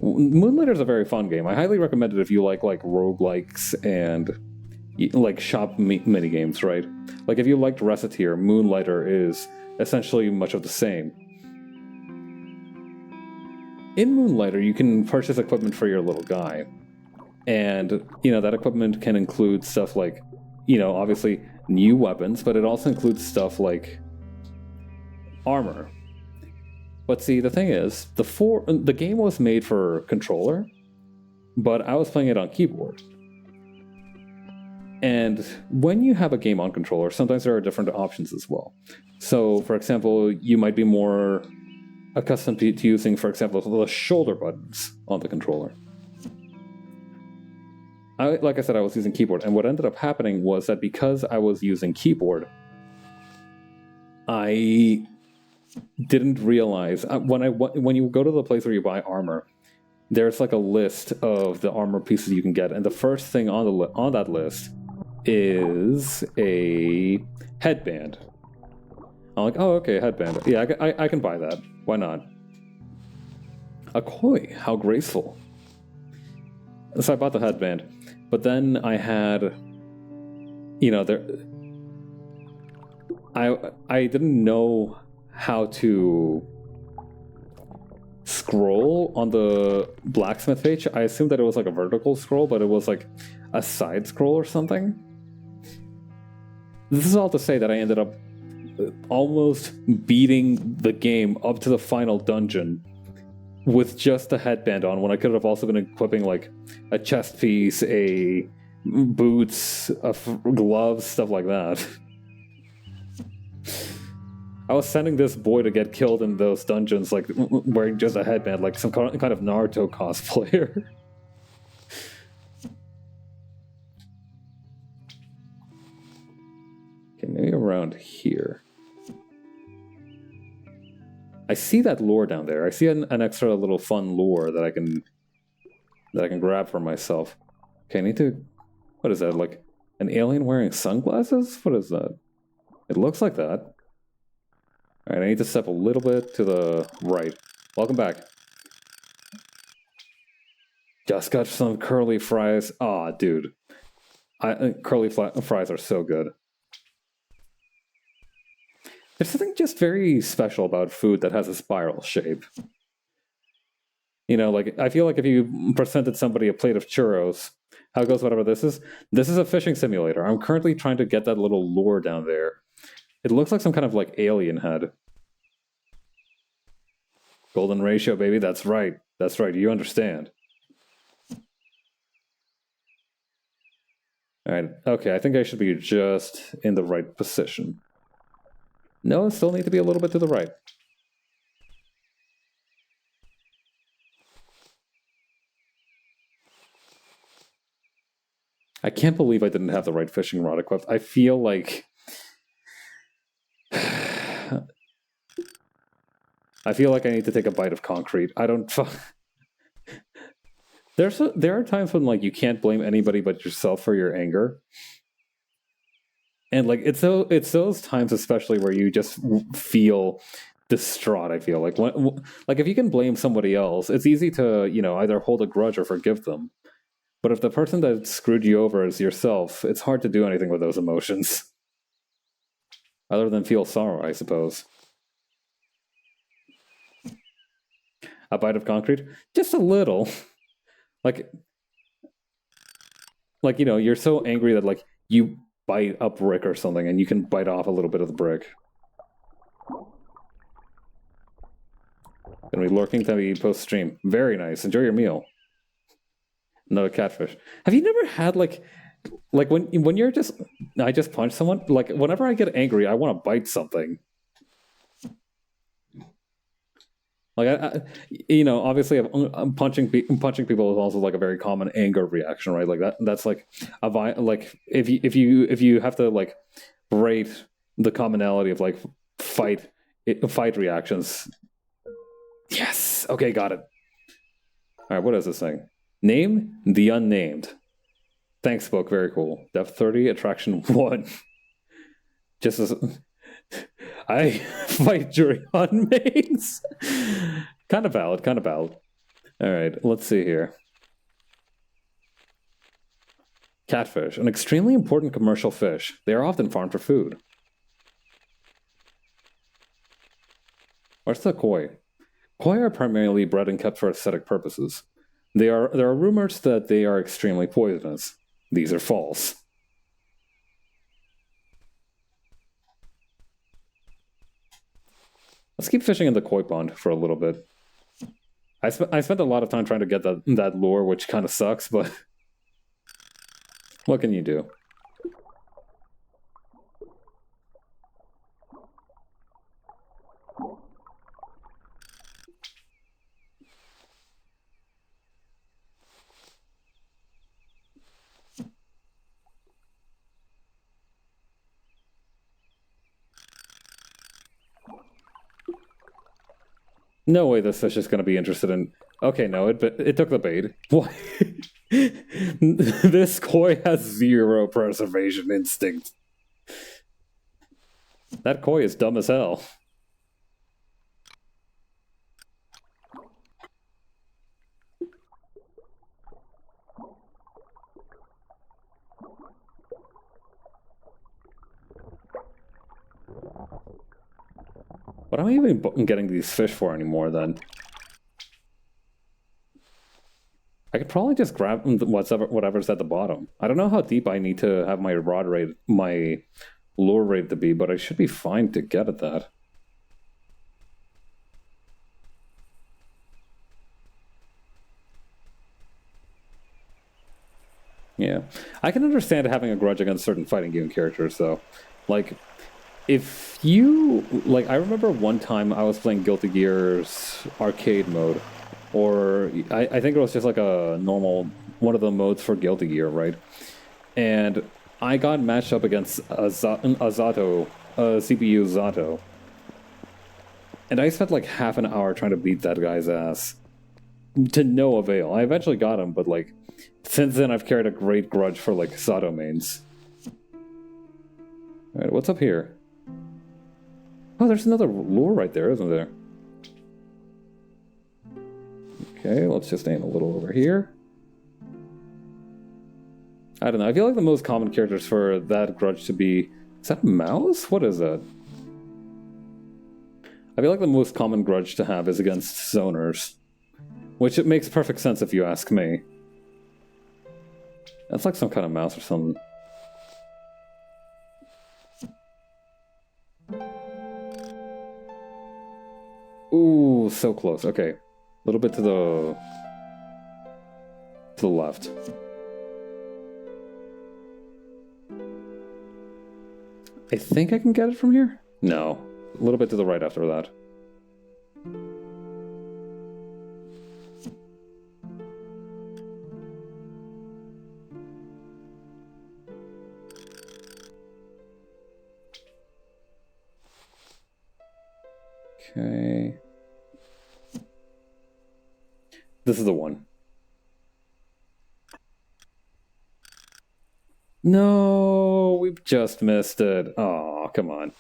Speaker 1: Moonlighter is a very fun game. I highly recommend it if you like roguelikes and like shop mini games, right? Like if you liked Recettear, Moonlighter is essentially much of the same. In Moonlighter, you can purchase equipment for your little guy. And, you know, that equipment can include stuff like, you know, obviously new weapons, but it also includes stuff like armor. But see, the thing is, the game was made for controller, but I was playing it on keyboard. And when you have a game on controller, sometimes there are different options as well. So, for example, you might be more accustomed to using, for example, the shoulder buttons on the controller. Like I said, I was using keyboard, and what ended up happening was that because I was using keyboard, I didn't realize when you go to the place where you buy armor, there's like a list of the armor pieces you can get, and the first thing on that list is a headband. I'm like, oh, okay, headband. Yeah, I can buy that. Why not? A koi, how graceful. So I bought the headband, but then I had, you know, I didn't know how to scroll on the blacksmith page. I assumed that it was like a vertical scroll, but it was like a side scroll or something. This is all to say that I ended up almost beating the game up to the final dungeon with just the headband on, when I could have also been equipping like a chest piece, a boots, gloves, stuff like that. I was sending this boy to get killed in those dungeons like wearing just a headband, like some kind of Naruto cosplayer. Okay, maybe around here. I see that lure down there. I see an extra little fun lure that I can grab for myself. Okay, I need to... What is that, like an alien wearing sunglasses? What is that? It looks like that. Alright, I need to step a little bit to the right. Welcome back. Just got some curly fries. Aw, dude. Curly fries are so good. There's something just very special about food that has a spiral shape. You know, like, I feel like if you presented somebody a plate of churros, how it goes, whatever this is a fishing simulator. I'm currently trying to get that little lure down there. It looks like some kind of, like, alien head. Golden ratio, baby, that's right. That's right, you understand. Alright, okay, I think I should be just in the right position. No, I still need to be a little bit to the right. I can't believe I didn't have the right fishing rod equipped. I feel like... I feel like I need to take a bite of concrete. I don't... There are times when, like, you can't blame anybody but yourself for your anger. And, like, it's those times especially where you just feel distraught, I feel like. Like, if you can blame somebody else, it's easy to, you know, either hold a grudge or forgive them. But if the person that screwed you over is yourself, it's hard to do anything with those emotions. Other than feel sorrow, I suppose. A bite of concrete? Just a little. Like, you know, you're so angry that, like, you bite a brick or something and you can bite off a little bit of the brick. Gonna be lurking to be post-stream. Very nice. Enjoy your meal. Another catfish. Have you never had, like when you're just... I just punch someone? Like, whenever I get angry, I want to bite something. Like, you know, obviously, punching people is also, like, a very common anger reaction, right? Like, that's like like, if you have to, like, rate the commonality of, like, fight reactions. Yes. Okay, got it. All right, what is this thing? Name the unnamed. Thanks, book. Very cool. Depth 30, attraction 1. Just as... I fight during unmates. Kind of valid, kind of valid. Alright, let's see here. Catfish, an extremely important commercial fish. They are often farmed for food. What's the koi? Koi are primarily bred and kept for aesthetic purposes. There are rumors that they are extremely poisonous. These are false. Let's keep fishing in the koi pond for a little bit. I spent a lot of time trying to get that lure, which kind of sucks, but what can you do? No way this fish is going to be interested in... Okay, no, it took the bait. What? This koi has 0 preservation instinct. That koi is dumb as hell. What am I even getting these fish for anymore, then? I could probably just grab whatever's at the bottom. I don't know how deep I need to have my lure rate to be, but I should be fine to get at that. Yeah. I can understand having a grudge against certain fighting game characters, though. Like... If you... Like, I remember one time I was playing Guilty Gear's arcade mode. Or, I think it was just like a normal... One of the modes for Guilty Gear, right? And I got matched up against a Zato, CPU Zato. And I spent like half an hour trying to beat that guy's ass. To no avail. I eventually got him, but, like... Since then, I've carried a great grudge for, like, Zato mains. Alright, what's up here? Oh, there's another lure right there, isn't there? Okay, let's just aim a little over here. I don't know, I feel like the most common characters for that grudge to be... Is that a mouse? What is that? I feel like the most common grudge to have is against zoners. Which it makes perfect sense if you ask me. That's like some kind of mouse or something. Ooh, so close. Okay. A little bit to the left. I think I can get it from here? No. A little bit to the right after that. Okay. This is the one. No, we've just missed it. Oh, come on.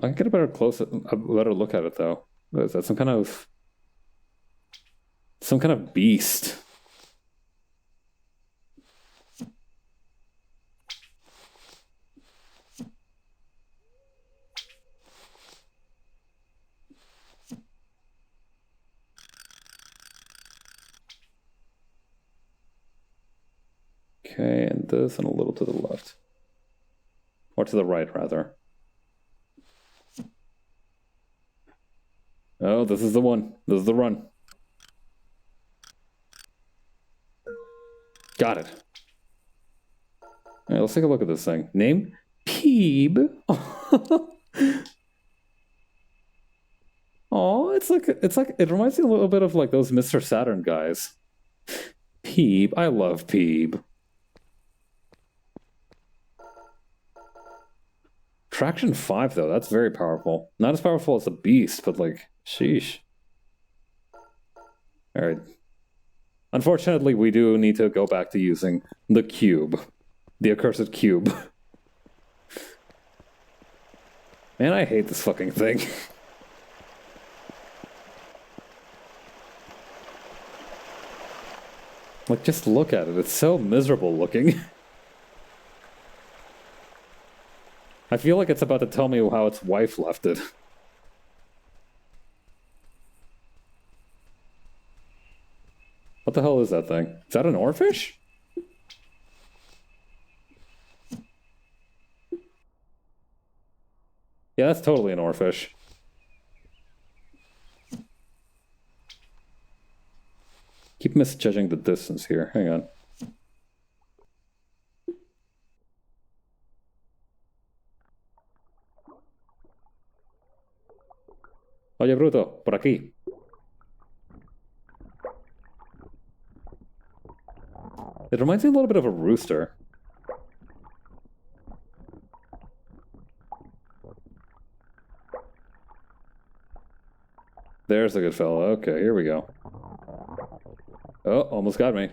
Speaker 1: I can get a better look at it though. What is that? Some kind of beast. Okay, and this and a little to the left. Or to the right, rather. Oh, this is the one. This is the run. Got it. All right, let's take a look at this thing. Name? Peeb. Oh, it's like it reminds me a little bit of like those Mr. Saturn guys. Peeb. I love Peeb. Traction 5 though, that's very powerful. Not as powerful as a beast, but like, sheesh. Alright. Unfortunately, we do need to go back to using the cube. The accursed cube. Man, I hate this fucking thing. Like, just look at it. It's so miserable looking. I feel like it's about to tell me how its wife left it. What the hell is that thing? Is that an oarfish? Yeah, that's totally an oarfish. Keep misjudging the distance here. Hang on. Oye, bruto, por aquí. It reminds me a little bit of a rooster. There's a good fellow. Okay, here we go. Oh, almost got me.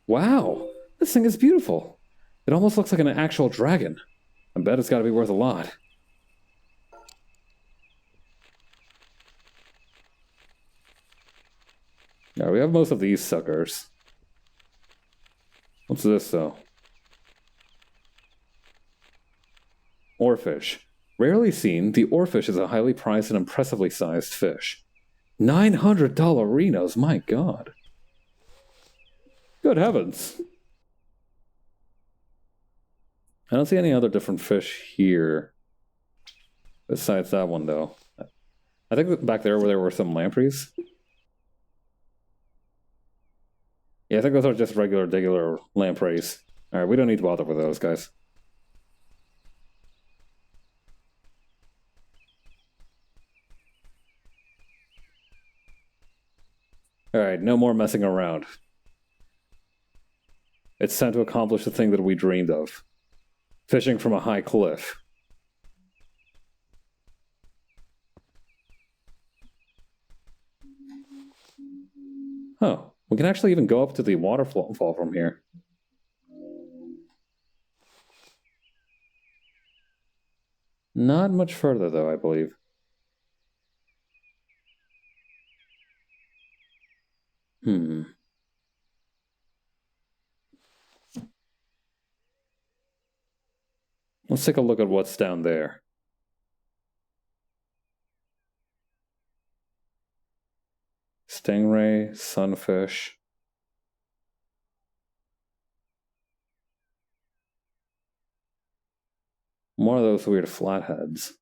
Speaker 1: Wow, this thing is beautiful. It almost looks like an actual dragon. I bet it's got to be worth a lot. Now we have most of these suckers. What's this though? Oarfish. Rarely seen, the oarfish is a highly prized and impressively sized fish. $900 Rinos, my god. Good heavens. I don't see any other different fish here. Besides that one though. I think back there where there were some lampreys. Yeah, I think those are just regular lampreys. Alright, we don't need to bother with those guys. Alright, no more messing around. It's time to accomplish the thing that we dreamed of. Fishing from a high cliff. Oh, we can actually even go up to the waterfall from here. Not much further though, I believe. Let's take a look at what's down there. Stingray, sunfish. More of those weird flatheads.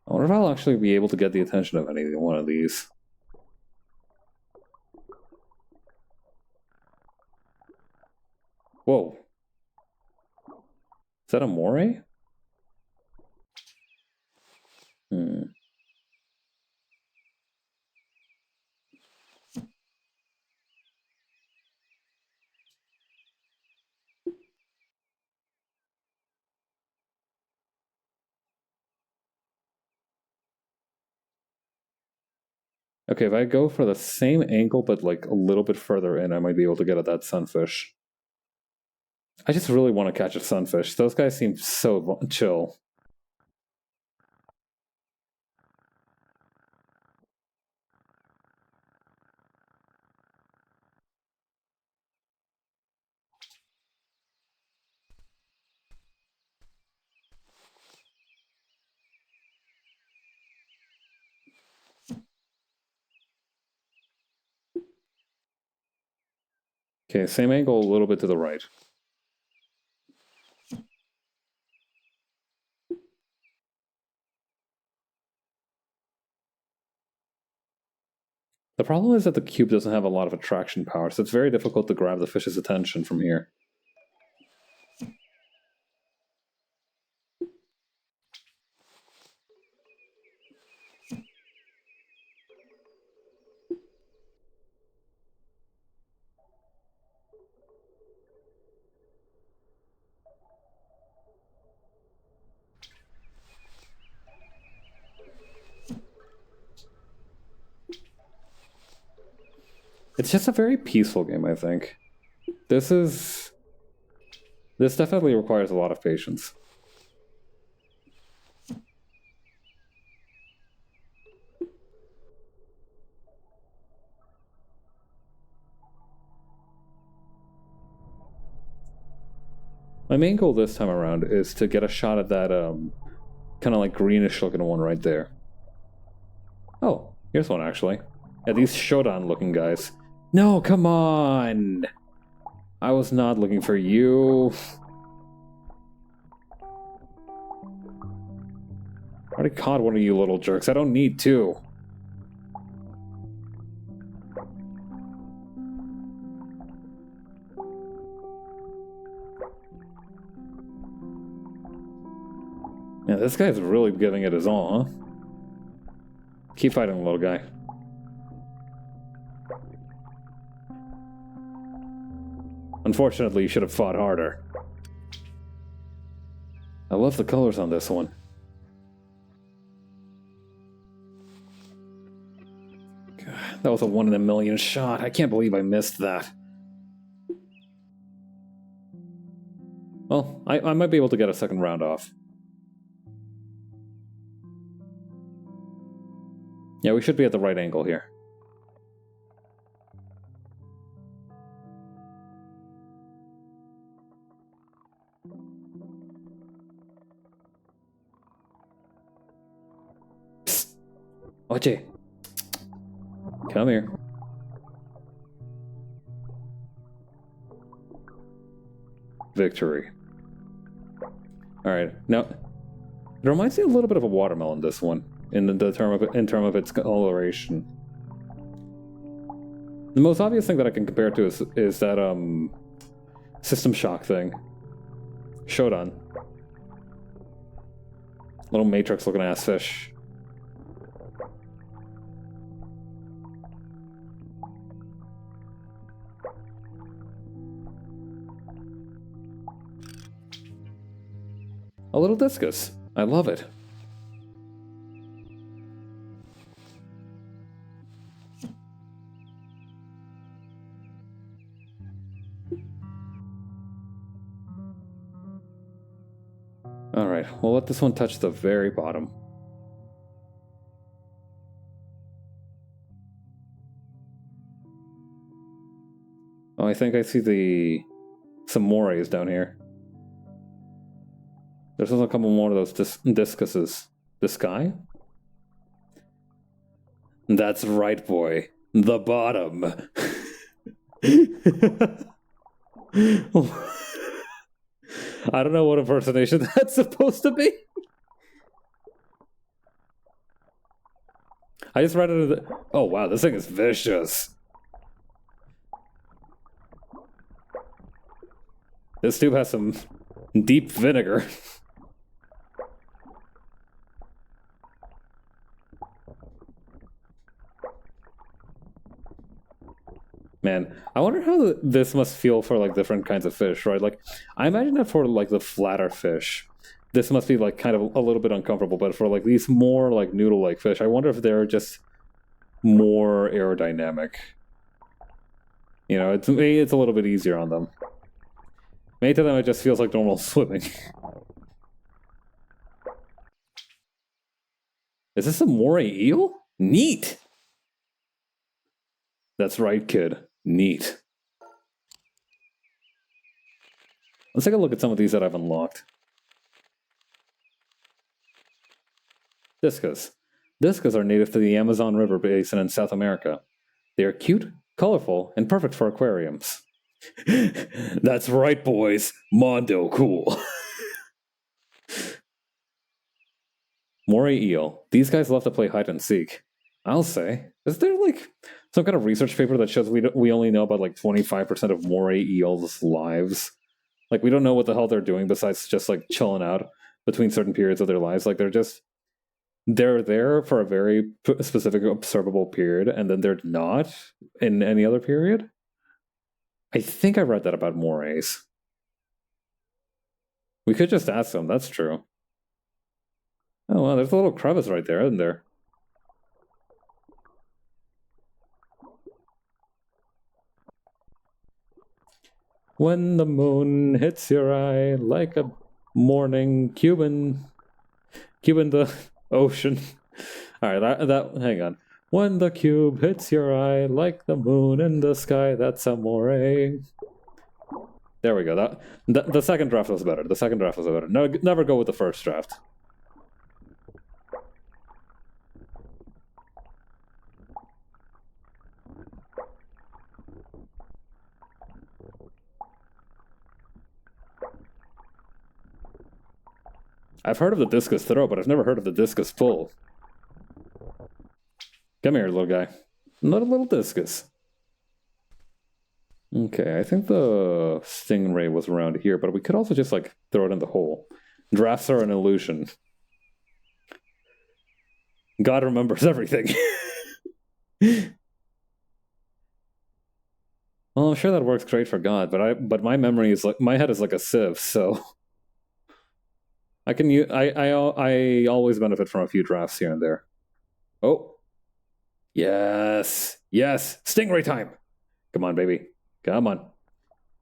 Speaker 1: I wonder if I'll actually be able to get the attention of any one of these. Whoa. Is that a moray? Okay, if I go for the same angle but like a little bit further in, I might be able to get at that sunfish. I just really want to catch a sunfish. Those guys seem so chill. Okay, same angle, a little bit to the right. The problem is that the cube doesn't have a lot of attraction power, so it's very difficult to grab the fish's attention from here. It's just a very peaceful game, I think. This definitely requires a lot of patience. My main goal this time around is to get a shot at that kind of like greenish looking one right there. Oh, here's one actually. Yeah, these Shodan looking guys. No, come on! I was not looking for you. I already caught one of you little jerks. I don't need two. Yeah, this guy's really giving it his all, huh? Keep fighting, little guy. Unfortunately, you should have fought harder. I love the colors on this one. God, that was a 1 in a million shot. I can't believe I missed that. Well, I might be able to get a second round off. Yeah, we should be at the right angle here. Psst. Oche. Come here. Victory. Alright, now, it reminds me a little bit of a watermelon, this one, in term of its coloration. The most obvious thing that I can compare it to is that, System Shock thing. Shodan. Little Matrix-looking ass fish. A little discus. I love it. Alright, we'll let this one touch the very bottom. Oh, I think I see some morays down here. There's also a couple more of those discuses. The sky? That's right, boy. The bottom. I don't know what impersonation that's supposed to be. I just read it. Oh wow, this thing is vicious. This tube has some deep vinegar. Man, I wonder how this must feel for like different kinds of fish, right? Like, I imagine that for like the flatter fish, this must be like kind of a little bit uncomfortable. But for like these more like noodle-like fish, I wonder if they're just more aerodynamic. You know, it's a little bit easier on them. Maybe to them it just feels like normal swimming. Is this a moray eel? Neat! That's right, kid. Neat. Let's take a look at some of these that I've unlocked. Discus. Discus are native to the Amazon River basin in South America. They are cute, colorful, and perfect for aquariums. That's right, boys. Mondo cool. Moray eel. These guys love to play hide and seek. I'll say. Is there like some kind of research paper that shows we only know about like 25% of moray eels' lives? Like, we don't know what the hell they're doing besides just like chilling out between certain periods of their lives. Like, they're there for a very specific observable period, and then they're not in any other period. I think I read that about morays. We could just ask them. That's true. Oh wow, there's a little crevice right there, isn't there? When the moon hits your eye like a morning Cuban the ocean. All right, hang on. When the cube hits your eye like the moon in the sky, that's amore. There we go. The second draft was better. The second draft was better. No, never go with the first draft. I've heard of the discus throw, but I've never heard of the discus pull. Come here, little guy. Not a little discus. Okay, I think the stingray was around here, but we could also just, like, throw it in the hole. Drafts are an illusion. God remembers everything. Well, I'm sure that works great for God, but my memory is like, my head is like a sieve, so I always benefit from a few drafts here and there. Oh. Yes. Yes. Stingray time. Come on, baby. Come on.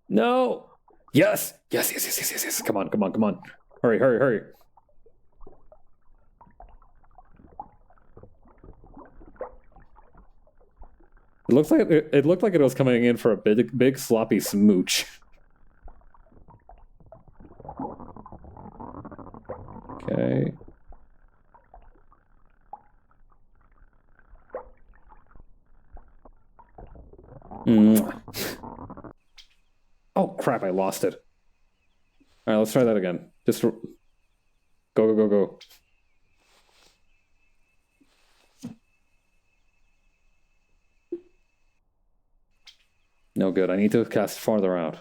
Speaker 1: No. Yes. Yes, yes, yes, yes, yes, yes. Come on, come on, come on. Hurry, hurry, hurry. It looked like it was coming in for a big sloppy smooch. Okay. Oh crap, I lost it. Alright, let's try that again. Just go, go, go, go. No good, I need to cast farther out.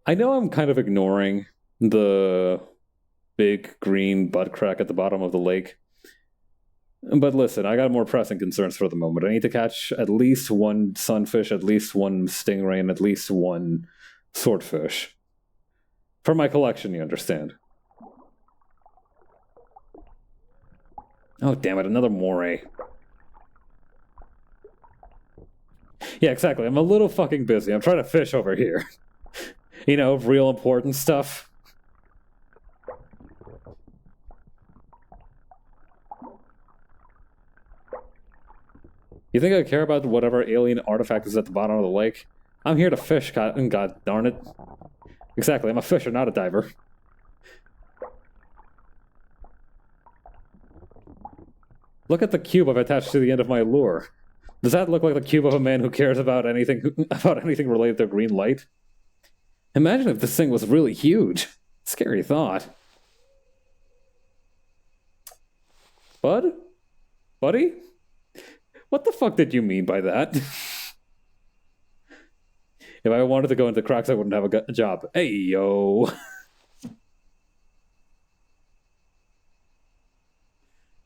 Speaker 1: I know I'm kind of ignoring the big green butt crack at the bottom of the lake. But listen, I got more pressing concerns for the moment. I need to catch at least one sunfish, at least one stingray, and at least one swordfish. For my collection, you understand. Oh, damn it, another moray. Yeah, exactly. I'm a little fucking busy. I'm trying to fish over here. You know, real important stuff. You think I care about whatever alien artifact is at the bottom of the lake? I'm here to fish, god darn it. Exactly, I'm a fisher, not a diver. Look at the cube I've attached to the end of my lure. Does that look like the cube of a man who cares about anything related to green light? Imagine if this thing was really huge. Scary thought. Bud? Buddy? What the fuck did you mean by that? If I wanted to go into cracks, I wouldn't have a job. Hey, yo.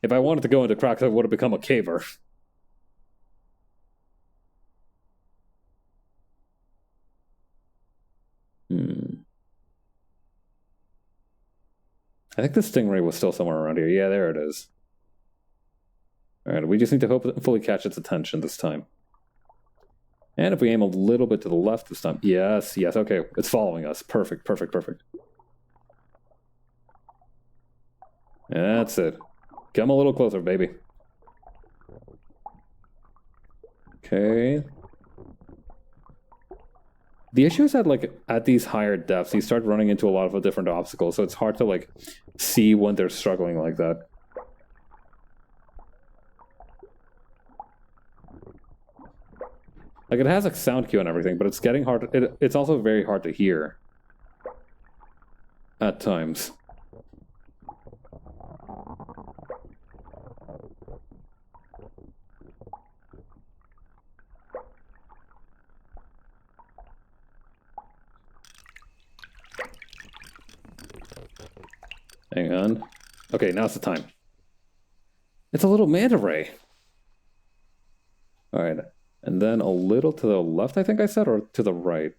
Speaker 1: If I wanted to go into cracks, I would have become a caver. I think the stingray was still somewhere around here. Yeah, there it is. Alright, we just need to hopefully catch its attention this time. And if we aim a little bit to the left this time. Yes, yes, okay. It's following us. Perfect, perfect, perfect. That's it. Come a little closer, baby. Okay. The issue is that, like, at these higher depths, you start running into a lot of different obstacles, so it's hard to, like, see when they're struggling like that. Like, it has a sound cue and everything, but it's getting hard. It's also very hard to hear. At times. Hang on. Okay, now's the time. It's a little manta ray. Alright. And then a little to the left, I think I said, or to the right?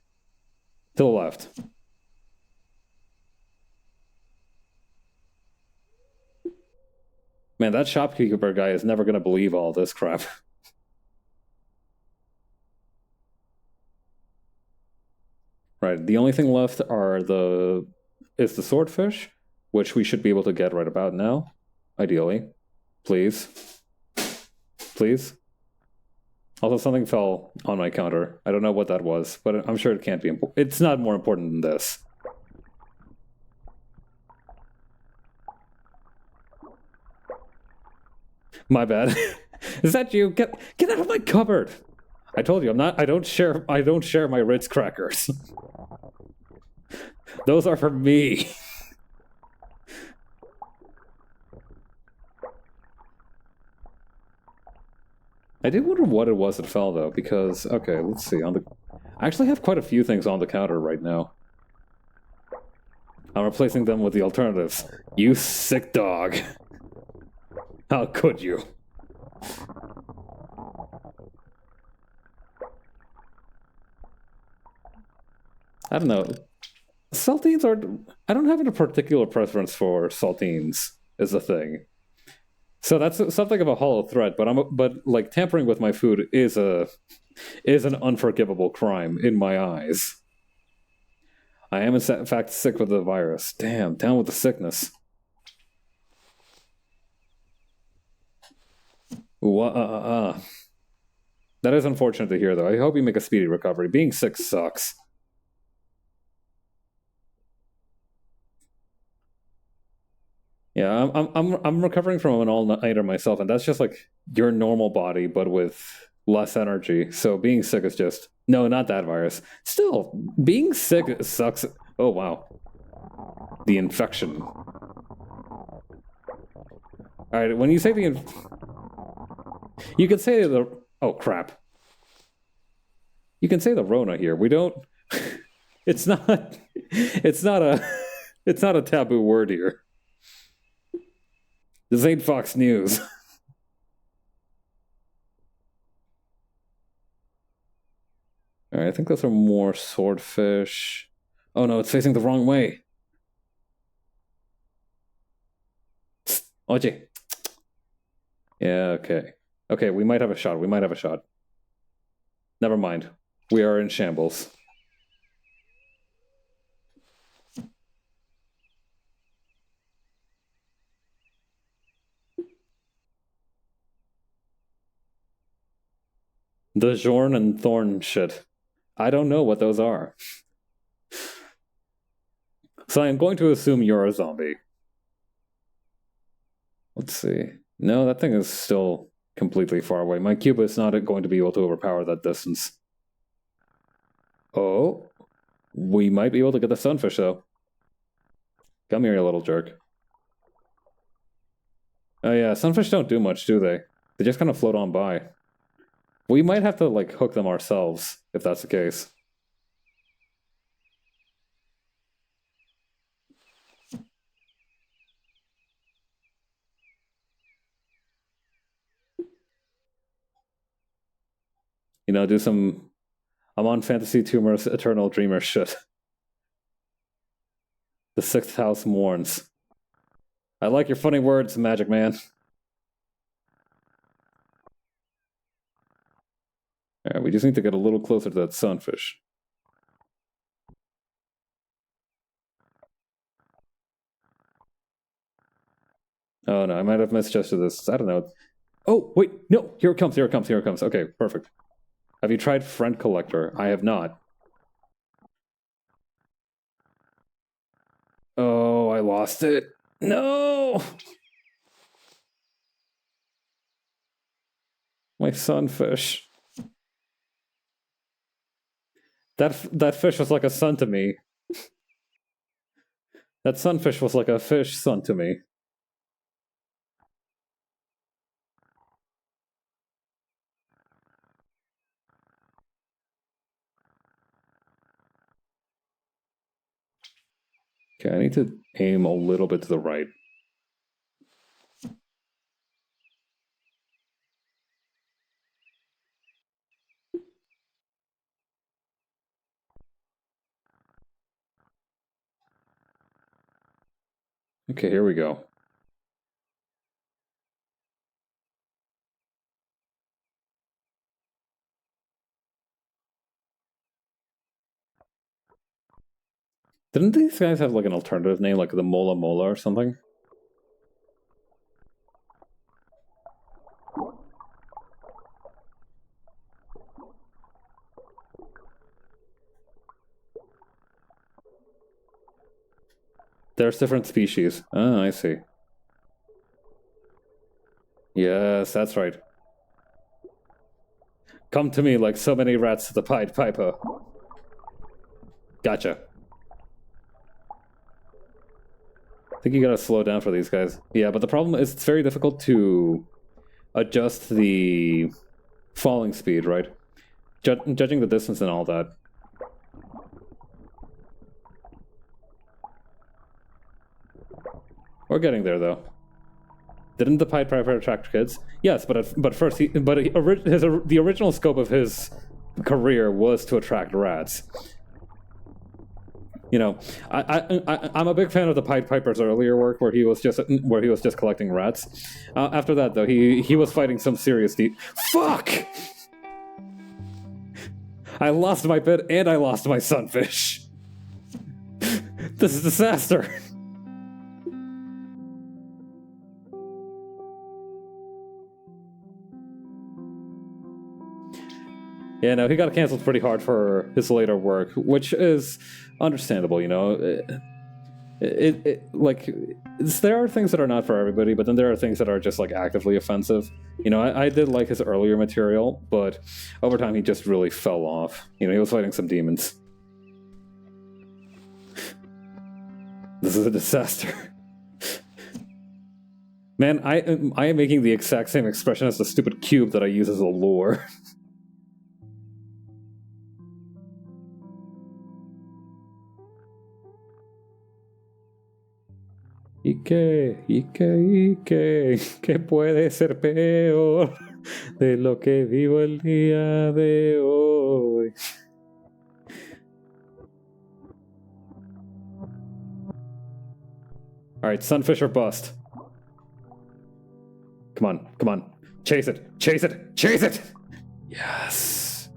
Speaker 1: To the left. Man, that shopkeeper guy is never going to believe all this crap. Right, the only thing left is the swordfish, which we should be able to get right about now. Ideally. Please. Please. Also, something fell on my counter. I don't know what that was, but I'm sure it can't be important. It's not more important than this. My bad. Is that you? Get out of my cupboard! I told you I don't share my Ritz crackers. Those are for me. I did wonder what it was that fell, though, because, okay, let's see. I actually have quite a few things on the counter right now. I'm replacing them with the alternatives. You sick dog. How could you? I don't know. Saltines are... I don't have a particular preference for saltines, is the thing. So that's something of a hollow threat, but like tampering with my food is an unforgivable crime in my eyes. I am in fact sick with the virus. Damn, down with the sickness. That is unfortunate to hear, though. I hope you make a speedy recovery. Being sick sucks. Yeah, I'm recovering from an all-nighter myself, and that's just like your normal body, but with less energy. So being sick is just no, not that virus. Still, being sick sucks. Oh wow, the infection. All right, when you say you can say the oh crap. You can say the Rona here. We don't. It's not. It's not a. It's not a taboo word here. This ain't Fox News. Alright, I think those are more swordfish. Oh no, it's facing the wrong way. Oye. Yeah, okay. Okay, we might have a shot. We might have a shot. Never mind. We are in shambles. The Jorn and Thorn shit. I don't know what those are. So I'm going to assume you're a zombie. Let's see. No, that thing is still completely far away. My cube is not going to be able to overpower that distance. Oh, we might be able to get the sunfish, though. Come here, you little jerk. Oh yeah, sunfish don't do much, do they? They just kind of float on by. We might have to, like, hook them ourselves, if that's the case. You know, do some... I'm on Fantasy Tumor's Eternal Dreamer shit. The sixth house mourns. I like your funny words, Magic Man. Alright, we just need to get a little closer to that sunfish. Oh no, I might have misjudged this. I don't know. Oh, wait, no! Here it comes, here it comes, here it comes. Okay, perfect. Have you tried Friend Collector? I have not. Oh, I lost it. No! My sunfish. That fish was like a son to me. That sunfish was like a fish son to me. Okay, I need to aim a little bit to the right. Okay, here we go. Didn't these guys have like an alternative name, like the Mola Mola or something? There's different species. Ah, I see. Yes, that's right. Come to me like so many rats to the Pied Piper. Gotcha. I think you gotta slow down for these guys. Yeah, but the problem is it's very difficult to adjust the falling speed, right? Judging the distance and all that. We're getting there, though. Didn't the Pied Piper attract kids? Yes, but first, the original scope of his career was to attract rats. You know, I'm a big fan of the Pied Piper's earlier work, where he was just collecting rats. After that, though, he was fighting some serious Fuck! I lost my bit and I lost my sunfish. This is a disaster. Yeah, no, he got canceled pretty hard for his later work, which is understandable, you know. There are things that are not for everybody, but then there are things that are just like actively offensive. You know, I did like his earlier material, but over time he just really fell off. You know, he was fighting some demons. This is a disaster. Man, I am making the exact same expression as the stupid cube that I use as a lure. ¿Qué puede ser peor de lo que vivo el día de hoy? Alright, sunfish or bust. Come on, come on. Chase it, chase it, chase it! Yes.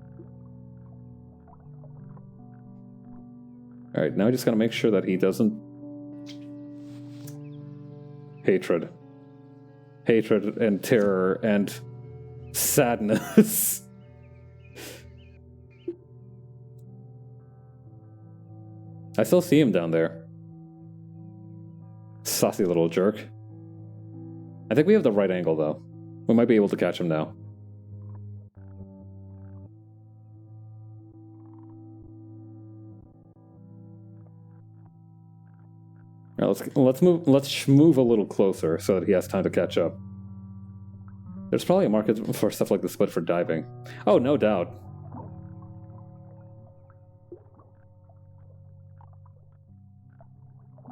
Speaker 1: Alright, now I just gotta make sure that he doesn't... Hatred. Hatred and terror and sadness. I still see him down there. Saucy little jerk. I think we have the right angle, though. We might be able to catch him now. All right, let's move a little closer so that he has time to catch up. There's probably a market for stuff like this, but for diving. Oh, no doubt.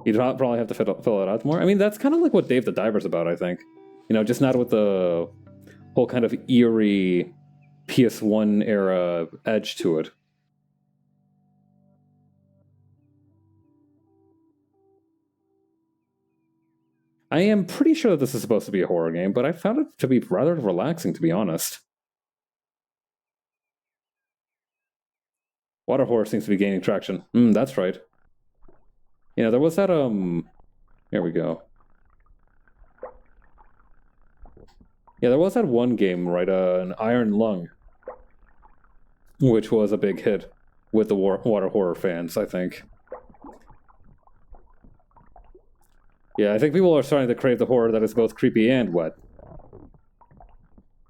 Speaker 1: You'd probably have to fill it out more. I mean, that's kind of like what Dave the Diver's about, I think. You know, just not with the whole kind of eerie PS1 era edge to it. I am pretty sure that this is supposed to be a horror game, but I found it to be rather relaxing, to be honest. Water horror seems to be gaining traction. That's right. You know, there was that, Here we go. Yeah, there was that one game, right, an Iron Lung, which was a big hit with the water horror fans, I think. Yeah, I think people are starting to crave the horror that is both creepy and wet.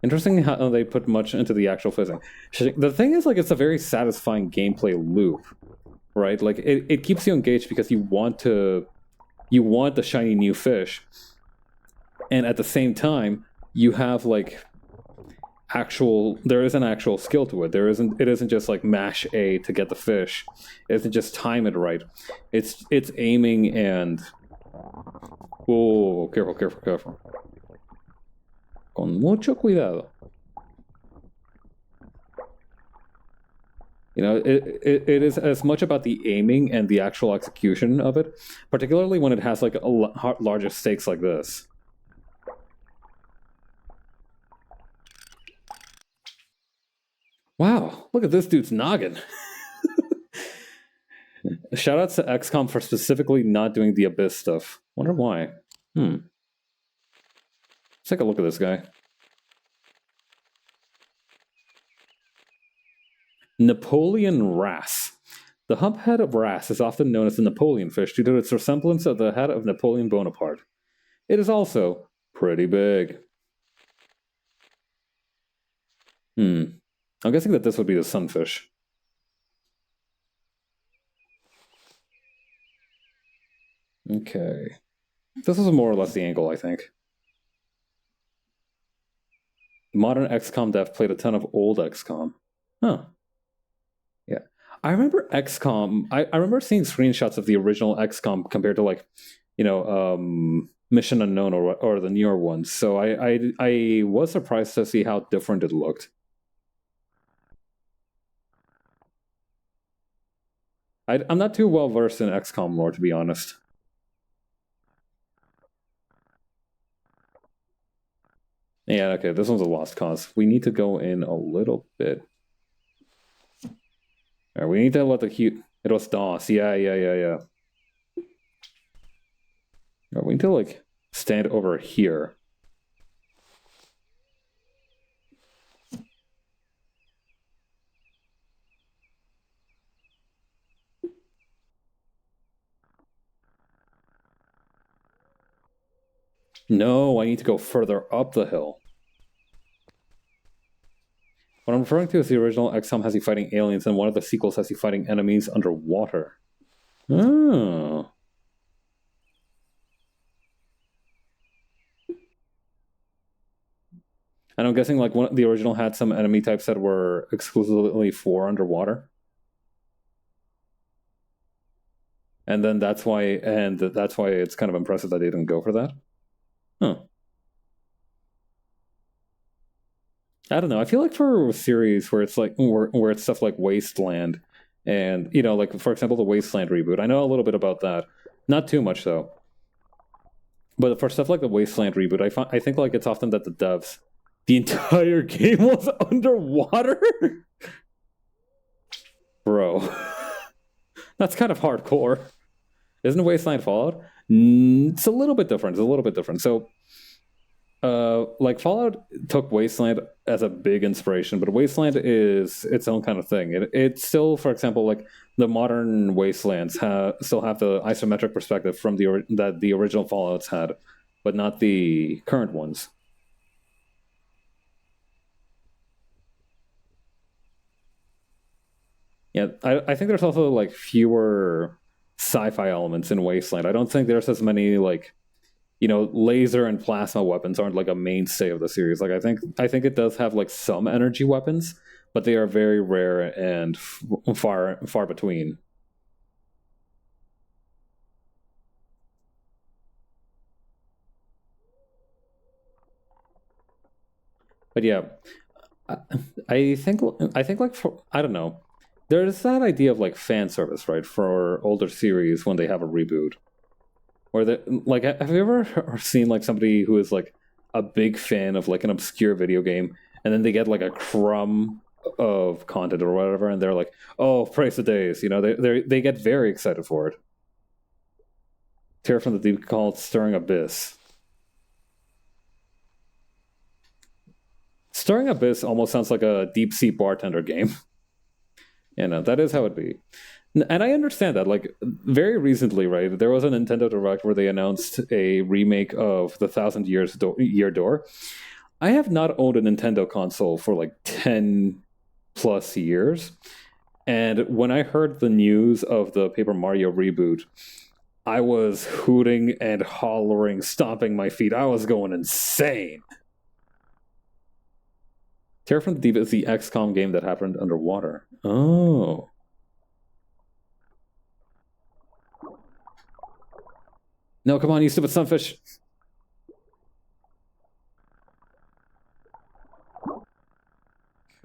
Speaker 1: Interesting how they put much into the actual fizzing. The thing is, like, it's a very satisfying gameplay loop, right? Like, it keeps you engaged because you want the shiny new fish, and at the same time, you have, like, there is an actual skill to it. It isn't just like mash A to get the fish. It isn't just time it right. It's aiming and... Oh, careful, careful, careful. Con mucho cuidado. You know, it is as much about the aiming and the actual execution of it, particularly when it has like larger stakes like this. Wow, look at this dude's noggin. Shoutouts to XCOM for specifically not doing the Abyss stuff. Wonder why. Let's take a look at this guy. Napoleon wrasse. The hump head of wrasse is often known as the Napoleon fish due to its resemblance of the head of Napoleon Bonaparte. It is also pretty big. I'm guessing that this would be the sunfish. Okay. This is more or less the angle, I think. Modern XCOM dev played a ton of old XCOM. Huh. Yeah. I remember XCOM... I remember seeing screenshots of the original XCOM compared to, like, you know, Mission Unknown or the newer ones. So I was surprised to see how different it looked. I'm not too well versed in XCOM lore, to be honest. Yeah, okay, this one's a lost cause. We need to go in a little bit. Alright, we need to let the cute... It was DOS, yeah. Alright, we need to, like, stand over here. No, I need to go further up the hill. What I'm referring to is the original XCOM has you fighting aliens, and one of the sequels has you fighting enemies underwater. Oh. And I'm guessing like the original had some enemy types that were exclusively for underwater. And then that's why it's kind of impressive that they didn't go for that. Huh. I don't know. I feel like for a series where it's like where it's stuff like Wasteland, and you know, like for example, the Wasteland reboot. I know a little bit about that, not too much though. But for stuff like the Wasteland reboot, I think like it's often that the entire game was underwater. Bro, That's kind of hardcore. Isn't Wasteland Fallout? It's a little bit different. It's a little bit different. So, like Fallout took Wasteland as a big inspiration, but Wasteland is its own kind of thing. It still, for example, like the modern Wastelands still have the isometric perspective from that the original Fallouts had, but not the current ones. Yeah, I think there's also like fewer sci-fi elements in Wasteland. I don't think there's as many like laser and plasma weapons aren't like a mainstay of the series. Like I think it does have like some energy weapons, but they are very rare and far between. But yeah, I, I think like I don't know. There's that idea of like fan service, right, for older series when they have a reboot. Or that like have you ever seen like somebody who is like a big fan of like an obscure video game and then they get like a crumb of content or whatever and they're like, oh, praise the days, they get very excited for it. Tear from the Deep called Stirring Abyss. Stirring Abyss almost sounds like a deep sea bartender game. That is how it be. And I understand that. Like very recently, right? There was a Nintendo Direct where they announced a remake of the Year Door. I have not owned a Nintendo console for like 10 plus years, and when I heard the news of the Paper Mario reboot, I was hooting and hollering, stomping my feet. I was going insane. Terror from the Deep is the XCOM game that happened underwater. Oh. No, come on, you stupid sunfish.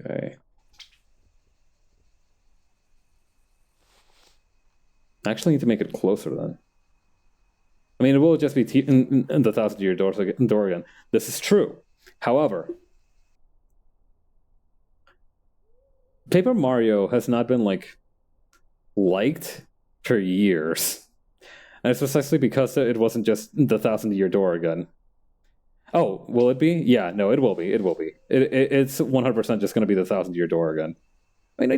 Speaker 1: Okay. I actually need to make it closer then. I mean, it will just be in the Thousand Year Door again. This is true. However, Paper Mario has not been liked for years. And it's precisely because it wasn't just the Thousand Year Door again. Oh, will it be? Yeah, no, it will be. It will be. It's 100% just going to be the Thousand Year Door again. I mean,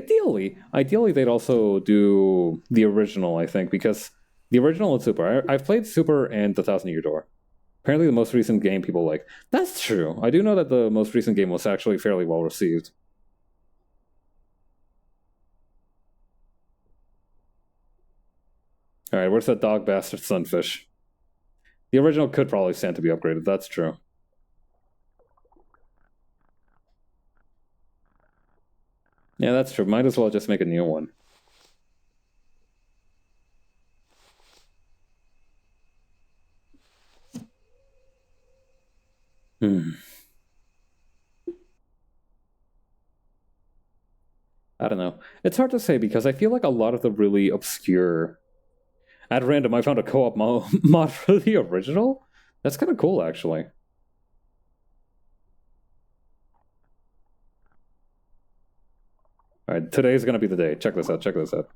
Speaker 1: ideally they'd also do the original. I think because the original and Super. I've played Super and the Thousand Year Door. Apparently, the most recent game people like. That's true. I do know that the most recent game was actually fairly well received. All right, where's that dog bastard sunfish? The original could probably stand to be upgraded. That's true. Yeah, that's true. Might as well just make a new one. Hmm. I don't know. It's hard to say because I feel like a lot of the really obscure. At random, I found a co-op mod for the original. That's kind of cool, actually. All right, today's gonna be the day. Check this out. Check this out.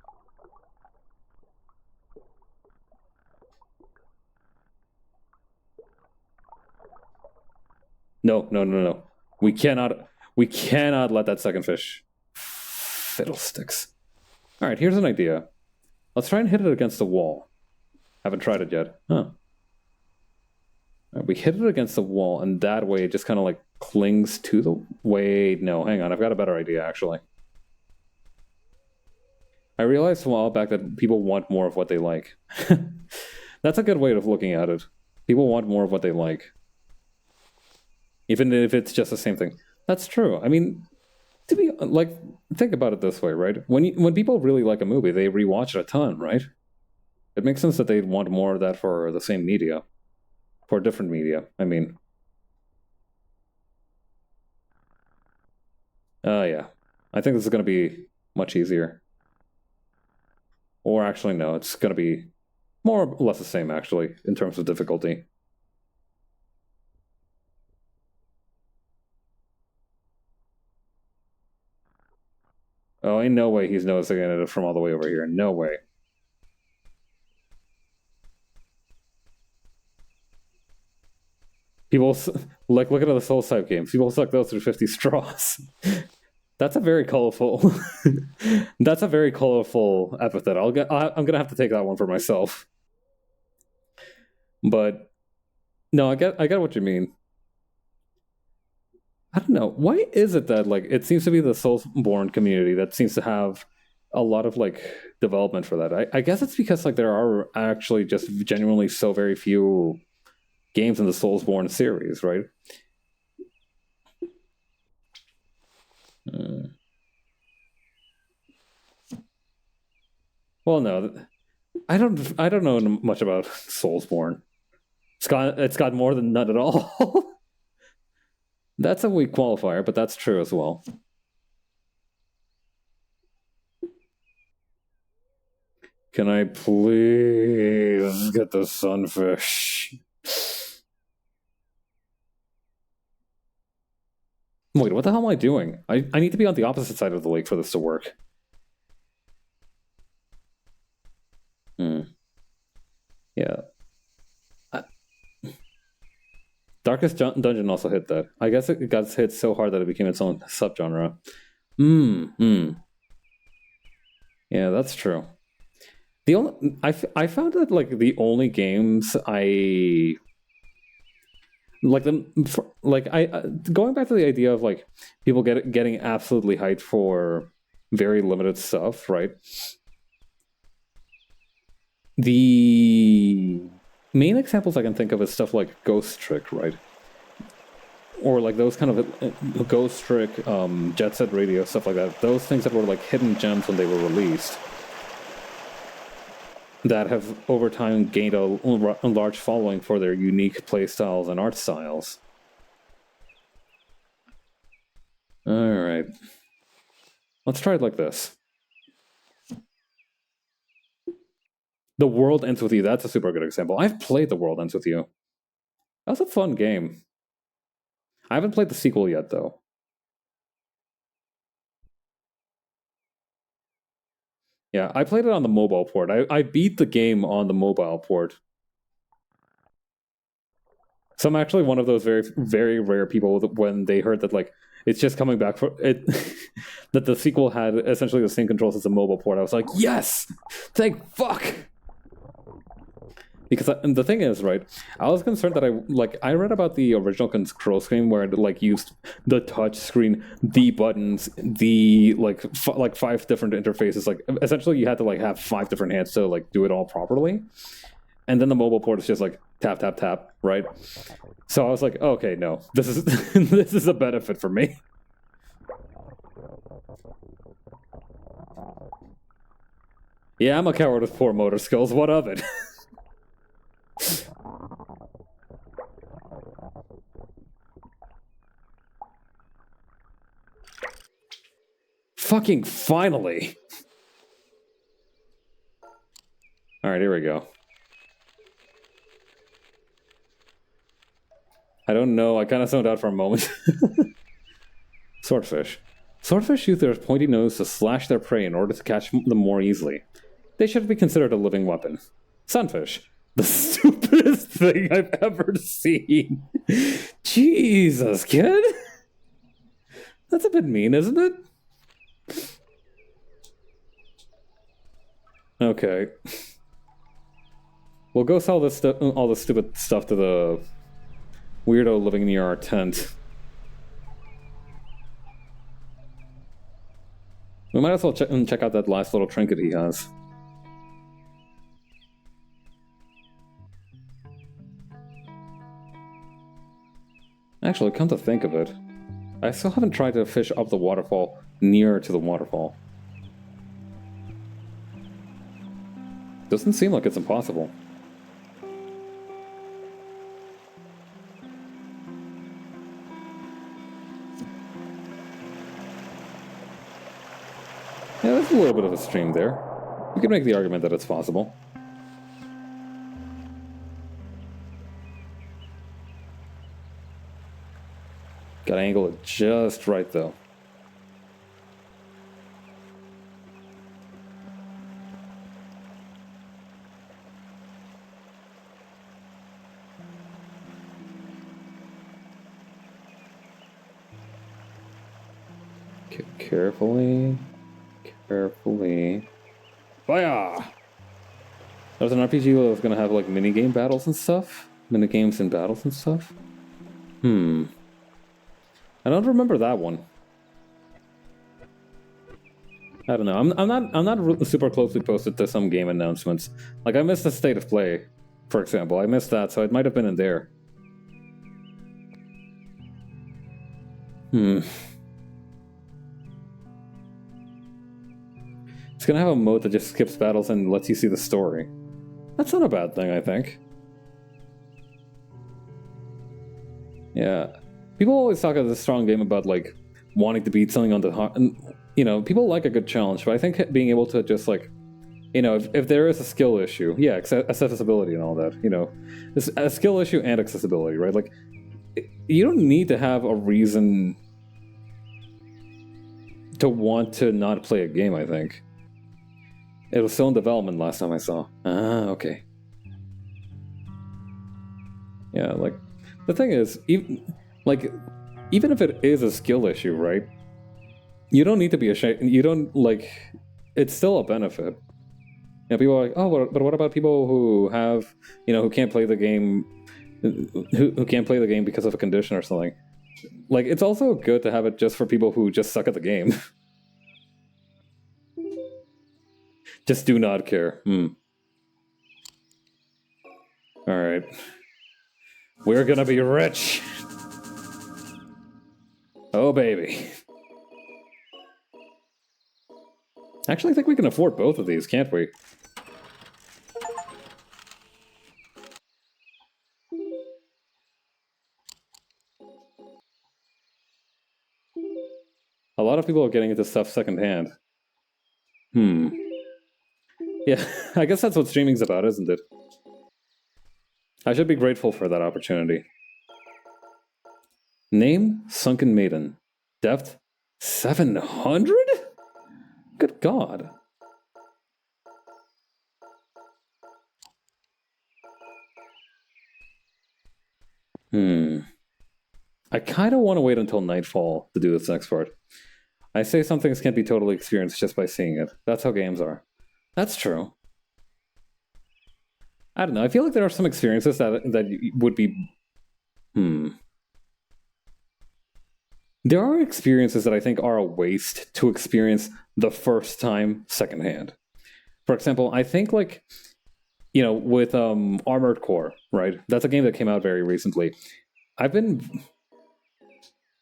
Speaker 1: No, no, no, no. We cannot. We cannot let that second fish. Fiddlesticks. All right, here's an idea. Let's try and hit it against the wall. Haven't tried it yet. Huh. Right, we hit it against the wall, and that way it just kind of like clings to the. Wait, no, hang on. I've got a better idea, actually. I realized a while back that people want more of what they like. That's a good way of looking at it. People want more of what they like. Even if it's just the same thing. That's true. I mean, to be like, think about it this way, right? When people really like a movie, they rewatch it a ton, right? It makes sense that they'd want more of that for the same media, for different media. I mean, yeah, I think this is going to be much easier. Or actually, no, it's going to be more or less the same, actually, in terms of difficulty. Oh, ain't no way he's noticing it from all the way over here. No way. People like look at the Soul type games. People suck those through 50 straws. That's a very colorful. That's a very colorful epithet. I'm gonna have to take that one for myself. But no, I get what you mean. I don't know. Why is it that like it seems to be the Soulsborne community that seems to have a lot of like development for that? I guess it's because like there are actually just genuinely so very few games in the Soulsborne series, right? Well, no, I don't know much about Soulsborne. It's got more than none at all. That's a weak qualifier, but that's true as well. Can I please get the sunfish? Wait, what the hell am I doing? I need to be on the opposite side of the lake for this to work. Yeah. Darkest Dungeon also hit that. I guess it got hit so hard that it became its own subgenre. Yeah, that's true. The only I found that like the only games I like them for, like I going back to the idea of like people getting absolutely hyped for very limited stuff, right? The main examples I can think of is stuff like Ghost Trick, right? Or like those kind of Ghost Trick, Jet Set Radio, stuff like that. Those things that were like hidden gems when they were released, that have over time gained a large following for their unique play styles and art styles. All right, let's try it like this. The World Ends With You. That's a super good example. I've played The World Ends With You. That's a fun game. I haven't played the sequel yet, though. Yeah, I played it on the mobile port. I beat the game on the mobile port. So I'm actually one of those very, very rare people that when they heard that like it's just coming back for it, that the sequel had essentially the same controls as the mobile port. I was like, yes, thank fuck. Because and the thing is, right, I was concerned that I read about the original control scheme where it like used the touch screen, the buttons, the like like 5 different interfaces. Like essentially, you had to like have 5 different hands to like do it all properly. And then the mobile port is just like tap tap tap, right? So I was like, okay, no, this is this is a benefit for me. Yeah, I'm a coward with poor motor skills. What of it? Fucking finally. All right, here we go. I don't know. I kind of zoned out for a moment. Swordfish. Swordfish use their pointy nose to slash their prey in order to catch them more easily. They should be considered a living weapon. Sunfish. The stupidest thing I've ever seen. Jesus, kid. That's a bit mean, isn't it? Okay. We'll go sell this all this stupid stuff to the weirdo living near our tent. We might as well check out that last little trinket he has. Actually, come to think of it, I still haven't tried to fish up the waterfall near to the waterfall. Doesn't seem like it's impossible. Yeah, there's a little bit of a stream there. You could make the argument that it's possible. Gotta angle it just right, though. Carefully. Carefully. Fire! There's an RPG that was gonna have like minigame battles and stuff. Minigames and battles and stuff. I don't remember that one. I don't know. I'm not super closely posted to some game announcements. Like I missed the State of Play, for example. I missed that, so it might have been in there. It's gonna have a mode that just skips battles and lets you see the story. That's not a bad thing, I think. Yeah. People always talk about this strong game about, like, wanting to beat something on the hard... And, you know, people like a good challenge, but I think being able to just, like... You know, if there is a skill issue... Yeah, accessibility and all that, you know. It's a skill issue and accessibility, right? Like, you don't need to have a reason to want to not play a game, I think. It was still in development last time I saw. Ah, okay. Yeah, like... The thing is, even if it is a skill issue, right? You don't need to be ashamed. You don't, like... It's still a benefit. You know, people are like, oh, but what about people who have... You know, who can't play the game... Who can't play the game because of a condition or something. Like, it's also good to have it just for people who just suck at the game. Just do not care. Alright. We're gonna be rich! Oh, baby. Actually, I think we can afford both of these, can't we? A lot of people are getting into stuff secondhand. Yeah, I guess that's what streaming's about, isn't it? I should be grateful for that opportunity. Name, Sunken Maiden. Depth, 700? Good God. I kind of want to wait until nightfall to do this next part. I say some things can't be totally experienced just by seeing it. That's how games are. That's true. I don't know. I feel like there are some experiences that would be... There are experiences that I think are a waste to experience the first time secondhand. For example, I think, like, you know, with Armored Core, right? That's a game that came out very recently. I've been...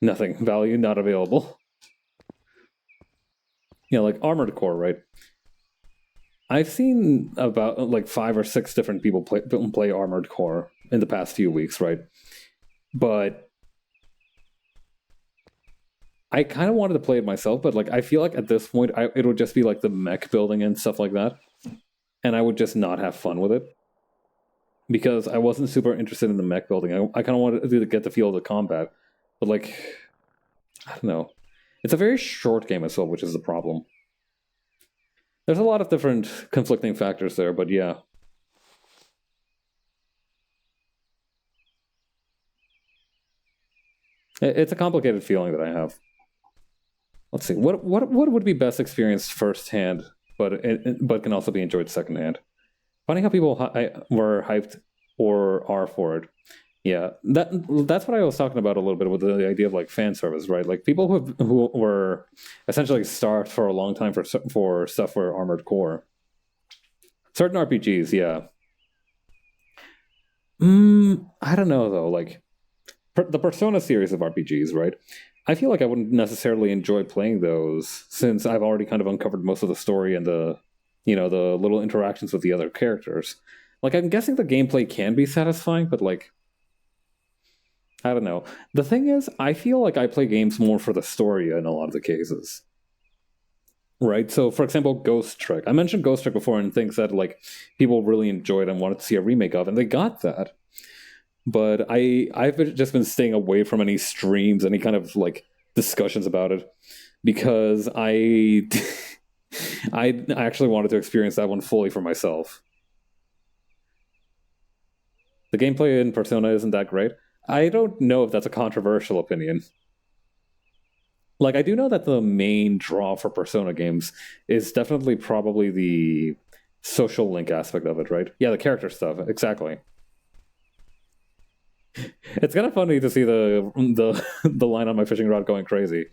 Speaker 1: Nothing. Value not available. You know, like Armored Core, right? I've seen about like 5 or 6 different people play Armored Core in the past few weeks, right? But I kind of wanted to play it myself, but like I feel like at this point it would just be like the mech building and stuff like that, and I would just not have fun with it because I wasn't super interested in the mech building. I kind of wanted to get the feel of the combat, but like I don't know. It's a very short game as well, which is the problem. There's a lot of different conflicting factors there, but yeah. It's a complicated feeling that I have. Let's see. What would be best experienced firsthand, but can also be enjoyed secondhand? Finding how people were hyped or are for it. Yeah, that's what I was talking about a little bit with the idea of like fan service, right? Like people who were essentially starved for a long time for stuff for Armored Core. Certain RPGs, yeah. I don't know though. Like the Persona series of RPGs, right? I feel like I wouldn't necessarily enjoy playing those since I've already kind of uncovered most of the story and the little interactions with the other characters. Like I'm guessing the gameplay can be satisfying, but like I don't know. The thing is, I feel like I play games more for the story in a lot of the cases. Right? So, for example, Ghost Trick. I mentioned Ghost Trick before and things that like people really enjoyed and wanted to see a remake of, and they got that. But I've just been staying away from any streams, any kind of like discussions about it, because I I actually wanted to experience that one fully for myself. The gameplay in Persona isn't that great. I don't know if that's a controversial opinion. Like, I do know that the main draw for Persona games is definitely probably the social link aspect of it, right? Yeah, the character stuff, exactly. It's kind of funny to see the line on my fishing rod going crazy.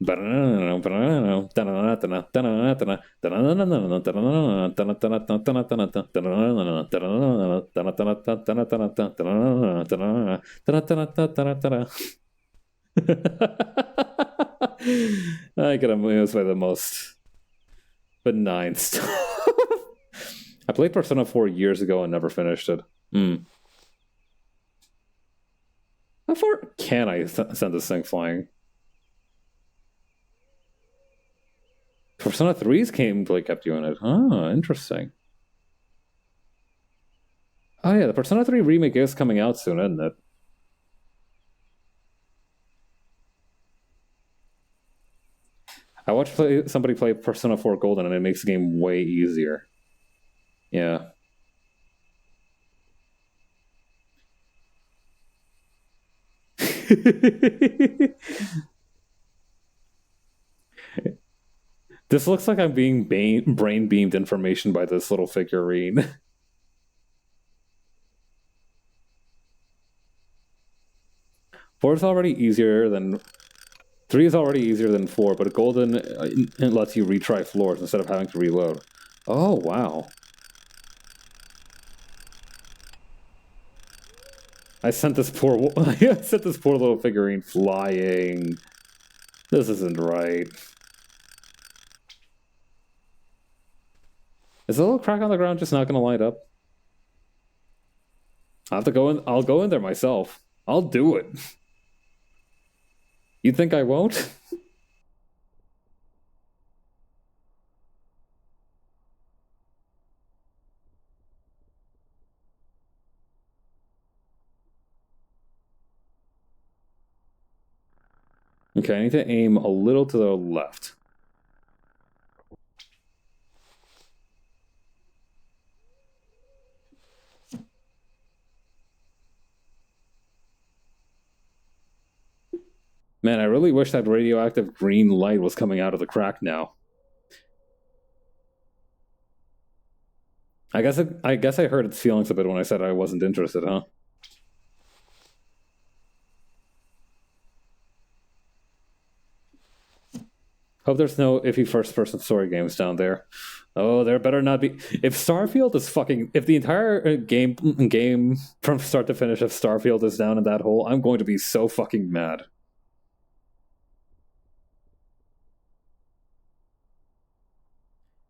Speaker 1: I get amused by the most benign stuff. I played Persona 4 years ago and never finished it. How far can I send this thing flying? Persona 3's gameplay kept you in it. Oh, interesting. Oh yeah, the Persona 3 remake is coming out soon, isn't it? I watched somebody play Persona 4 Golden and it makes the game way easier. Yeah. This looks like I'm being brain beamed information by this little figurine. 4 is already easier than 3 is already easier than 4, but Golden it lets you retry floors instead of having to reload. Oh wow! I sent this poor little figurine flying. This isn't right. Is the little crack on the ground just not going to light up? I have to go in. I'll go in there myself. I'll do it. You think I won't? Okay, I need to aim a little to the left. Man, I really wish that radioactive green light was coming out of the crack now. I guess I hurt its feelings a bit when I said I wasn't interested, huh? Hope there's no iffy first-person story games down there. Oh, there better not be. If Starfield is fucking, if the entire game from start to finish of Starfield is down in that hole, I'm going to be so fucking mad.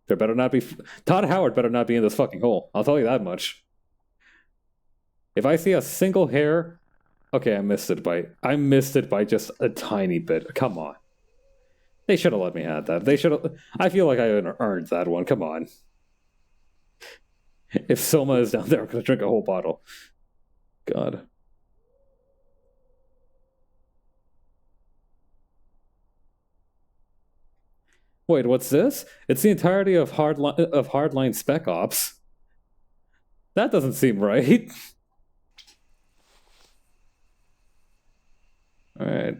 Speaker 1: There better not be. Todd Howard better not be in this fucking hole. I'll tell you that much. If I see a single hair, okay, I missed it by just a tiny bit. Come on. They should have let me have that. They should have. I feel like I earned that one. Come on. If Soma is down there, I'm gonna drink a whole bottle. God. Wait, what's this? It's the entirety of Hardline Spec Ops. That doesn't seem right. All right.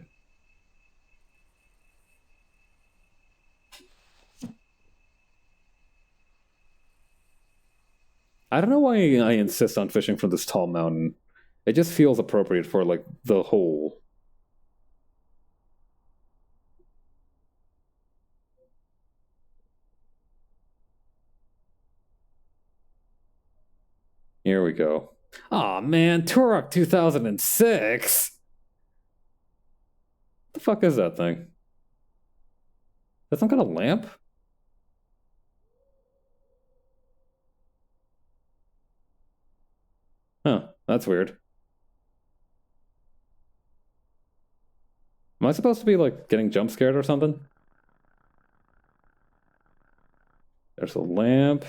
Speaker 1: I don't know why I insist on fishing from this tall mountain. It just feels appropriate for like the hole. Here we go. Aw, man, Turok 2006. The fuck is that thing? That's some kind of lamp? Huh, that's weird. Am I supposed to be like getting jump scared or something? There's a lamp.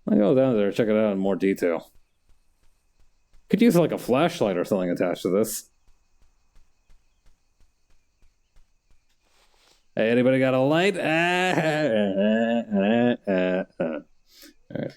Speaker 1: I'll go down there, check it out in more detail. Could use like a flashlight or something attached to this. Hey, anybody got a light? All right.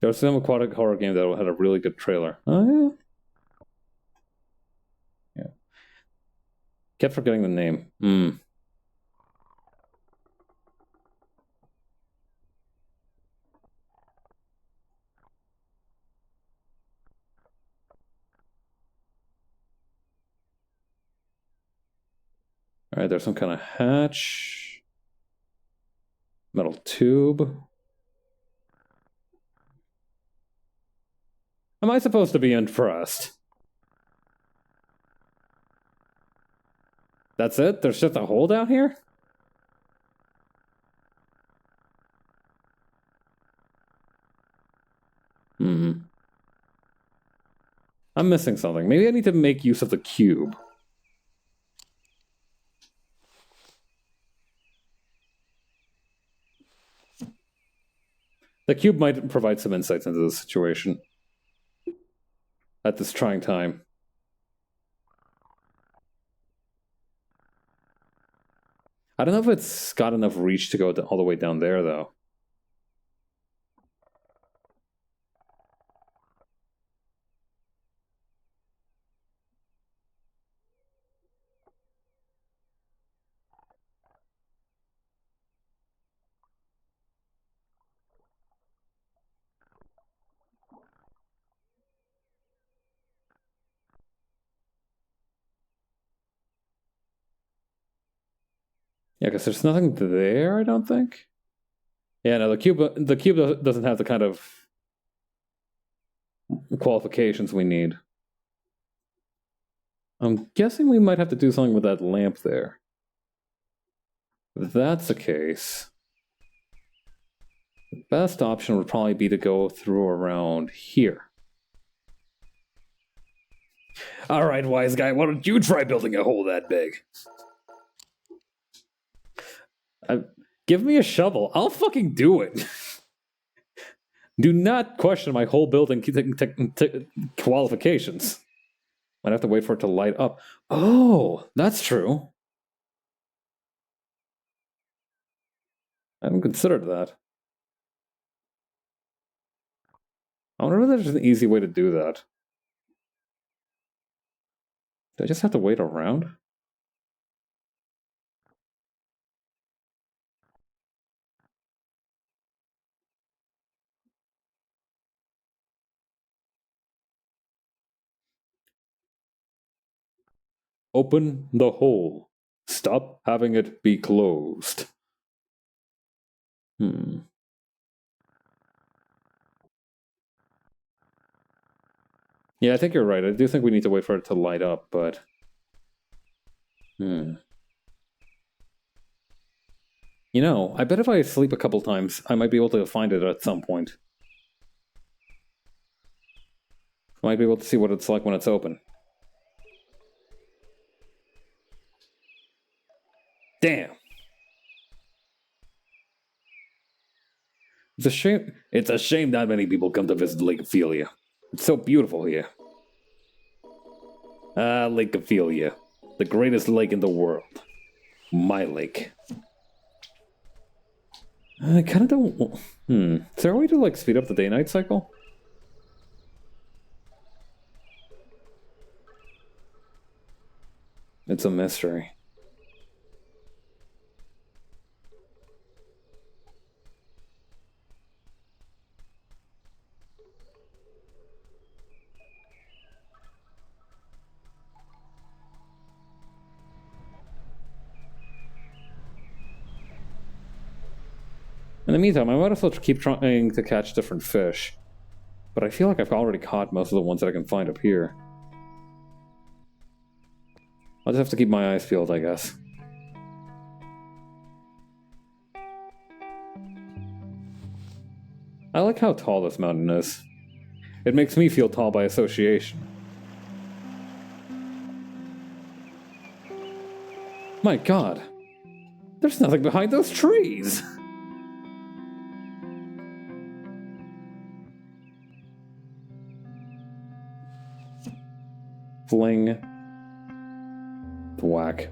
Speaker 1: There was some aquatic horror game that had a really good trailer. Oh, yeah. Yeah. Kept forgetting the name. All right, there's some kind of hatch. Metal tube. Am I supposed to be impressed? That's it? There's just a hole down here? I'm missing something. Maybe I need to make use of the cube. The cube might provide some insights into the situation at this trying time. I don't know if it's got enough reach to go all the way down there, though. Yeah, because there's nothing there, I don't think. Yeah, no, the cube doesn't have the kind of qualifications we need. I'm guessing we might have to do something with that lamp there. If that's the case, the best option would probably be to go through around here. All right, wise guy, why don't you try building a hole that big? Give me a shovel. I'll fucking do it. Do not question my whole building qualifications. Might have to wait for it to light up. Oh, that's true. I haven't considered that. I wonder if there's an easy way to do that. Do I just have to wait around? Open the hole. Stop having it be closed. Yeah, I think you're right. I do think we need to wait for it to light up, but... You know, I bet if I sleep a couple times, I might be able to find it at some point. I might be able to see what it's like when it's open. Damn! It's a shame not many people come to visit Lake Ophelia. It's so beautiful here. Ah, Lake Ophelia. The greatest lake in the world. My lake. I kind of don't... Is there a way to, like, speed up the day-night cycle? It's a mystery. In the meantime, I might as well keep trying to catch different fish. But I feel like I've already caught most of the ones that I can find up here. I'll just have to keep my eyes peeled, I guess. I like how tall this mountain is. It makes me feel tall by association. My god. There's nothing behind those trees! Fling. Whack.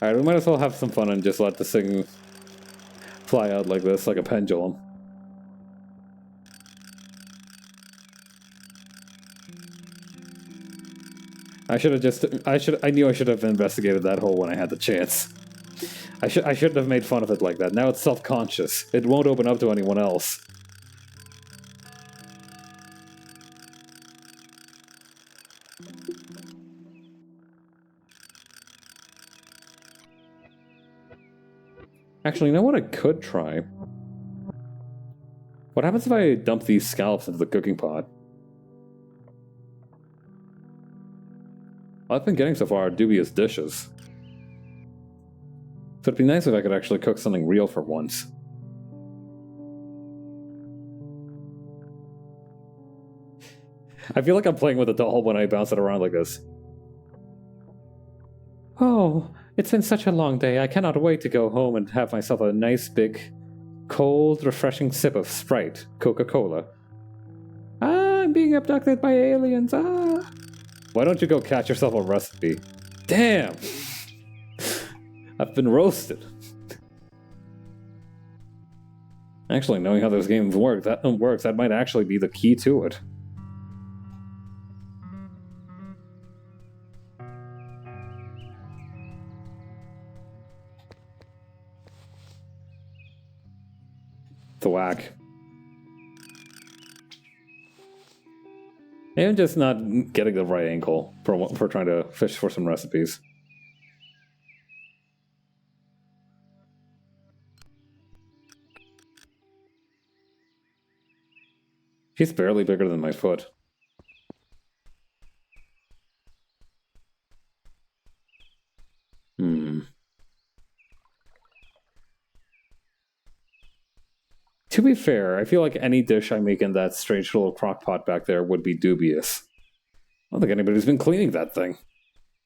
Speaker 1: Alright, we might as well have some fun and just let this thing fly out like this, like a pendulum. I knew I should have investigated that hole when I had the chance. I shouldn't have made fun of it like that. Now it's self-conscious. It won't open up to anyone else. Actually, you know what I could try? What happens if I dump these scallops into the cooking pot? All I've been getting so far are dubious dishes. So it'd be nice if I could actually cook something real for once. I feel like I'm playing with a doll when I bounce it around like this. Oh, it's been such a long day. I cannot wait to go home and have myself a nice big, cold, refreshing sip of Sprite, Coca-Cola. Ah, I'm being abducted by aliens. Ah. Why don't you go catch yourself a recipe? Damn! I've been roasted. Actually, knowing how those games work, that might actually be the key to it. Thwack. I'm just not getting the right angle for trying to fish for some recipes. She's barely bigger than my foot. To be fair, I feel like any dish I make in that strange little crock pot back there would be dubious. I don't think anybody's been cleaning that thing.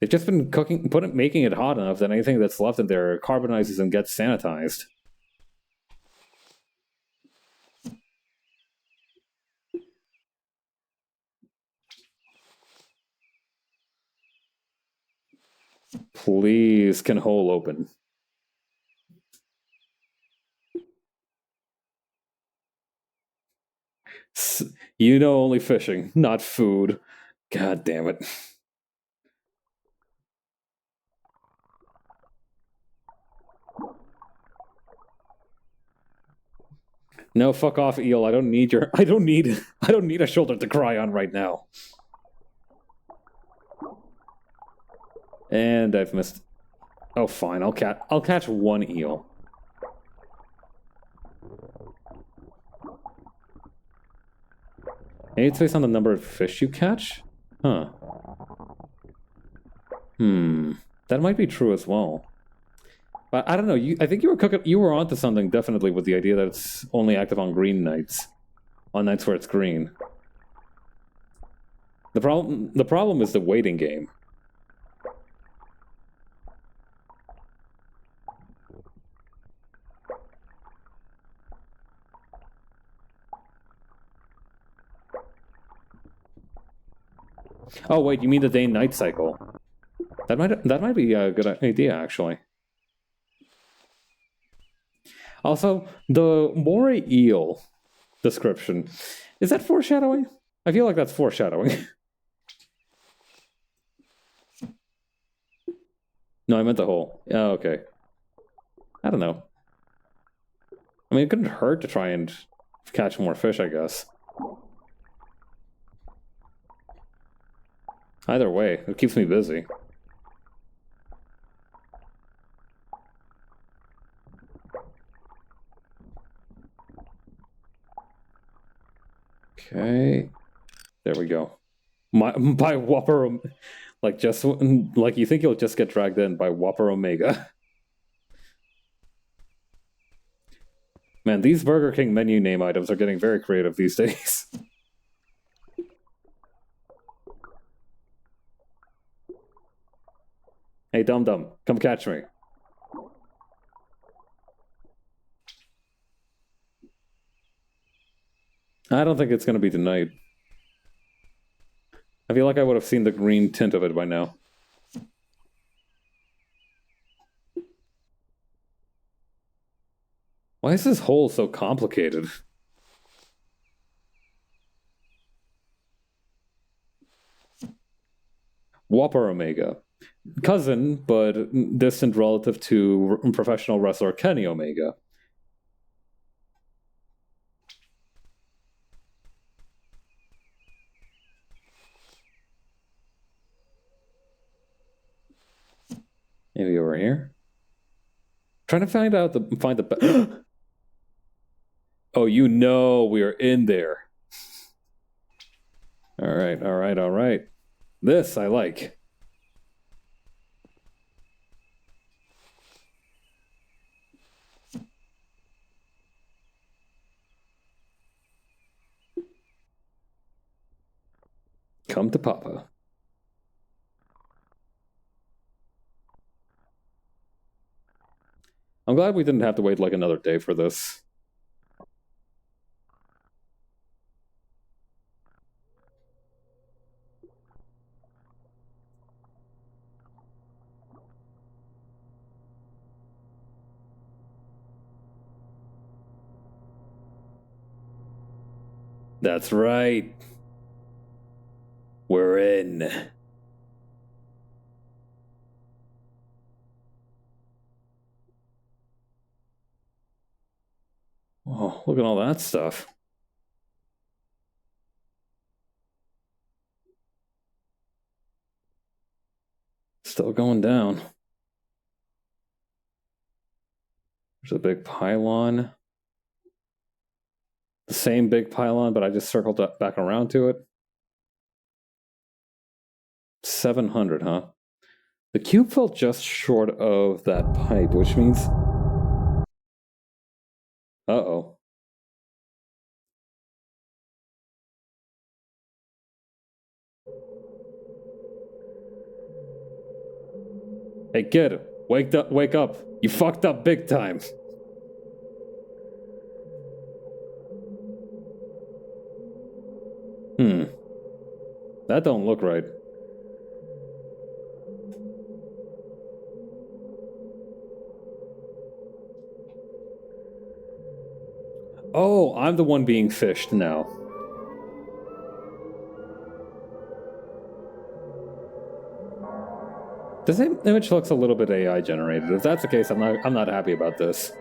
Speaker 1: They've just been making it hot enough that anything that's left in there carbonizes and gets sanitized. Please, can hole open. You know only fishing, not food. God damn it. No, fuck off, eel. I don't need a shoulder to cry on right now. And I've missed. Oh, fine. I'll catch one eel. Maybe it's based on the number of fish you catch? Huh. That might be true as well. But I don't know. I think you were onto something definitely with the idea that it's only active on green nights. On nights where it's green. The problem is the waiting game. Oh wait, you mean the day-night cycle? That might be a good idea, actually. Also, the moray eel description, is that foreshadowing? I feel like that's foreshadowing. No, I meant the hole. Oh, okay. I don't know. I mean, it couldn't hurt to try and catch more fish, I guess. Either way, it keeps me busy. Okay. There we go. By Whopper... Like you think you'll just get dragged in by Whopper Omega. Man, these Burger King menu name items are getting very creative these days. Hey, Dum Dum, come catch me. I don't think it's going to be tonight. I feel like I would have seen the green tint of it by now. Why is this hole so complicated? Whopper Omega. Cousin, but distant relative to professional wrestler Kenny Omega. Maybe over here. Trying to find the. Oh, you know we're in there. All right, all right, all right. This I like. Come to Papa. I'm glad we didn't have to wait like another day for this. That's right. We're in. Oh, look at all that stuff. Still going down. There's a big pylon. The same big pylon, but I just circled back around to it. 700, huh? The cube fell just short of that pipe, which means... Uh-oh. Hey, kid, wake up. You fucked up big time. That don't look right. Oh, I'm the one being fished now. This image looks a little bit AI generated. If that's the case, I'm not happy about this.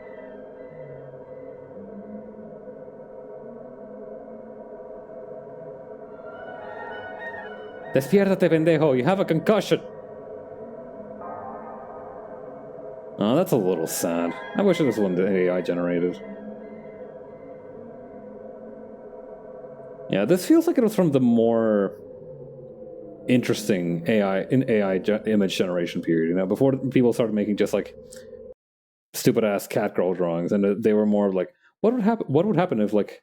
Speaker 1: Despiértate, pendejo. You have a concussion. Oh, that's a little sad. I wish it was one AI generated. Yeah, this feels like it was from the more interesting AI image generation period. You know, before people started making just like stupid ass cat girl drawings, and they were more like, what would happen? What would happen if like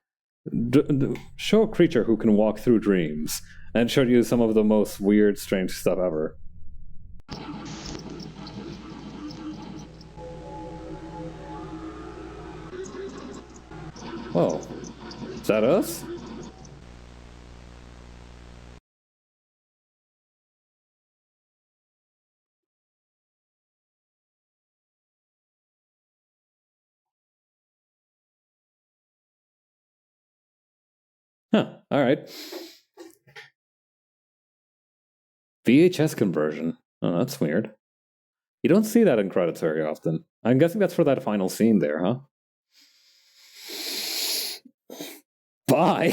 Speaker 1: show a creature who can walk through dreams, and showed you some of the most weird, strange stuff ever. Whoa, is that us? Huh, alright. VHS conversion. Oh, that's weird. You don't see that in credits very often. I'm guessing that's for that final scene there, huh? Bye!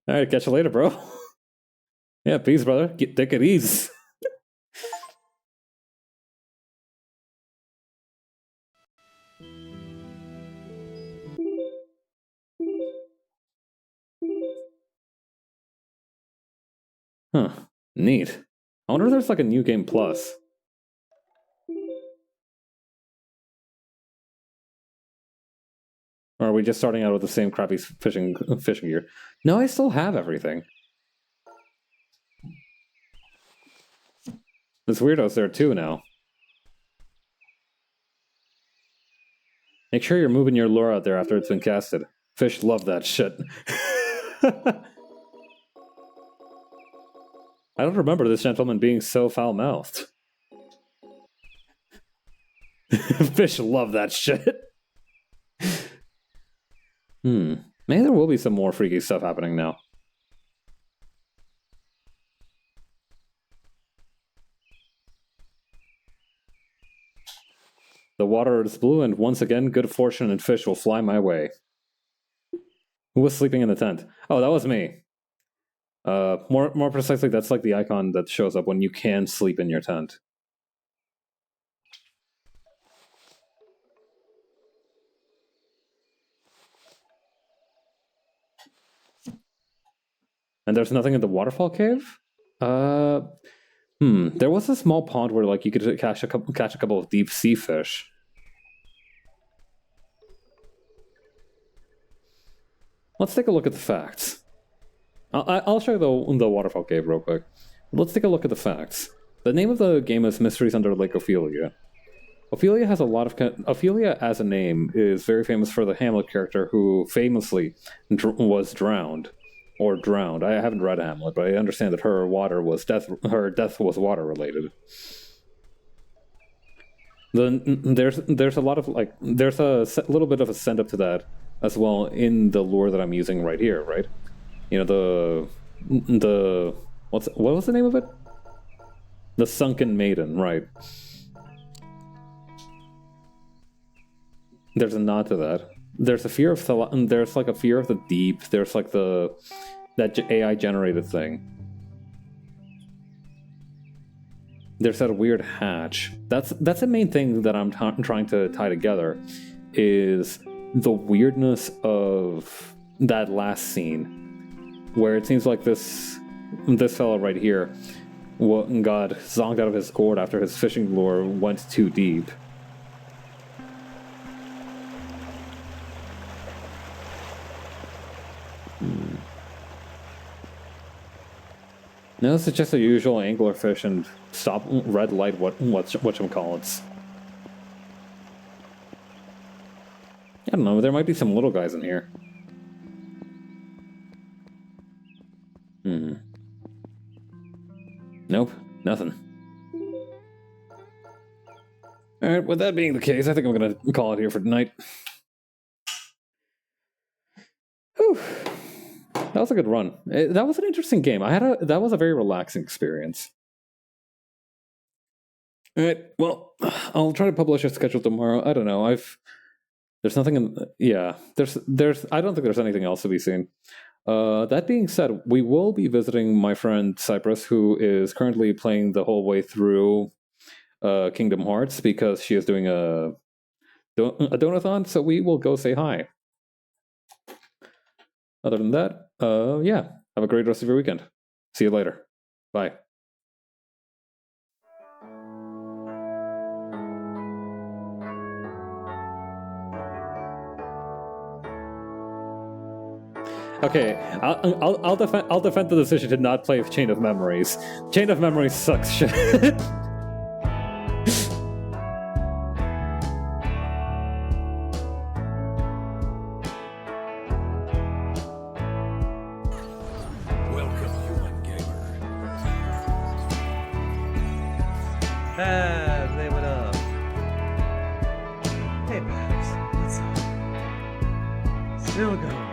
Speaker 1: Alright, catch you later, bro. Yeah, peace, brother. Take it easy. Huh. Neat. I wonder if there's like a new game plus. Or are we just starting out with the same crappy fishing gear? No, I still have everything. This weirdo's there too now. Make sure you're moving your lure out there after it's been casted. Fish love that shit. I don't remember this gentleman being so foul-mouthed. Fish love that shit. Maybe there will be some more freaky stuff happening now. The water is blue, and once again, good fortune and fish will fly my way. Who was sleeping in the tent? Oh, that was me. More precisely, that's like the icon that shows up when you can sleep in your tent. And there's nothing in the waterfall cave? There was a small pond where like you could catch a couple of deep sea fish. Let's take a look at the facts. I'll show you the waterfall cave real quick. Let's take a look at the facts. The name of the game is Mysteries Under Lake Ophelia. Ophelia has a lot of... Ophelia as a name is very famous for the Hamlet character who famously was drowned. Or drowned. I haven't read Hamlet, but I understand that her death was water related. There's a lot of like there's a little bit of a send up to that as well in the lore that I'm using right here, right? You know what was the name of it? The Sunken Maiden, right? There's a nod to that. There's a fear of there's like a fear of the deep. There's like that AI generated thing. There's that weird hatch. That's the main thing that I'm trying to tie together, is the weirdness of that last scene, where it seems like this fella right here got zonked out of his gourd after his fishing lure went too deep. No, this is just a usual anglerfish and stop red light whatchamacallits. I don't know, there might be some little guys in here. Nope, nothing. Alright, with that being the case, I think I'm gonna call it here for tonight. Whew. That was a good run. That was an interesting game. That was a very relaxing experience. All right. Well, I'll try to publish a schedule tomorrow. I don't know. There's nothing in. Yeah. There's. I don't think there's anything else to be seen. That being said, we will be visiting my friend Cypress, who is currently playing the whole way through Kingdom Hearts because she is doing a donathon. So we will go say hi. Other than that, yeah, have a great rest of your weekend. See you later. Bye. Okay, I'll defend the decision to not play with Chain of Memories. Chain of Memories sucks shit.
Speaker 2: Blame it up. Hey, Babs, what's up? Still going.